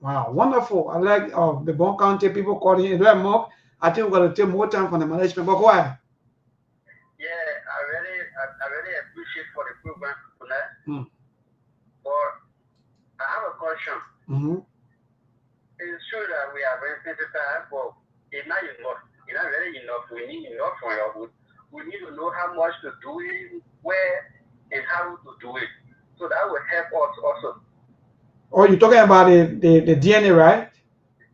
Wow, wonderful. I like the Bon County people calling in. More. I think we're going to take more time for the management, but go ahead. Yeah, I really appreciate for the program tonight. But I have a question. It's true that we are very sensitized, but it's not enough. It's not really enough. We need enough from your wood. We need to know how much to do it, where, and how to do it. So that will help us also. Oh, you're talking about the DNA, right?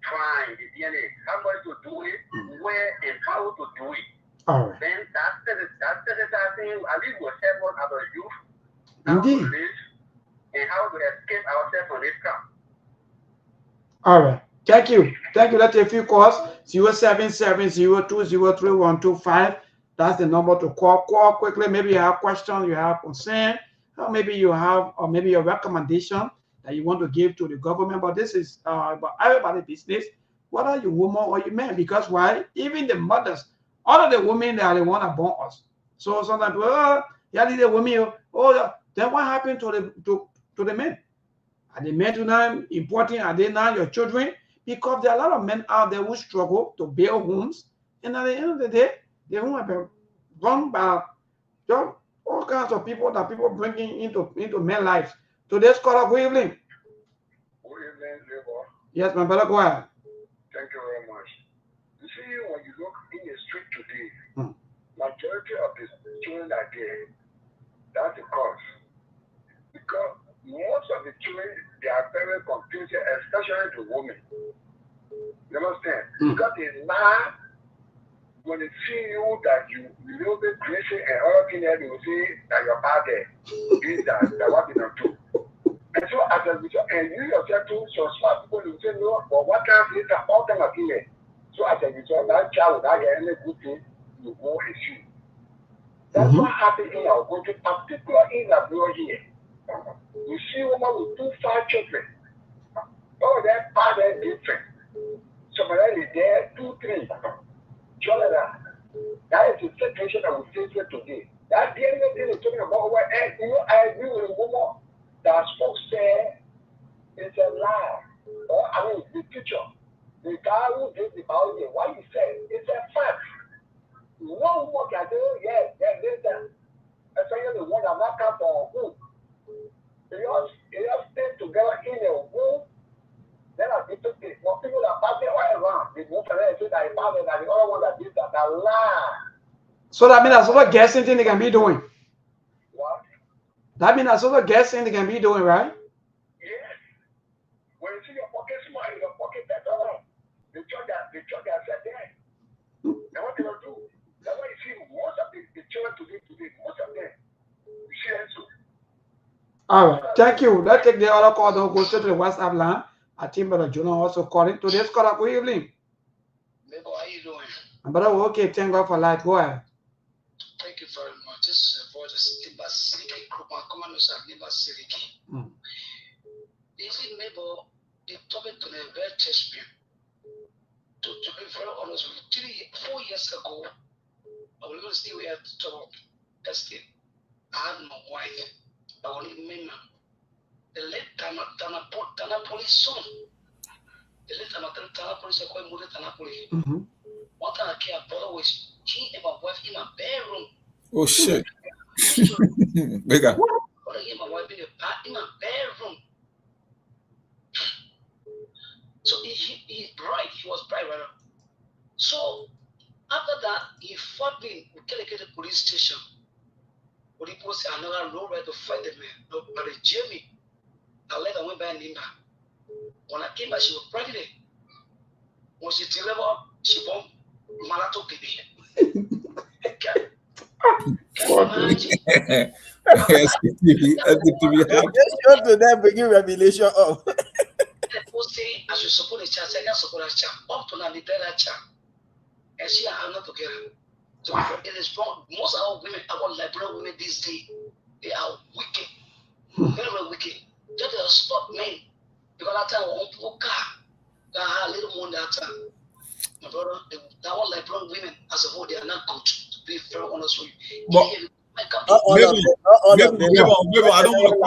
Fine, the DNA. How much to do it, where, and how to do it. All right. Then that sensitizing at least will help us as a youth. Indeed. How to live and how to escape ourselves from this camp. All right. Thank you. Thank you. Let's take a few calls. 0770203125. That's the number to call. Call quickly. Maybe you have questions, you have concern, or maybe you have, or maybe a recommendation that you want to give to the government. But this is about everybody's business, whether you woman or you man. Because why? Even the mothers, all of the women, they are the one that born us. So sometimes, yeah, the women. Oh, then what happened to the men? Are the men tonight important? Are they not your children? Because there are a lot of men out there who struggle to build homes, and at the end of the day, they won't have been run by all kinds of people that people bringing into men's lives. Today's caller, good evening. Good evening, Labor. Yes, my brother, go ahead. Thank you very much. You see, when you look in the street today, majority of the children are there. That's the cause. Because most of the children, they are very confused, especially the women. You understand? Because they now, when they see you that you little bit crazy and all things, they will say that you're bad there. This, that what you don't do. And so as a result, and you yourself too, so smart people will say, no, but what kind of things are all kind of things? So as a result, that child without getting any good thing, you go and shoot. That's what happened in our country, particularly in Abroad here. You see women with 2 5 children. Oh, that father is different. Somebody is there, 2 3. That is the situation that we face here today. That the only thing is talking about what I agree with a woman that folks say it's a lie. Or I mean the picture. The guy who did the biology, what he said, it's a fact. No woman can say, yes, listen. I tell you the one that not come from who? They just stay together in a room. Then I think but people that pass it all around, they move around and say that the other one that did that lie. So that means that's all the guessing thing they can be doing. What? That means that's all the guessing they can be doing, right? Yes. When you see your pocket small, your pocket better, the church that said there. And what they will do? That's why you see most of the children today, most of them, you see them too. All right, thank you. Let's take the other call. Don't go straight to the WhatsApp line. I think Brother Jonah also calling. Today's caller, good evening. Mabel, how you doing? Brother, okay, thank God for life. Go ahead. Thank you very much. This is a voice of Sktv-Lib. Commandos of Sktv-Lib. You see, Mabel, the topic to the very test me. To be very honest with you, 4 years ago, I was still here to talk. I had no wife. I only men. Tana police son. The little Tana police are quite more than police. What I care about was she and my wife in my bedroom. Oh shit. Bigger. But I get my wife in my bedroom. So he's bright. He was bright right now. So after that, he fought me. We get to the police station. But he was another road right to fight the man. No, but they jailed me. I let her went by Nima. When I came back, she was pregnant. When she delivered, she born Malato baby. Just go to that begin revelation of. People say I should support the child, I can support a child. Up to now, the better child. And she are not together. So it is wrong. Most of our women, our liberal women these days, they are wicked. Very, very wicked. Just a spot men. Because that time, one poor car, that had a little more that time. My brother, our liberal women, as a whole, they are not good. To be very honest with you. Maybe I don't want to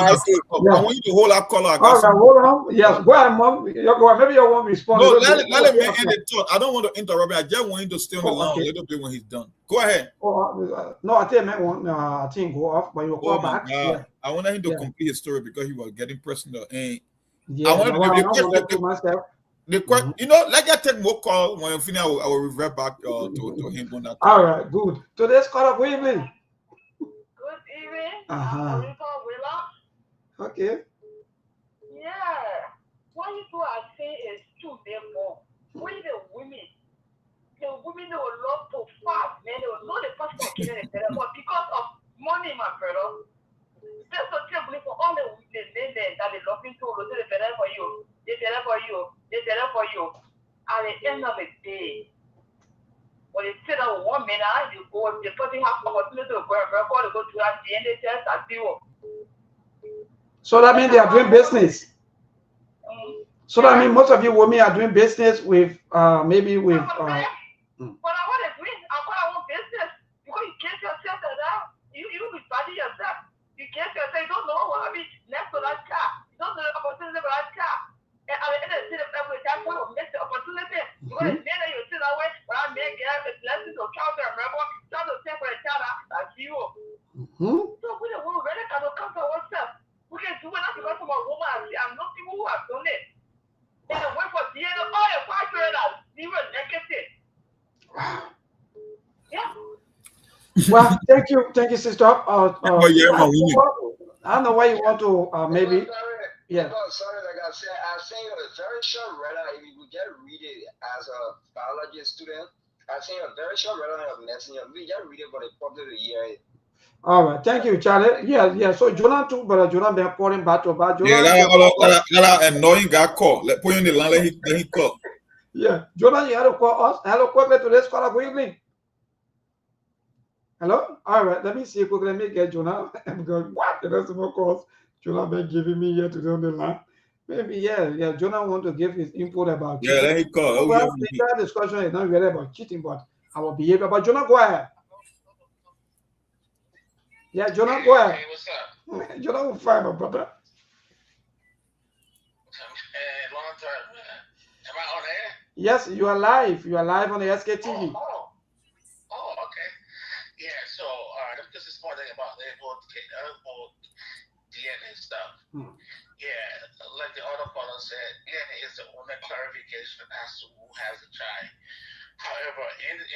put that. I want you to hold that color. Hold on. Yes, go ahead, Mom. Maybe you won't respond. No, let him end the thought. I don't want to interrupt him. I just want him to stay on the line a little bit when he's done. Go ahead. No, I think I think go off, but you'll call back. Yeah. I wanted him to complete his story because he was getting personal. And yeah, I wanted to myself. The question, you know, let us take more call when you finish. I will revert back to him on that. All right, good. Today's call up, good evening. Good evening. Okay. Yeah. What you do, I say, is true, therefore. When the women they will love to fast, man. They will know the person killing the but because of money, my brother. That's the trouble for all the men that they love to do the better for you. They better for you. They better for you. At the end of the day, when they sit down one minute, you go, the person have opportunity to go and go to that the NHS at zero. So that means they are doing business. So that means most of you women are doing business with maybe with But I want to do I want business because you get yourself around. You be body yourself. You get yourself. You don't know what I mean. Next to that car, you don't know the opportunity for that car. And at the end of the day, that will miss the opportunity. Because it's that you sit that way, but I may get a blessing to count and remember, try to take for a child as you. So we really cannot come to ourselves. We can do it because of a woman. I'm not people who have done it. And the way for the end of all the $500, you were negative. Yeah. Well, thank you, sister. I don't know why you want to maybe. Yeah. Sorry, like I said, I think a very short letter. If we get read it as a biology student, I think a very short letter of medicine. We just read it for the public to hear it. All right, thank you, Charlie. Yeah. So Jonah too, but Jonah been calling back to about Jonah. Yeah, that annoying guy call. Let put in the line. Let he call. Yeah, Jonah, you had to call us. Hello, quickly to this call. Good evening. Hello. All right, let me see quickly. Let me get Jonah. Because what the rest of my calls Jonah been giving me here today on the line. Maybe yeah. Jonah want to give his input about cheating. Let him call. Well, the entire discussion is not really about cheating, but our behavior. But Jonah, go ahead. Yeah, Jonah, go ahead. Hey, what's up? Jonah will find my brother. Long time. Am I on air? Yes, you are live. You are live on the Sktv. Oh, okay. Yeah, so this is one thing about the whole DNA stuff. Yeah, like the other caller said, DNA is the only clarification as to who has the child. However, even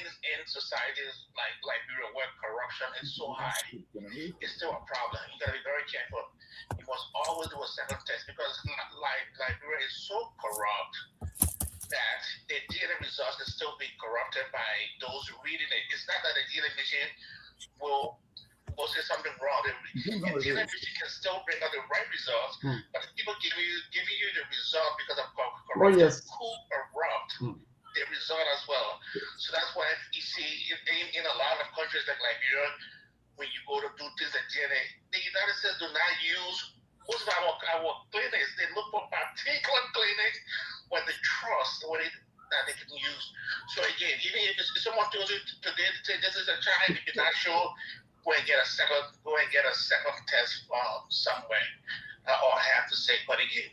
in societies like Liberia where corruption is so high, it's still a problem. You gotta be very careful. You must always do a second test because Liberia is so corrupt that the DNA results can still be corrupted by those reading it. It's not that the DNA machine will say something wrong. The DNA machine can still bring out the right results, but the people giving you the result because of corruption could corrupt the result as well. So that's why you see in a lot of countries like Liberia, when you go to do things like DNA, the United States do not use most of our clinics. They look for particular clinics where they trust that they can use. So again, even if someone tells you today this is a child, if you're not sure, go and get a second test somewhere, or have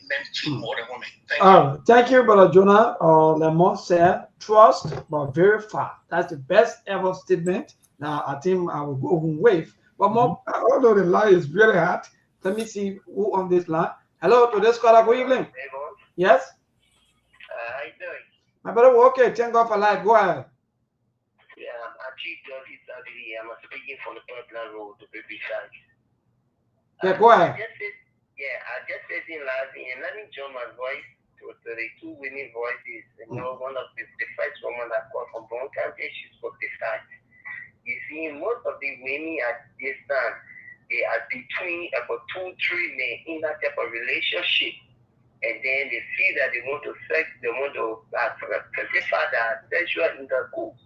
men cheat more than women. Thank you, Brother Jonah. Lemon said, trust but verify. That's the best ever statement. Now, I think I will go home with. But more, although the line is very hard, let me see who on this line. Hello, to this caller. Good evening. Yes? How you doing? My brother, okay. Thank God for life. Go ahead. Yeah, I'm Chief Justice Sadiri. I'm speaking from the Portland Road to Baby Side. Yeah, go ahead. I just said in last and let me join my voice to the two winning voices. You know, one of the first woman that called from Brown County, she spoke the fact. You see, most of the women at this time, they are between about 2-3 men in that type of relationship. And then they see that they want to sex, they want to specify that sexual intercourse.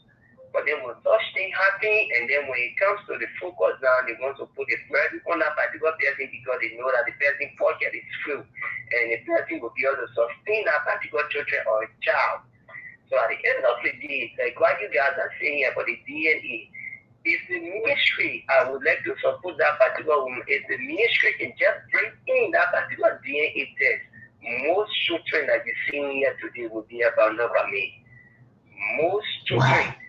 But then when such thing happen, and then when it comes to the focus now, they want to put the burden on that particular person because they know that the person pocket is full, and the person will be able to sustain that particular children or a child. So at the end of the day, like what you guys are saying about the DNA, if the ministry, I would like to support that particular woman, if the ministry can just bring in that particular DNA test, most children that you're seeing here today will be about number me. Most children. Wow.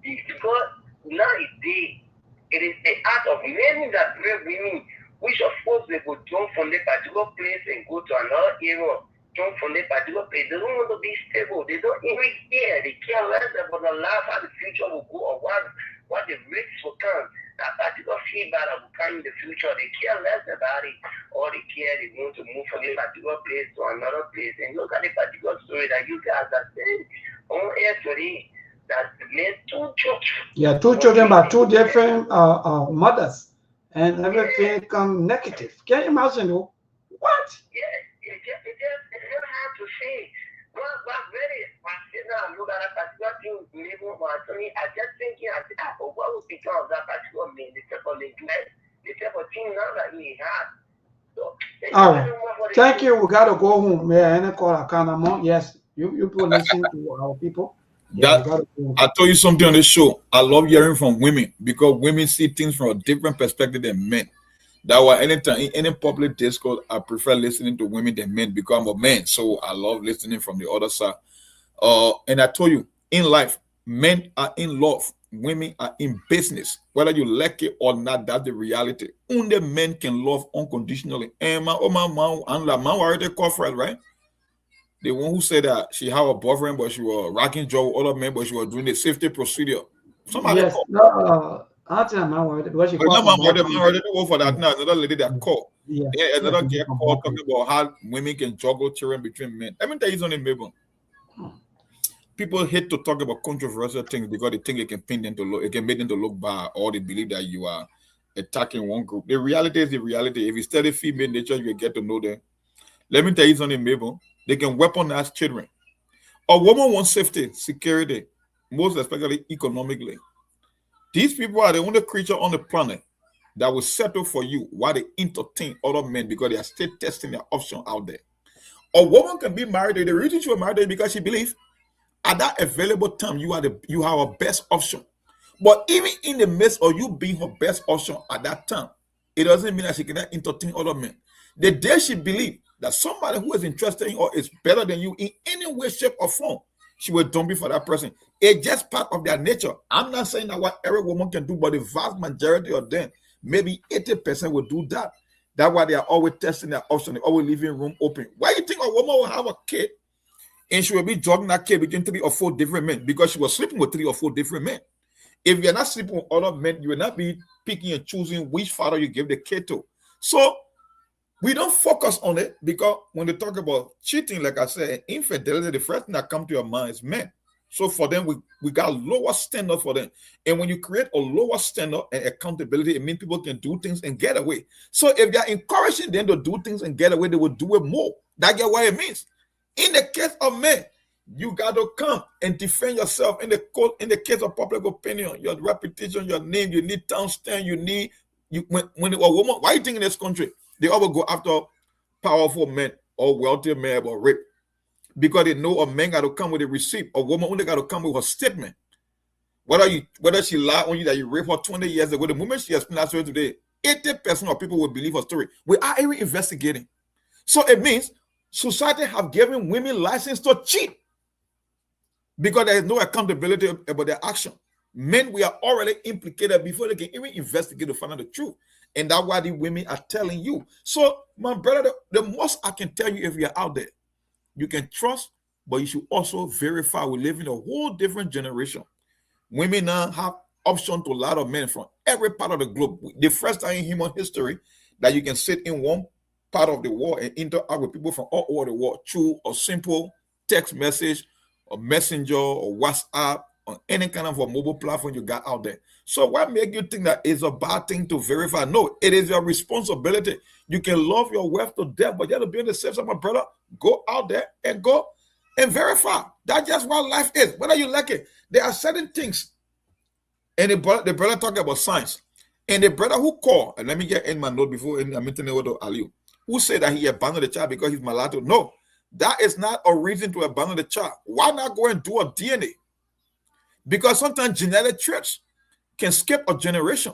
Because nowadays, it is the act of many that brave women, which of course they go jump from the particular place and go to another area, jump from the particular place. They don't want to be stable. They don't even care. They care less about the life, how the future will go, or what the risks will come. That particular feedback that will come in the future, they care less about it. All they care, they want to move from a particular place to another place. And look at the particular story that you guys are saying on air today. That made 2 children. Yeah, 2 children by 2 different mothers, and everything come negative. Can you imagine? What? Yeah, it's just hard to say. Well, really, look at that particular thing, I just thinking, what would become of that particular man, the type of neglect, the type of thing now that he had. So, all right. Thank you. We got to go home. May I call a Kanamo? Yes, you people listen to our people. Yeah, I told you something on this show. I love hearing from women because women see things from a different perspective than men. That why anytime in any public discourse, I prefer listening to women than men because I'm a man. So I love listening from the other side. And I told you, in life, men are in love, women are in business. Whether you like it or not, that's the reality. Only men can love unconditionally. And my mom already covered, right? The one who said that she had a boyfriend, but she was rocking jaw with other men, but she was doing the safety procedure. Somebody yes, called. No, I think I'm worried because she called. I'm already go for that now. Another lady that called. Yeah, another girl called talking about how women can juggle children between men. Let me tell you something, Mabel. People hate to talk about controversial things because they think it can pin them to look, it can make them to look bad, or they believe that you are attacking one group. The reality is the reality. If you study female nature, you will get to know them. Let me tell you something, Mabel. They can weaponize children. A woman wants safety, security, most especially economically. These people are the only creature on the planet that will settle for you while they entertain other men because they are still testing their option out there. A woman can be married. The reason she was married is because she believes at that available time you have a best option. But even in the midst of you being her best option at that time, it doesn't mean that she cannot entertain other men. The day she believes that somebody who is interested in or is better than you in any way, shape, or form, she will dump it for that person. It's just part of their nature. I'm not saying that what every woman can do, but the vast majority of them, maybe 80% will do that. That's why they are always testing their option. They're always leaving room open. Why do you think a woman will have a kid and she will be drugging that kid between 3 or 4 different men? Because she was sleeping with 3 or 4 different men. If you're not sleeping with other men, you will not be picking and choosing which father you give the kid to. So we don't focus on it because when they talk about cheating, like I said, infidelity, the first thing that comes to your mind is men. So for them, we got lower standard for them. And when you create a lower standard and accountability, it means people can do things and get away. So if you're encouraging them to do things and get away, they will do it more. That's what it means. In the case of men, you got to come and defend yourself in the case of public opinion, your reputation, your name, you need town stand, when a woman, why do you think in this country, they always go after powerful men or wealthy men or rape? Because they know a man got to come with a receipt. A woman only got to come with a statement. Whether she lied on you that you raped her 20 years ago, the moment she explained that story today, 80% of people will believe her story. We are even investigating. So it means Society have given women license to cheat because there is no accountability about their action. Men, we are already implicated before they can even investigate to find out the truth. And that's why the women are telling you. So, my brother, the most I can tell you, if you're out there, you can trust, but you should also verify. We live in a whole different generation. Women now have option to a lot of men from every part of the globe. The first time in human history that you can sit in one part of the world and interact with people from all over the world through a simple text message, or messenger, or WhatsApp, on any kind of a mobile platform you got out there. So what make you think that it's a bad thing to verify? No, it is your responsibility. You can love your wife to death, but you have to be on the safe side, my brother. Go out there and go and verify. That's just what life is. Whether you like it, there are certain things. And the brother talking about science. And the brother who called, and let me get in my note before I'm meeting with Aliu, who said that he abandoned the child because he's mulatto. No, that is not a reason to abandon the child. Why not go and do a DNA? Because sometimes genetic traits can skip a generation.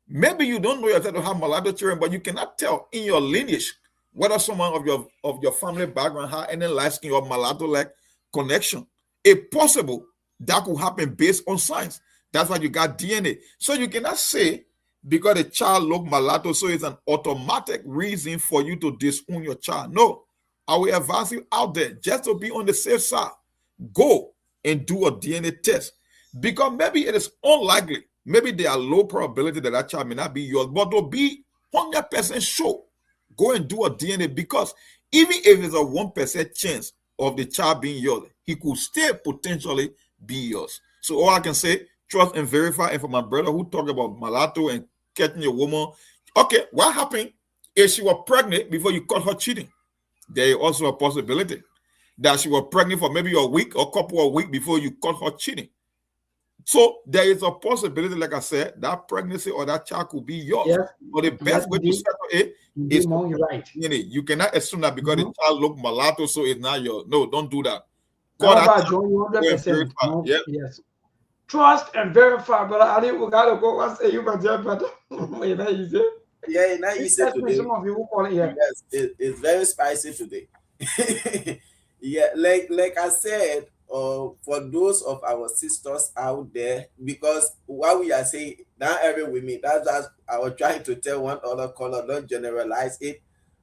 Maybe you don't know yourself to have mulatto children, but you cannot tell in your lineage whether someone of your family background had any light skin or mulatto-like connection. If possible, that could happen based on science. That's why you got DNA. So you cannot say because the child look mulatto, so it's an automatic reason for you to disown your child. No, I will advise you out there just to be on the safe side. Go and do a DNA test, because maybe it is unlikely. Maybe there are low probability that that child may not be yours, but to be 100% sure, go and do a DNA, because even if it's a 1% chance of the child being yours, he could still potentially be yours. So all I can say, trust and verify. And for my brother who talked about mulatto and catching a woman, okay, what happened if she was pregnant before you caught her cheating? There is also a possibility that she was pregnant for maybe a week or couple of weeks before you caught her cheating. So there is a possibility, like I said, that pregnancy or that child could be yours. Yes. But the best way to settle it is right. You cannot assume that because the child look mulatto, so it's not yours. No, don't do that. Yes. Trust and verify, but Ali, we gotta go and say you got your brother. Yeah, not easy today. Some of you who call it here. Yes, it's very spicy today. Yeah, like I said, for those of our sisters out there, because what we are saying, not every woman, that's I was trying to tell one other caller, don't generalize it.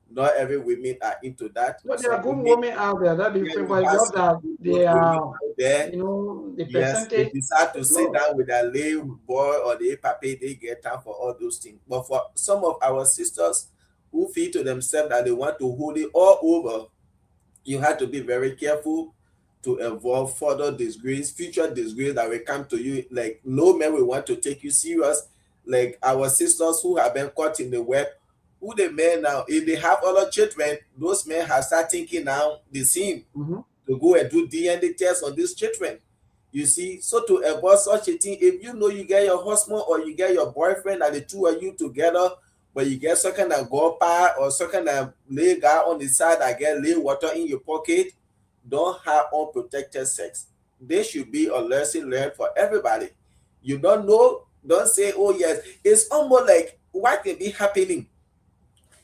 Not every women are into that. But there are good women out there that be but just that they are there, you know, the percentage. They decide to sit down with a lay boy or the papi, they get time for all those things. But for some of our sisters who feel to themselves that they want to hold it all over, you have to be very careful to avoid further disgrace, future disgrace that will come to you. Like, no man will want to take you serious. Like our sisters who have been caught in the web, who the men now, if they have other children, those men have started thinking now the same to go and do DNA tests on these children. You see, so to avoid such a thing, if you know you get your husband or you get your boyfriend and the two of you together, but you get some kind of gopa or some kind of lay guy on the side that get lay water in your pocket, don't have unprotected sex. There should be a lesson learned for everybody. You don't know, don't say, oh yes. It's almost like what can be happening.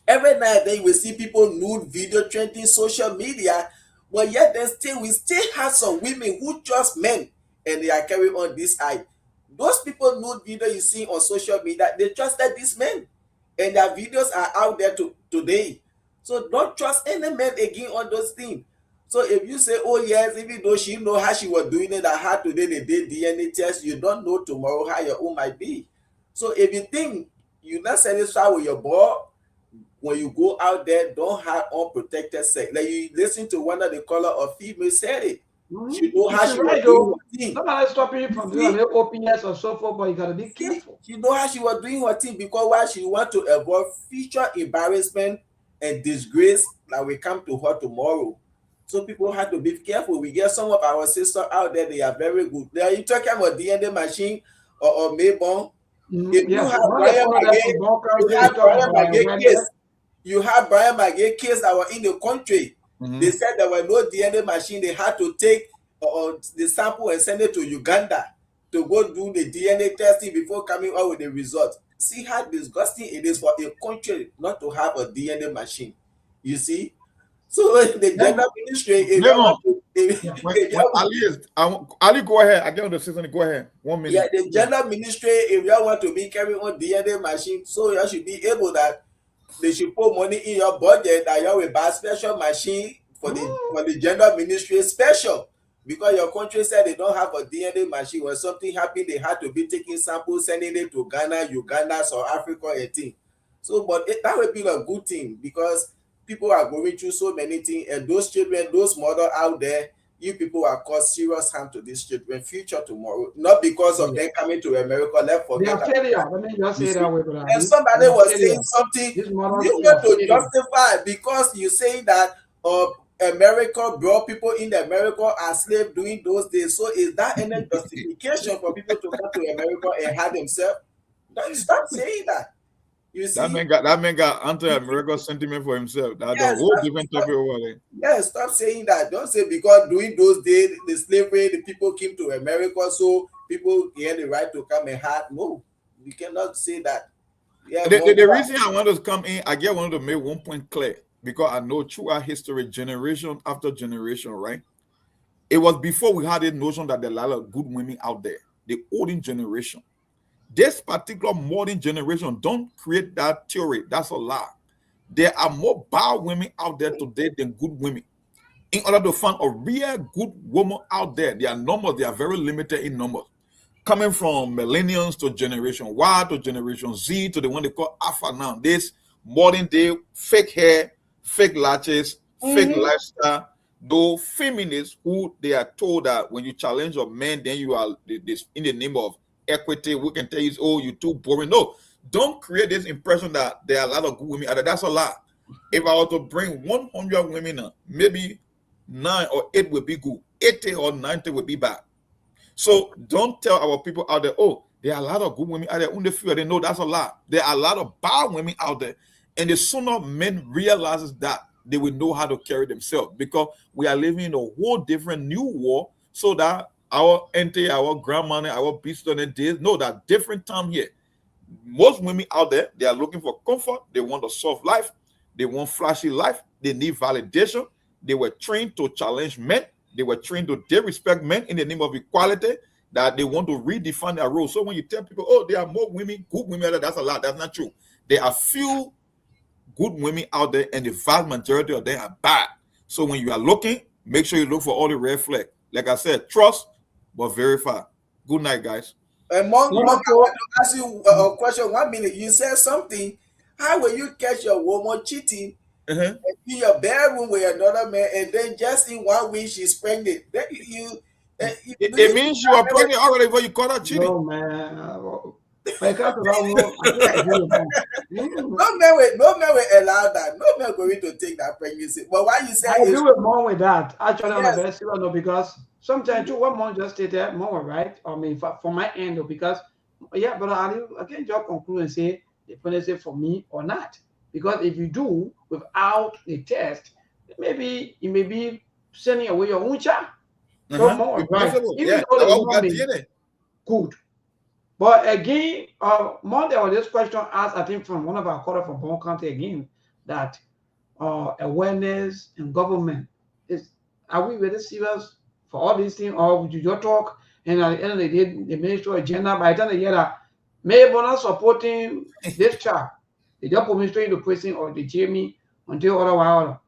Every night then you will see people nude video trending social media, but yet then we still have some women who trust men and they are carrying on this eye. Those people nude video you see on social media, they trusted these men and their videos are out there today. So don't trust any man again on those things. So if you say, oh yes, even though she know how she was doing it, I had today they did DNA test, you don't know tomorrow how your own might be. So if you think you're not satisfied with your boy, when you go out there, don't have unprotected sex. Like you listen to one of the caller of female said it. She know how she was doing her thing. Nobody stopping you from doing openness or so forth, but you gotta be careful. She know how she was doing her thing because why she want to avoid future embarrassment and disgrace that will come to her tomorrow. So people have to be careful. We get some of our sisters out there, they are very good. Are you talking about DNA machine or Maybon? If you have Brian Magay case, you have Brian Magay case that were in the country. They said there were no DNA machine. They had to take the sample and send it to Uganda to go do the DNA testing before coming out with the result. See how disgusting it is for a country not to have a DNA machine. You see? So the gender ministry, if you want to, Ali, go ahead. I get on the system. Go ahead. 1 minute. Yeah, the gender ministry, if you want to make everyone DNA machine, so you should be able that they should put money in your budget that you will buy special machine for the gender ministry special. Because your country said they don't have a DNA machine. When something happened, they had to be taking samples, sending it to Ghana, Uganda, South Africa, a thing. So, but that would be a good thing because people are going through so many things, and those children, those mothers out there, you people are cause serious harm to these children future tomorrow, not because of them coming to America. Let's forget that. Let me just say that way, but and somebody was saying something you want to justify because you say that America brought people in America as slaves during those days. So is that any justification for people to come to America and hide themselves? Stop saying that. You see, that man got anti-American sentiment for himself. That's a whole different topic over there. Yeah, stop saying that. Don't say because during those days, the slavery, the people came to America, so people had the right to come and hide. No, you cannot say that. Yeah, the reason I want to come in, I wanted to make one point clear because I know throughout history, generation after generation, right? It was before we had a notion that there are a lot of good women out there. The olden generation. This particular modern generation don't create that theory. That's a lie. There are more bad women out there today than good women. In order to find a real good woman out there, their numbers, they are very limited in numbers. Coming from millennials to generation Y to generation Z to the one they call Alpha now. This modern day fake hair, fake lashes, fake lifestyle. Though feminists who they are told that when you challenge a man, then you are this in the name of equity, we can tell you, oh, you're too boring. No, don't create this impression that there are a lot of good women out there. That's a lie. If I were to bring 100 women, maybe 9 or 8 would be good. 80 or 90 would be bad. So don't tell our people out there, oh, there are a lot of good women out there. Only few, they know that's a lie. There are a lot of bad women out there. And the sooner men realizes that, they will know how to carry themselves because we are living in a whole different new world so that our auntie, our grandma, our business days know that different time here. Most women out there, they are looking for comfort. They want a soft life. They want flashy life. They need validation. They were trained to challenge men. They were trained to disrespect men in the name of equality, that they want to redefine their role. So when you tell people, oh, there are more women, good women out there, that's a lie. That's not true. There are few good women out there, and the vast majority of them are bad. So when you are looking, make sure you look for all the red flags. Like I said, trust, but verify. Good night, guys. Monk, I want to ask you a question. 1 minute. You said something. How will you catch your woman cheating in your bedroom with another man, and then just in 1 week she's pregnant? Then it means you are pregnant already before you call her cheating. No, man. No man will allow that. No man going to take that pregnancy. But why you say I agree with more with that? Actually, on the best, no, because sometimes too, one more just stay there more, right? I mean, for my end, though, because yeah, but I can't just conclude and say the pregnancy for me or not. Because if you do without the test, maybe you may be sending away your own child. No more, right? Even though the good. But again, more there was this question asked, I think, from one of our caller from Bon County again, that awareness in government are we really serious for all these things, or would you just talk and at the end of the day, the ministry agenda, by the time they hear that maybe not supporting this child, they just put me straight into prison or they jail me until other while.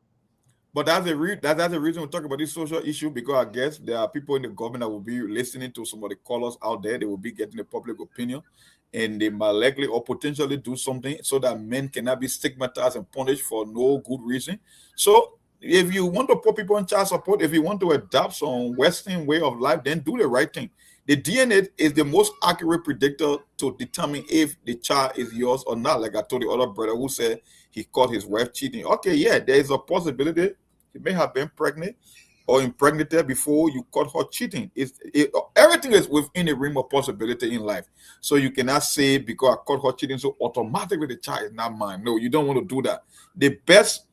But that's the reason we talk about this social issue, because I guess there are people in the government that will be listening to some of the callers out there. They will be getting the public opinion, and they might likely or potentially do something so that men cannot be stigmatized and punished for no good reason. So if you want to put people on child support, if you want to adopt some Western way of life, then do the right thing. The DNA is the most accurate predictor to determine if the child is yours or not. Like I told the other brother who said he caught his wife cheating. Okay, yeah, there is a possibility. She may have been pregnant or impregnated before you caught her cheating. Everything is within the realm of possibility in life. So you cannot say because I caught her cheating, so automatically the child is not mine. No, you don't want to do that. The best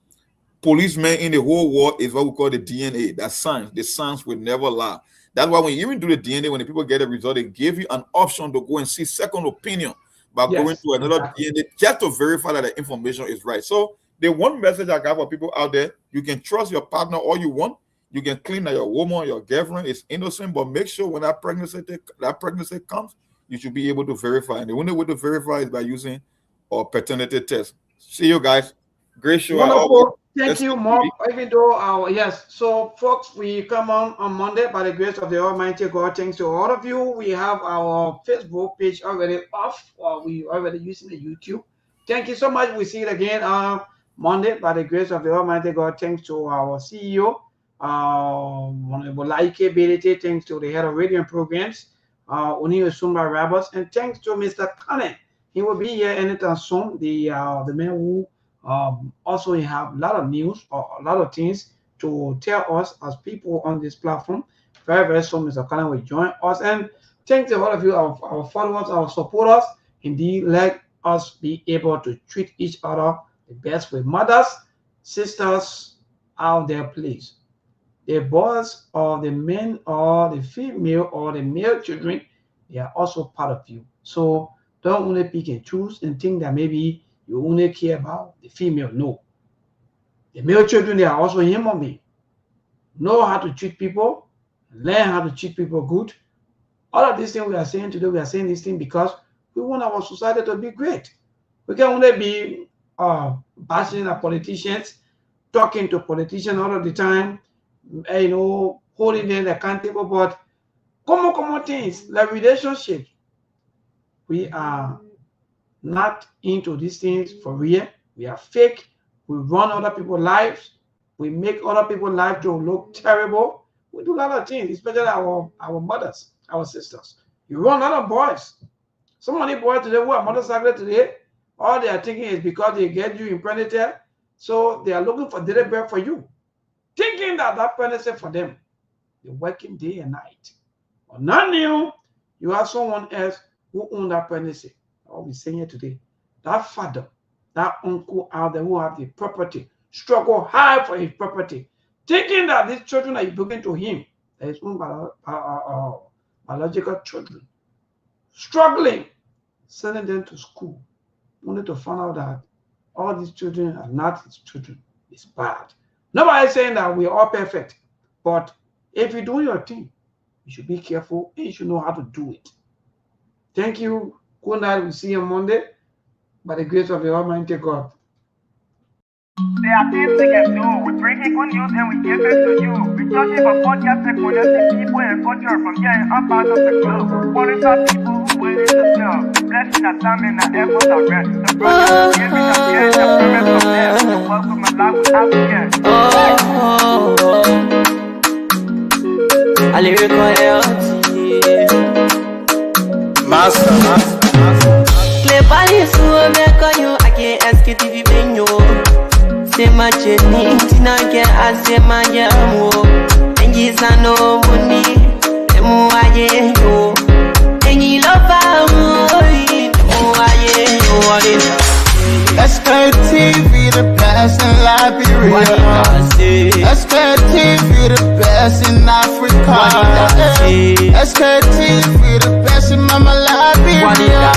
policeman in the whole world is what we call the DNA. That's science. The science will never lie. That's why when you even do the DNA, when the people get a result, they give you an option to go and see second opinion by going to another DNA just to verify that the information is right. So The one message I got for people out there, you can trust your partner all you want. You can claim that your woman or your girlfriend is innocent, but make sure when that pregnancy comes, you should be able to verify. And the only way to verify is by using a paternity test. See you guys. Great show. Wonderful. Thank you, Mark. Even though yes, so folks, we come on Monday by the grace of the Almighty God. Thanks to all of you. We have our Facebook page already off, or we already using the YouTube. Thank you so much. We see it again Monday by the grace of the Almighty God. Thanks to our CEO, Honorable Laike Belete. Thanks to the head of radio and programs, Oni Sumba Roberts, and thanks to Mr. Kane. He will be here anytime soon. The man who also have a lot of news or a lot of things to tell us as people on this platform. Very, very soon, Mr. Kane will join us. And thanks to all of you, our followers, our supporters. Indeed, let us be able to treat each other the best with mothers, sisters out there, please. The boys or the men or the female or the male children, they are also part of you. So don't only pick and choose and think that maybe you only care about the female. No. The male children, they are also human beings. Know how to treat people, learn how to treat people good. All of these things we are saying today, we are saying these things because we want our society to be great. We can only be bashing at politicians, talking to politicians all of the time, holding them accountable, but common things like relationships. We are not into these things for real. We are fake. We run other people's lives. We make other people's lives to look terrible. We do a lot of things, especially our mothers, our sisters. You run a lot of boys. Some of the boys today who are motorcycles today, all they are thinking is because they get you impregnated, so they are looking for delivery birth for you, thinking that pregnancy for them. They're working day and night. But not new. You have someone else who owns that pregnancy. I'll be saying it today. That father, that uncle out there who have the property, struggle hard for his property, thinking that these children are belonging to him, that his own biological children, struggling, sending them to school, only to find out that all these children are not his children. It's bad. Nobody is saying that we're all perfect, but if you do your thing, you should be careful and you should know how to do it. Thank you. Good night. We'll see you on Monday by the grace of the Almighty God. There are things we can do. We bring in good news and we give it to you. We touch it for podcast and connecting people and culture from here and up out of the club. Qualified people who willing to sell. The blessing that time and the efforts are rest. The brothers giving us here and the promise from them. The welcome my life without fear. I lyrical Master. Play Paris, who make you I can't Sktv-Lib. Say my journey, Tina get I say my yamo. And yes, I know money, and more I yo. And you love Sktv, the best in Liberia. Sktv, the best in Africa. Sktv, the best in Mama Liberia.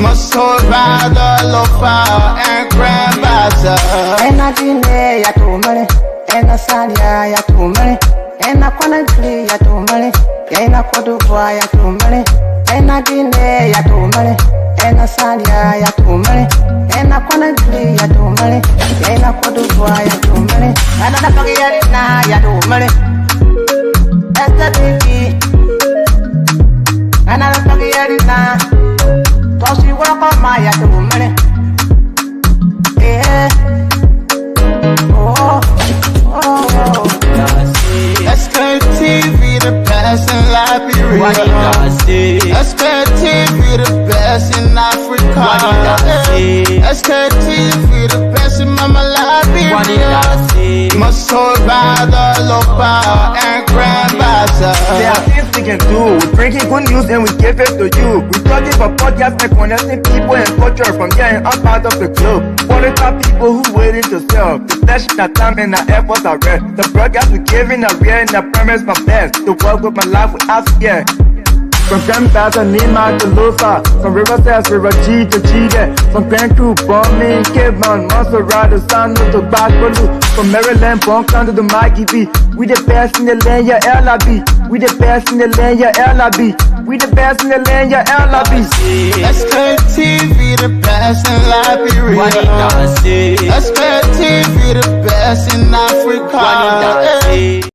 Muscle rather lofa and grandbaza. And I didn't ya to money, and I said ya to money, and I couldn't flee ya to money, and I could do ya to money, and I didn't ya to money, and I said ya to money, and I couldn't flee ya to money, and I could do ya to money, and I forget now ya to money. Sktv, and I forget it now. Cause you work on my ya to money. Yeah. Sktv, the best in Liberia. Sktv, the best in Africa. Sktv, the best in Mama Liberia. Muscle rather lofa and grandbaza. There are things we can do. We bring in good news and we give it to you. We talking for podcast and connecting people and culture from here and up out of the club. Qualified people who waiting to sell. The blessing that time and the efforts are rest. The broadcast we giving a real and the premise from best. The world with my life without fear. From Grandpa's and Nima to Lufa, from Riverside, River G to Chile, from Grand Crew, Bombay, Cape Mount, Monserrat, San to Backwalu, from Maryland, Bonkan to the Mikey B. We the best in the land, yeah, LIB. We the best in the land, yeah, LIB. We the best in the land, yeah, LIB. Sktv, the best in Liberia. Sktv, the best in Africa.